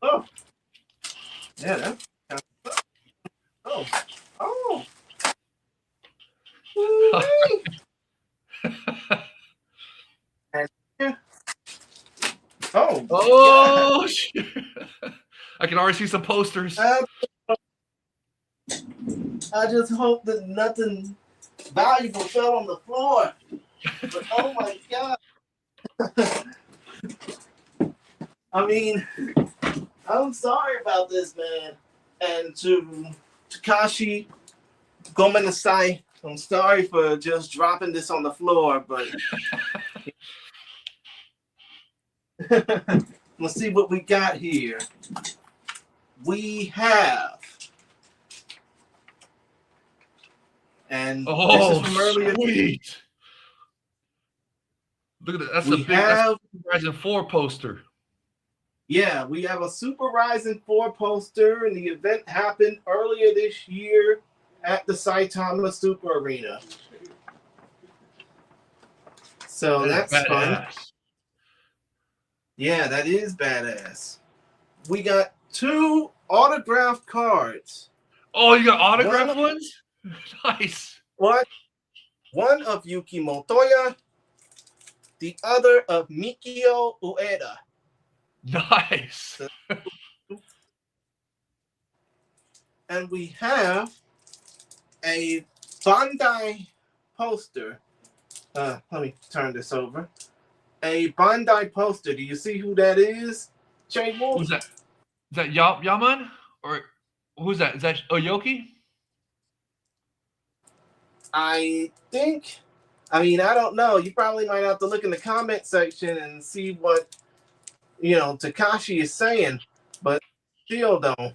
Oh, yeah, that's kind of, oh. And here. Oh, shit. I can already see some posters. I just hope that nothing valuable fell on the floor. But oh my God. I mean, I'm sorry about this, man. And to Takashi Gomenasai, I'm sorry for just dropping this on the floor, but let's see what we got here. We have, and this is from earlier. Sweet. Look at that. That's a big RIZIN 4 poster. Yeah, we have a Super RIZIN 4 poster, and the event happened earlier this year at the Saitama Super Arena. So that's fun. Yeah, that is badass. We got 2 autographed cards. Oh, you got autographed ones? Nice. What? One of Yuki Motoya, the other of Mikio Ueda. Nice. And we have a Bandai poster. Let me turn this over. A Bandai poster. Do you see who that is? JayWolf? Who's that? Is that Yaman? Or who's that? Is that Oyoki? I think, I don't know. You probably might have to look in the comment section and see what, Takashi is saying, but still don't.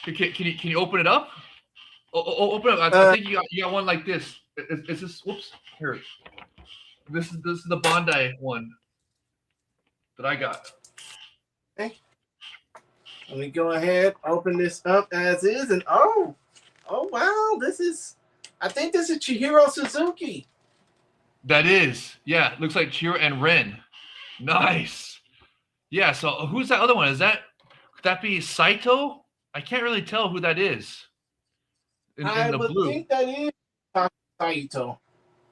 Can you open it up? Open it up. I think you got one like this. Is this? Whoops. Here. This is the Bandai one that I got. Okay. Let me go ahead, open this up as is, and oh wow, I think this is Chihiro Suzuki. That is, yeah, looks like Chihiro and Ren. Nice. Yeah, so who's that other one? Could that be Saito? I can't really tell who that is in I the would blue. think that is Saito.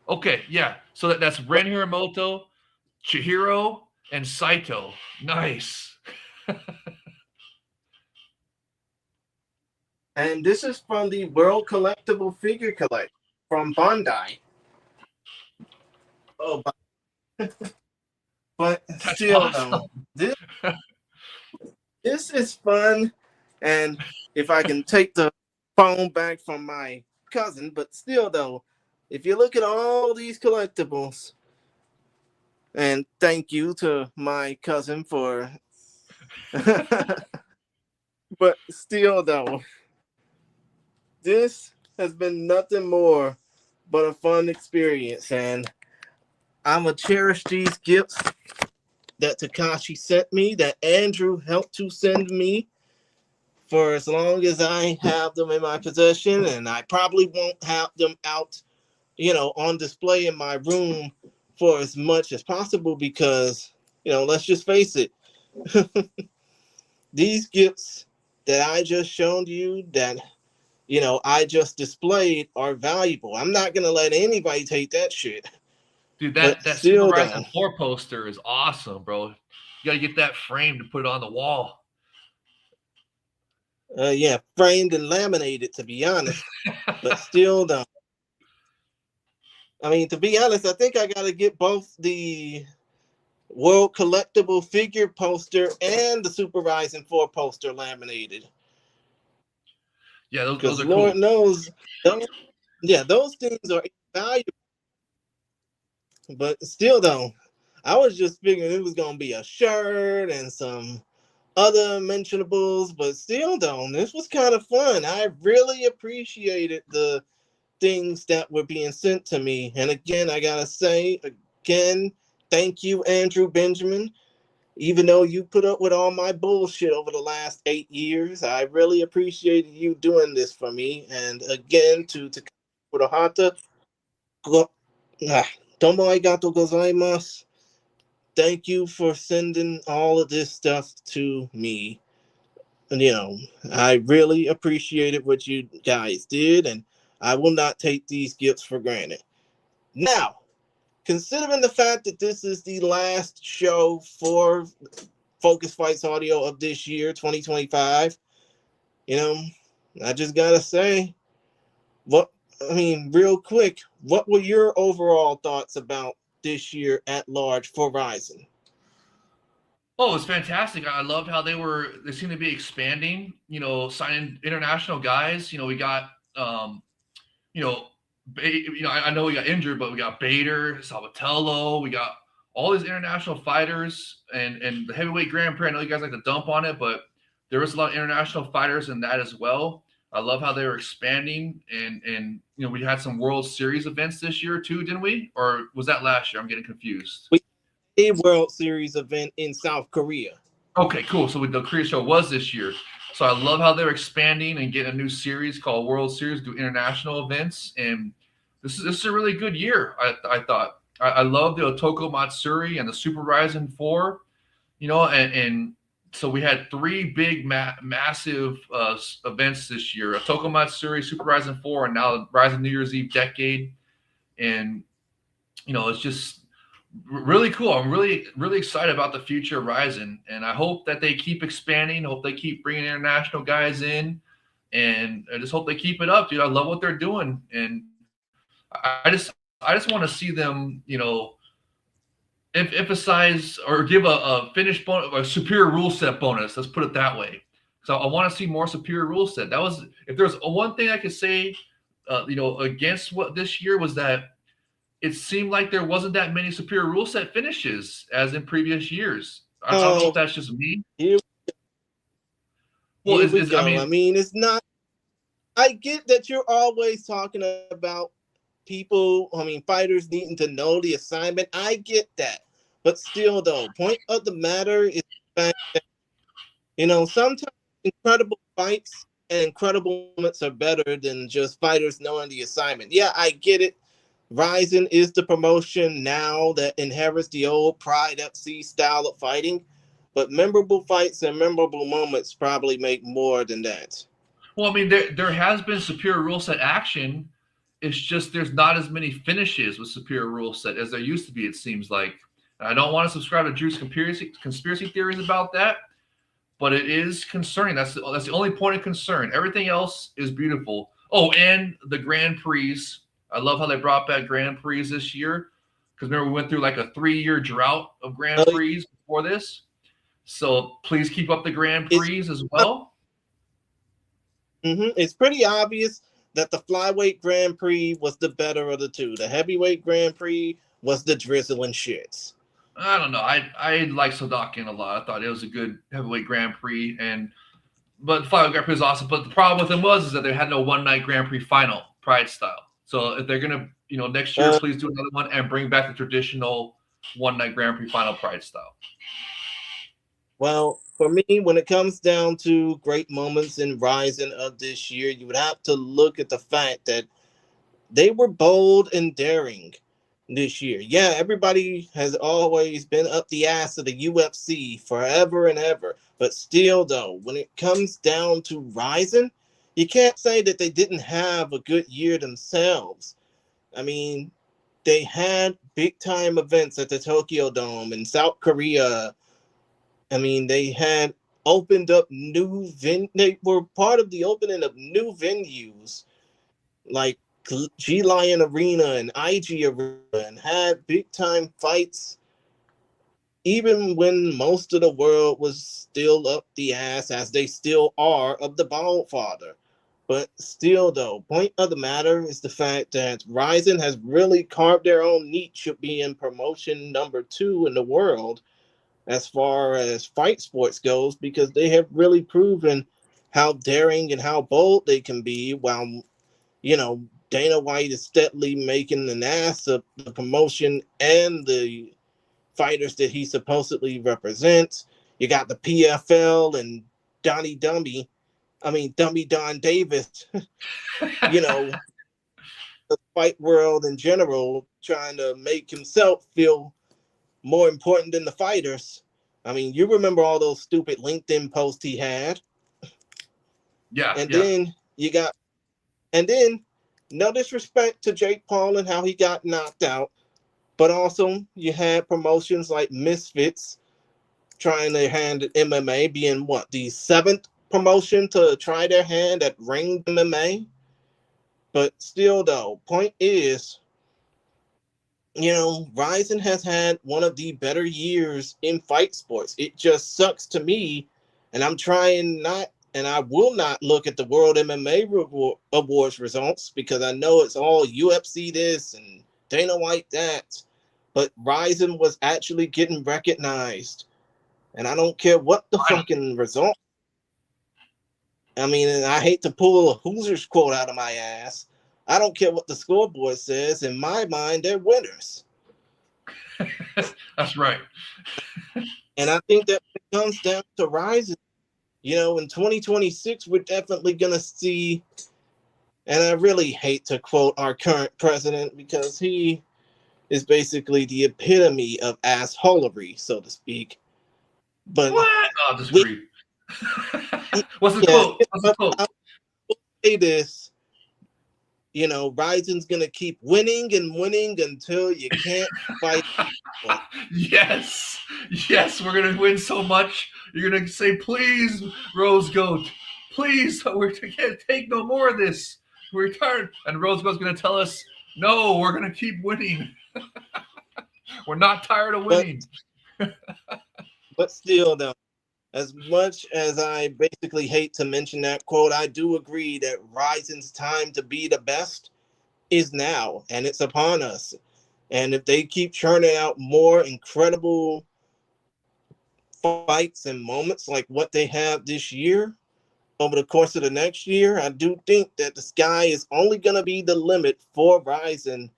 Okay, yeah. So that's Ren Hiramoto, Chihiro, and Saito. Nice. And this is from the World Collectible Figure Collection from Bandai. Oh, but That's still, awesome. though, this is fun. And if I can take the phone back from my cousin, but still, though, if you look at all these collectibles, and thank you to my cousin for, but still, though, this has been nothing more but a fun experience, and I'm gonna cherish these gifts that Takashi sent me, that Andrew helped to send me, for as long as I have them in my possession, and I probably won't have them out, on display in my room for as much as possible because, let's just face it, these gifts that I just shown you that, I just displayed are valuable. I'm not going to let anybody take that shit. Dude, But that still, Super though, Ryzen 4 poster is awesome, bro. You got to get that framed to put it on the wall. yeah, framed and laminated, to be honest. But still, though, I mean, to be honest, I think I got to get both the World Collectible Figure poster and the Super Ryzen 4 poster laminated. Yeah, those Because are Lord cool. knows, those things are valuable. But still, though, I was just figuring it was going to be a shirt and some other mentionables. But still, though, this was kind of fun. I really appreciated the things that were being sent to me. And again, I got to say, thank you, Andrew Benjamin. Even though you put up with all my bullshit over the last 8 years, I really appreciated you doing this for me. And again, to Kurohata, domo arigatou gozaimasu. Thank you for sending all of this stuff to me. And, I really appreciated what you guys did, and I will not take these gifts for granted. Now, considering the fact that this is the last show for Focus Fights Audio of this year, 2025, I just gotta say, real quick, what were your overall thoughts about this year at large for RIZIN? Oh, it's fantastic. I loved how they seem to be expanding, signing international guys. We got, you know, I know we got injured, but we got Bader, Salvatello, we got all these international fighters and the heavyweight Grand Prix. I know you guys like to dump on it, but there was a lot of international fighters in that as well. I love how they were expanding and we had some World Series events this year too, didn't we? Or was that last year? I'm getting confused. A World Series event in South Korea. Okay, cool. So the Korea show was this year. So I love how they're expanding and getting a new series called World Series, do international events, and this is a really good year. I thought I love the Otoko Matsuri and the Super Ryzen 4, and so we had three big massive events this year: Otoko Matsuri, Super Ryzen 4, and now Ryzen New Year's Eve Decade, and it's just really cool. I'm really, really excited about the future of RIZIN, and I hope that they keep expanding. Hope they keep bringing international guys in, and I just hope they keep it up, dude. I love what they're doing, and I just want to see them, emphasize or give a finish bonus, a superior rule set bonus. Let's put it that way. So I want to see more superior rule set. That was, if there's one thing I could say, against what this year was that it seemed like there wasn't that many superior rule set finishes as in previous years. I don't know if that's just me. Here we go. It's not. I get that you're always talking about people, fighters needing to know the assignment. I get that. But still, though, point of the matter is the fact that, sometimes incredible fights and incredible moments are better than just fighters knowing the assignment. Yeah, I get it. RIZIN is the promotion now that inherits the old Pride FC style of fighting, but memorable fights and memorable moments probably make more than that. Well, I mean, there has been Superior Ruleset action. It's just there's not as many finishes with Superior Ruleset as there used to be. It seems like. And I don't want to subscribe to Drew's conspiracy theories about that, but it is concerning. That's the only point of concern. Everything else is beautiful. Oh, and the Grand Prix. I love how they brought back Grand Prix this year because remember we went through like a 3-year drought of Grand Prix before this. So please keep up the Grand Prix as well. It's pretty obvious that the flyweight Grand Prix was the better of the two. The heavyweight Grand Prix was the drizzling shits. I don't know. I like Sodakian a lot. I thought it was a good heavyweight Grand Prix, but the flyweight Grand Prix was awesome. But the problem with him was that they had no one-night Grand Prix final, Pride style. So if they're gonna, next year, please do another one and bring back the traditional one-night Grand Prix final, Pride style. Well, for me, when it comes down to great moments in RIZIN of this year, you would have to look at the fact that they were bold and daring this year. Yeah, everybody has always been up the ass of the UFC forever and ever. But still, though, when it comes down to RIZIN, you can't say that they didn't have a good year themselves. I mean, they had big-time events at the Tokyo Dome in South Korea. I mean, they had opened up they were part of the opening of new venues like G Lion Arena and IG Arena and had big time fights even when most of the world was still up the ass as they still are of the Bald Father. But still though, point of the matter is the fact that RIZIN has really carved their own niche of being promotion number 2 in the world as far as fight sports goes, because they have really proven how daring and how bold they can be while, Dana White is steadily making an ass of the promotion and the fighters that he supposedly represents. You got the PFL and Dummy Don Davis, the fight world in general, trying to make himself feel more important than the fighters. I mean, you remember all those stupid LinkedIn posts he had. Yeah. Then no disrespect to Jake Paul and how he got knocked out, but also you had promotions like Misfits trying their hand at MMA, being the 7th promotion to try their hand at ring MMA. But still though, point is, RIZIN has had one of the better years in fight sports. It just sucks to me, and I'm trying not, and I will not look at the World MMA Awards results because I know it's all UFC this and Dana White that, but RIZIN was actually getting recognized, and I don't care what the fucking result. I mean, and I hate to pull a Hoosiers quote out of my ass. I don't care what the scoreboard says. In my mind, they're winners. That's right. And I think that when it comes down to RIZIN, in 2026, we're definitely going to see, and I really hate to quote our current president because he is basically the epitome of assholery, so to speak. But what? I'll disagree. What's the quote? I'll say this. RIZIN's gonna keep winning and winning until you can't fight. Yes, we're gonna win so much. You're gonna say, "Please, Rose Goat, please, we can't take no more of this. We're tired." And Rose Goat's gonna tell us, "No, we're gonna keep winning. We're not tired of winning." But still, though, as much as I basically hate to mention that quote, I do agree that RIZIN's time to be the best is now, and it's upon us. And if they keep churning out more incredible fights and moments like what they have this year, over the course of the next year, I do think that the sky is only going to be the limit for RIZIN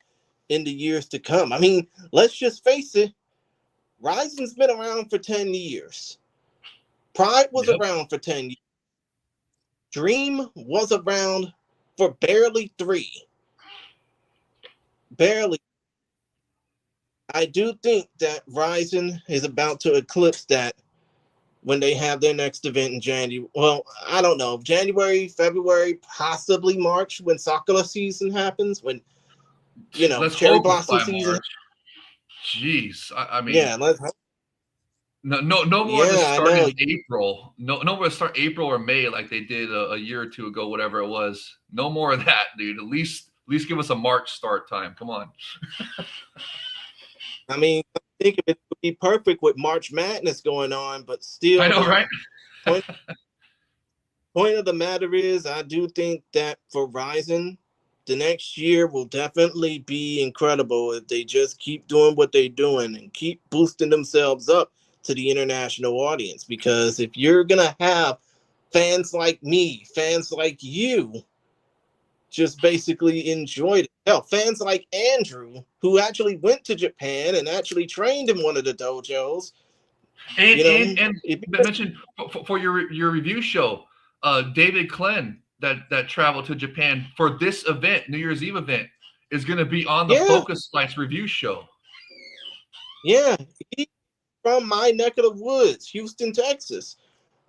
in the years to come. I mean, let's just face it, RIZIN's been around for 10 years. Pride was around for 10 years. Dream was around for barely 3. Barely. I do think that RIZIN is about to eclipse that when they have their next event in January. Well, I don't know. January, February, possibly March, when Sakura season happens, when, Let's cherry hope it's blossom by season. March. Jeez, I mean, Yeah, no more to yeah, I start know. in April. No more to start April or May like they did a year or two ago, whatever it was. No more of that, dude. At least give us a March start time. Come on. I mean, I think it would be perfect with March Madness going on, but still, I know, right? Point of the matter is, I do think that for RIZIN, the next year will definitely be incredible if they just keep doing what they're doing and keep boosting themselves up to the international audience. Because if you're gonna have fans like me, fans like you, just basically enjoyed it. Hell, fans like Andrew, who actually went to Japan and actually trained in one of the dojos. And mention for your review show, David Klen that traveled to Japan for this event, New Year's Eve event, is going to be on the Focus Fights review show. Yeah, he's from my neck of the woods, Houston, Texas.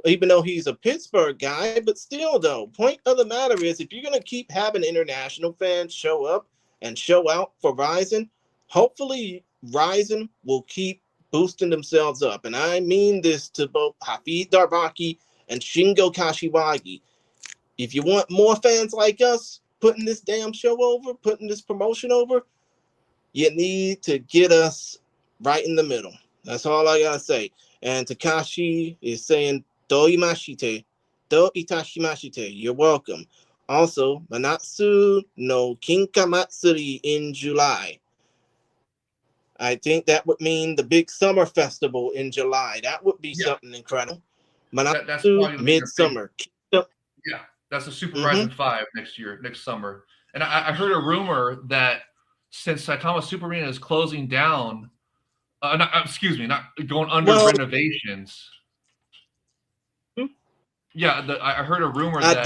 Even though he's a Pittsburgh guy, but still, though, point of the matter is, if you're going to keep having international fans show up and show out for RIZIN, hopefully RIZIN will keep boosting themselves up. And I mean this to both Hafid Darbaki and Shingo Kashiwagi. If you want more fans like us putting this damn show over, putting this promotion over, you need to get us right in the middle. That's all I gotta say. And Takashi is saying, Do itashimashite. You're welcome. Also, Manatsu no Kinka Matsuri in July. I think that would mean the big summer festival in July. That would be something incredible. That's Manatsu probably Midsummer. Yeah, that's a Super RIZIN 5 next summer. And I heard a rumor that since Saitama Super Arena is closing down, not going under renovations. Yeah, I heard a rumor that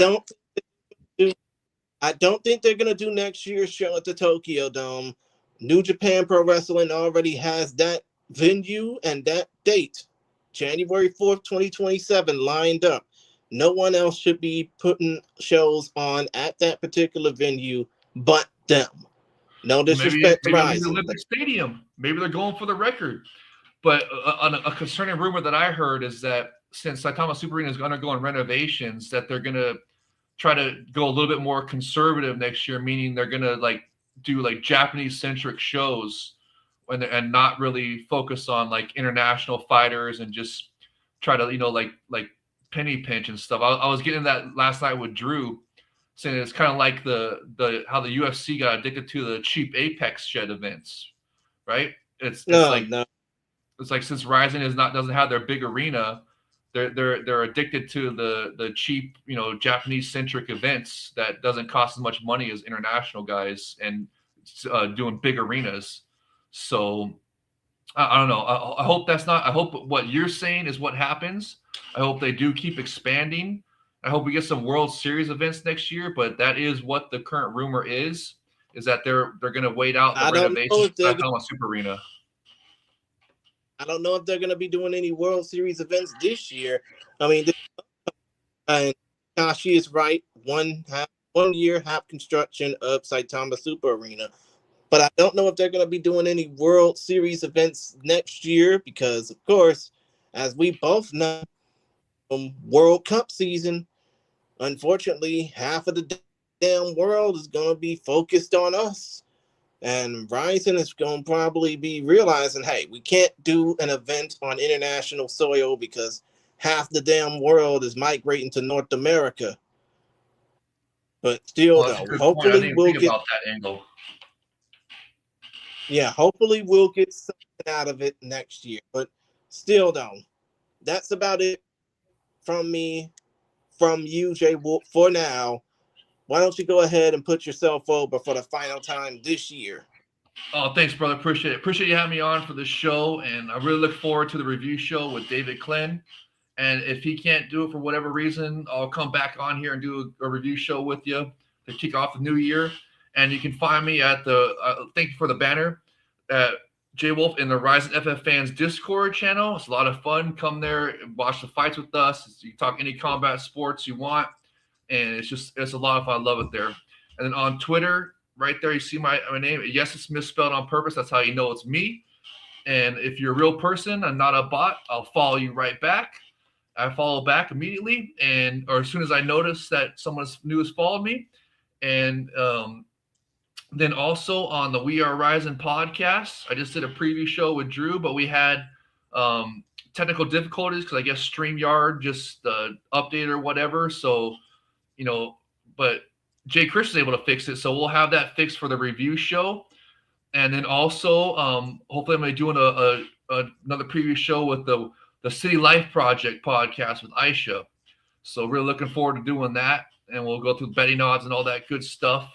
I don't think they're gonna do next year's show at the Tokyo Dome. New Japan Pro Wrestling already has that venue and that date, January 4th, 2027, lined up. No one else should be putting shows on at that particular venue but them. No disrespect to maybe the RIZIN. Olympic Stadium. Maybe they're going for the record. But a concerning rumor that I heard is that since Saitama Super Arena is undergoing renovations, that they're going to try to go a little bit more conservative next year, meaning they're going to do Japanese-centric shows and not really focus on international fighters and just try to, like penny pinch and stuff. I was getting that last night with Drew, saying it's kind of like the how the UFC got addicted to the cheap Apex Shed events, right? It's like since RIZIN doesn't have their big arena, they're addicted to the cheap, Japanese centric events that doesn't cost as much money as international guys and doing big arenas. So I don't know. I hope that's not. I hope what you're saying is what happens. I hope they do keep expanding. I hope we get some World Series events next year. But that is what the current rumor is that they're going to wait out the renovations of Saitama Super Arena. I don't know if they're going to be doing any World Series events this year. I mean, and Kashi is right. 1 year half construction of Saitama Super Arena. But I don't know if they're going to be doing any World Series events next year because, of course, as we both know, World Cup season, unfortunately, half of the damn world is going to be focused on us. And RIZIN is going to probably be realizing, hey, we can't do an event on international soil because half the damn world is migrating to North America. But still, though, hopefully we'll get about that angle. Yeah, hopefully we'll get something out of it next year. But still, though, that's about it from me, from you, JayWolf, for now. Why don't you go ahead and put yourself over for the final time this year? Oh, thanks, brother. Appreciate it. Appreciate you having me on for the show. And I really look forward to the review show with David Klen. And if he can't do it for whatever reason, I'll come back on here and do a review show with you to kick off the new year. And you can find me at the thank you for the banner, JayWolf in the RIZIN FF Fans Discord channel. It's a lot of fun. Come there and watch the fights with us. You talk any combat sports you want, and it's a lot of fun. I love it there. And then on Twitter, right there, you see my name. Yes, it's misspelled on purpose. That's how you know it's me. And if you're a real person and not a bot, I'll follow you right back. I follow back immediately, or as soon as I notice that someone new has followed me. And then also on the We Are RIZIN podcast, I just did a preview show with Drew, but we had technical difficulties because I guess StreamYard just updated or whatever. So, but Jay Chris was able to fix it. So we'll have that fixed for the review show. And then also, hopefully I'm going to be doing another preview show with the City Life Project podcast with Aisha. So really looking forward to doing that. And we'll go through betting odds and all that good stuff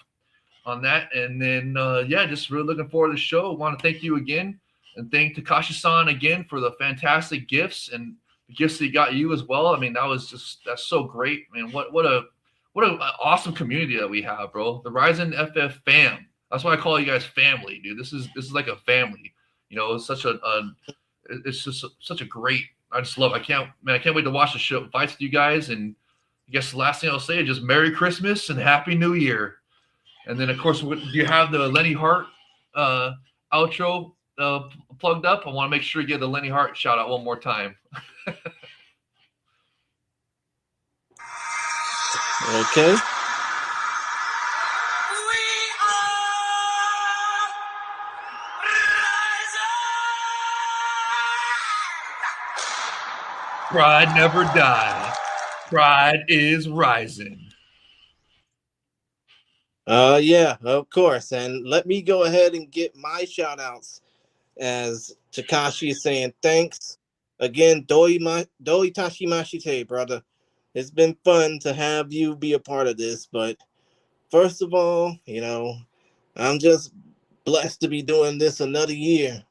on that. And then, just really looking forward to the show. I want to thank you again and thank Takashi-san again for the fantastic gifts and the gifts that he got you as well. I mean, that's so great. I mean, what an awesome community that we have, bro. The RIZIN FF fam. That's why I call you guys family, dude. This is like a family. It's it's just such a great. I just love. I can't wait to watch the show fights with you guys. And I guess the last thing I'll say is just Merry Christmas and Happy New Year. And then of course, do you have the Lenny Hart outro plugged up? I want to make sure you get the Lenny Hart shout out one more time. Okay. Pride never dies. Pride is rising. Yeah, of course. And let me go ahead and get my shout outs as Takashi is saying thanks. Again, Doi Tashimashite, brother. It's been fun to have you be a part of this. But first of all, I'm just blessed to be doing this another year.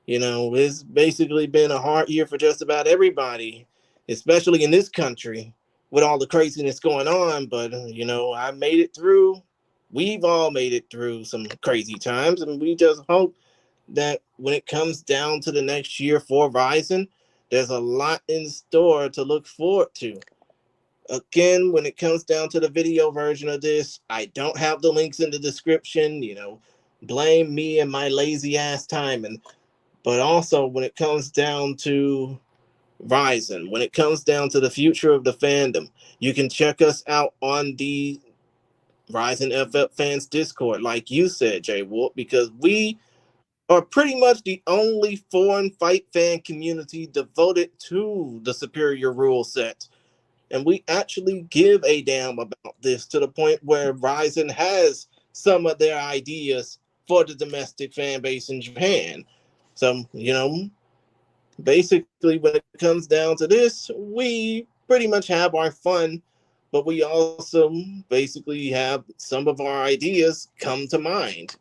It's basically been a hard year for just about everybody, especially in this country with all the craziness going on. But, I made it through. We've all made it through some crazy times. And we just hope that when it comes down to the next year for RIZIN, there's a lot in store to look forward to. Again, when it comes down to the video version of this, I don't have the links in the description. Blame me and my lazy ass timing. But also, when it comes down to RIZIN, when it comes down to the future of the fandom, you can check us out on the RIZIN FF Fans Discord, like you said, JayWolf, because we are pretty much the only foreign fight fan community devoted to the Superior Ruleset. And we actually give a damn about this to the point where RIZIN has some of their ideas for the domestic fan base in Japan. So, basically when it comes down to this, we pretty much have our fun, but we also basically have some of our ideas come to mind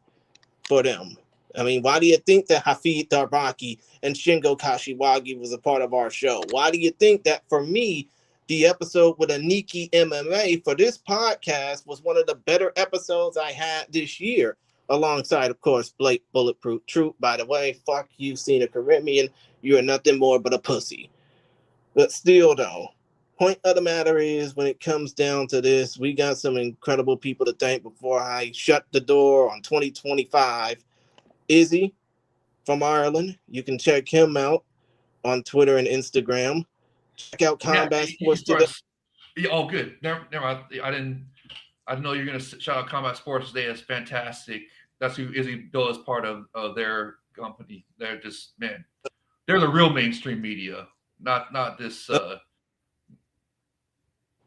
for them. I mean, why do you think that Hafid Darbaki and Shingo Kashiwagi was a part of our show? Why do you think that for me, the episode with Aniki MMA for this podcast was one of the better episodes I had this year? Alongside, of course, Blake Bulletproof Troop. By the way, fuck you, Cena Caribbean. You are nothing more but a pussy. But still, though, point of the matter is, when it comes down to this, we got some incredible people to thank before I shut the door on 2025. Izzy from Ireland. You can check him out on Twitter and Instagram. Check out Combat Sports today. Oh, good. Never mind. I didn't know you're gonna shout out Combat Sports today. It's fantastic. That's who Izzy Bill is part of their company. They're just, man, they're the real mainstream media, not this.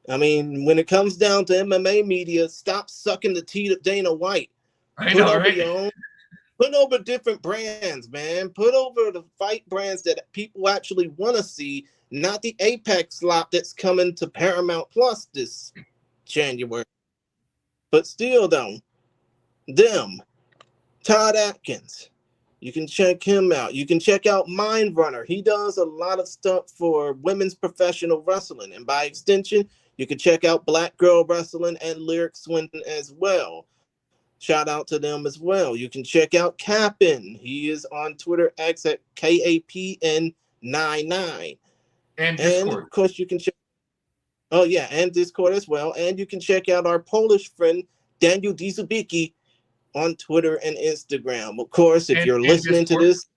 I mean, when it comes down to MMA media, stop sucking the teat of Dana White. I know, right? Put over different brands, man. Put over the fight brands that people actually want to see, not the Apex slop that's coming to Paramount Plus this January. But still, though, them, Todd Atkins, You can check him out. You can check out Mind Runner. He does a lot of stuff for women's professional wrestling. And by extension, you can check out Black Girl Wrestling and Lyric Swinton as well. Shout out to them as well. You can check out Cap'n. He is on Twitter X at KAPN99. And Discord. And of course, you can check. Oh, yeah, and Discord as well. And you can check out our Polish friend, Daniel Dizubicki, on Twitter and Instagram. Of course, if you're listening to this,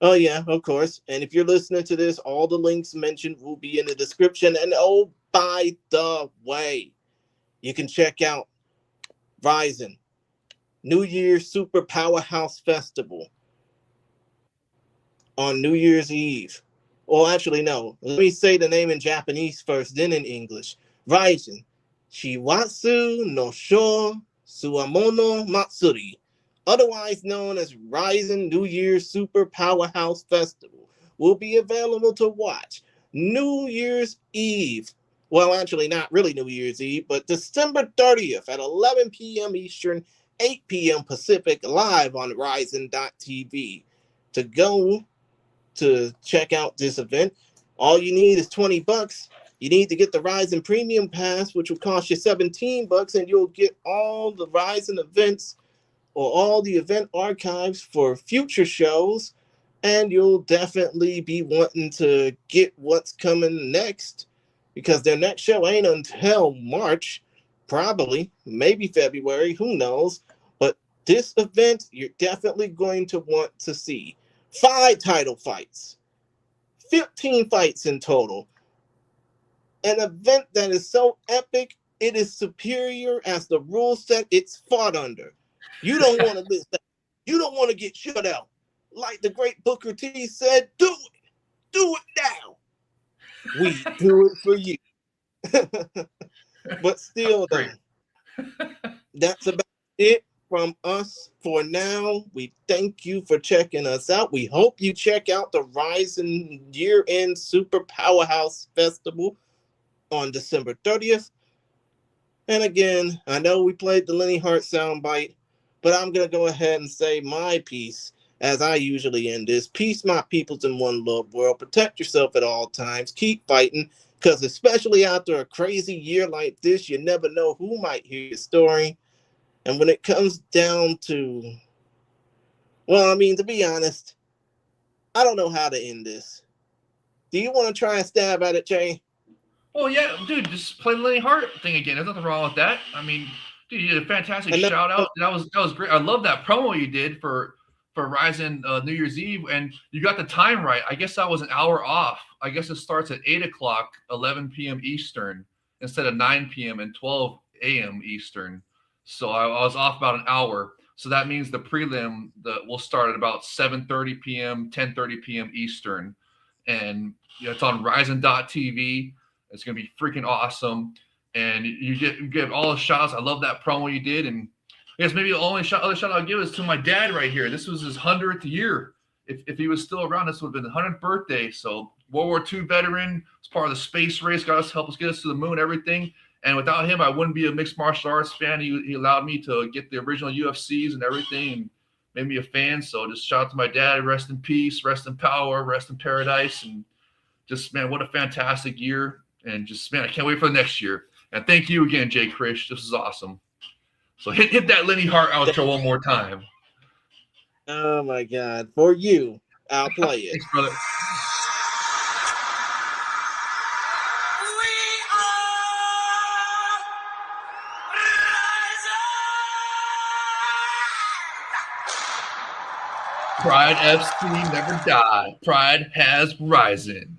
oh yeah, of course. And if you're listening to this, all the links mentioned will be in the description. And oh, by the way, you can check out RIZIN New Year's Super Powerhouse Festival on New Year's Eve. Well, actually, no. Let me say the name in Japanese first, then in English. RIZIN Shiwatsu no Sho Suamono Matsuri, otherwise known as RIZIN New Year's Super Powerhouse Festival, will be available to watch New Year's Eve. Well, actually, not really New Year's Eve, but December 30th at 11 p.m. Eastern, 8 p.m. Pacific, live on RIZIN.tv. To go to check out this event, all you need is $20. You need to get the RIZIN Premium Pass, which will cost you $17, and you'll get all the RIZIN events or all the event archives for future shows, and you'll definitely be wanting to get what's coming next, because their next show ain't until March, probably, maybe February, who knows, but this event you're definitely going to want to see. 5 title fights, 15 fights in total. An event that is so epic, it is superior as the rule set it's fought under. You don't want to miss that. You don't want to get shut out. Like the great Booker T said, do it. Do it now. We do it for you. But still, though, that's about it from us for now. We thank you for checking us out. We hope you check out the RIZIN Year-End Super Powerhouse Festival on December 30th. And again, I know we played the Lenny Hart soundbite, but I'm going to go ahead and say my piece, as I usually end this. Peace, my peoples in one love world. Protect yourself at all times. Keep fighting, because especially after a crazy year like this, you never know who might hear your story. And when it comes down to, well, I mean, to be honest, I don't know how to end this. Do you want to try and stab at it, Jay? Oh yeah, dude, just play the Lenny Hart thing again. There's nothing wrong with that. I mean, dude, you did a fantastic shout out. That was great. I love that promo you did for RIZIN New Year's Eve, and you got the time right. I guess I was an hour off. I guess it starts at 8 o'clock, 11 p.m. Eastern, instead of 9 p.m. and 12 a.m. Eastern. So I was off about an hour. So that means the prelim will start at about 7:30 p.m., 10:30 p.m. Eastern, and it's on RIZIN.tv. It's going to be freaking awesome. And you get all the shots. I love that promo you did. And I guess maybe the only other shout I'll give is to my dad right here. This was his 100th year. If he was still around, this would have been the 100th birthday. So World War II veteran, was part of the space race, got us, helped us get us to the moon, everything. And without him, I wouldn't be a mixed martial arts fan. He allowed me to get the original UFCs and everything, and made me a fan. So just shout out to my dad. Rest in peace, rest in power, rest in paradise. And just, man, what a fantastic year. And just, man, I can't wait for the next year. And thank you again, Jay Krish. This is awesome. So hit that Lenny Hart outro one more time. Oh, my God. For you, I'll play it. Thanks, brother. Pride FC never died. Pride has RIZIN.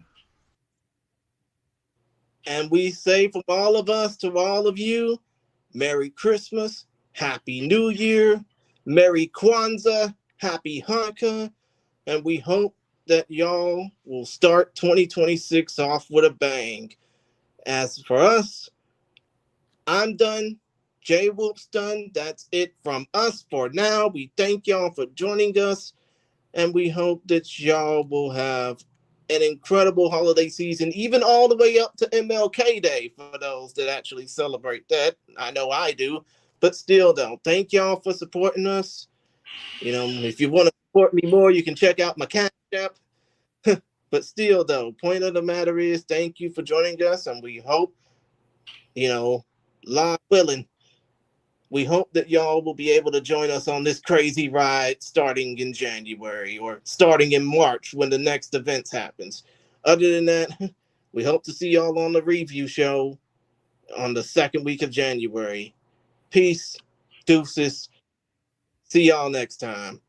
And we say from all of us to all of you, Merry Christmas, Happy New Year, Merry Kwanzaa, Happy Hanukkah, and we hope that y'all will start 2026 off with a bang. As for us, I'm done. JayWolf's done. That's it from us for now. We thank y'all for joining us, and we hope that y'all will have an incredible holiday season, even all the way up to MLK Day for those that actually celebrate that. I know I do, but still though, thank y'all for supporting us. If you want to support me more, you can check out my Cash App. But still, though, point of the matter is, thank you for joining us, and we hope, God willing, we hope that y'all will be able to join us on this crazy ride starting in January or starting in March when the next events happens. Other than that, we hope to see y'all on the review show on the second week of January. Peace, deuces. See y'all next time.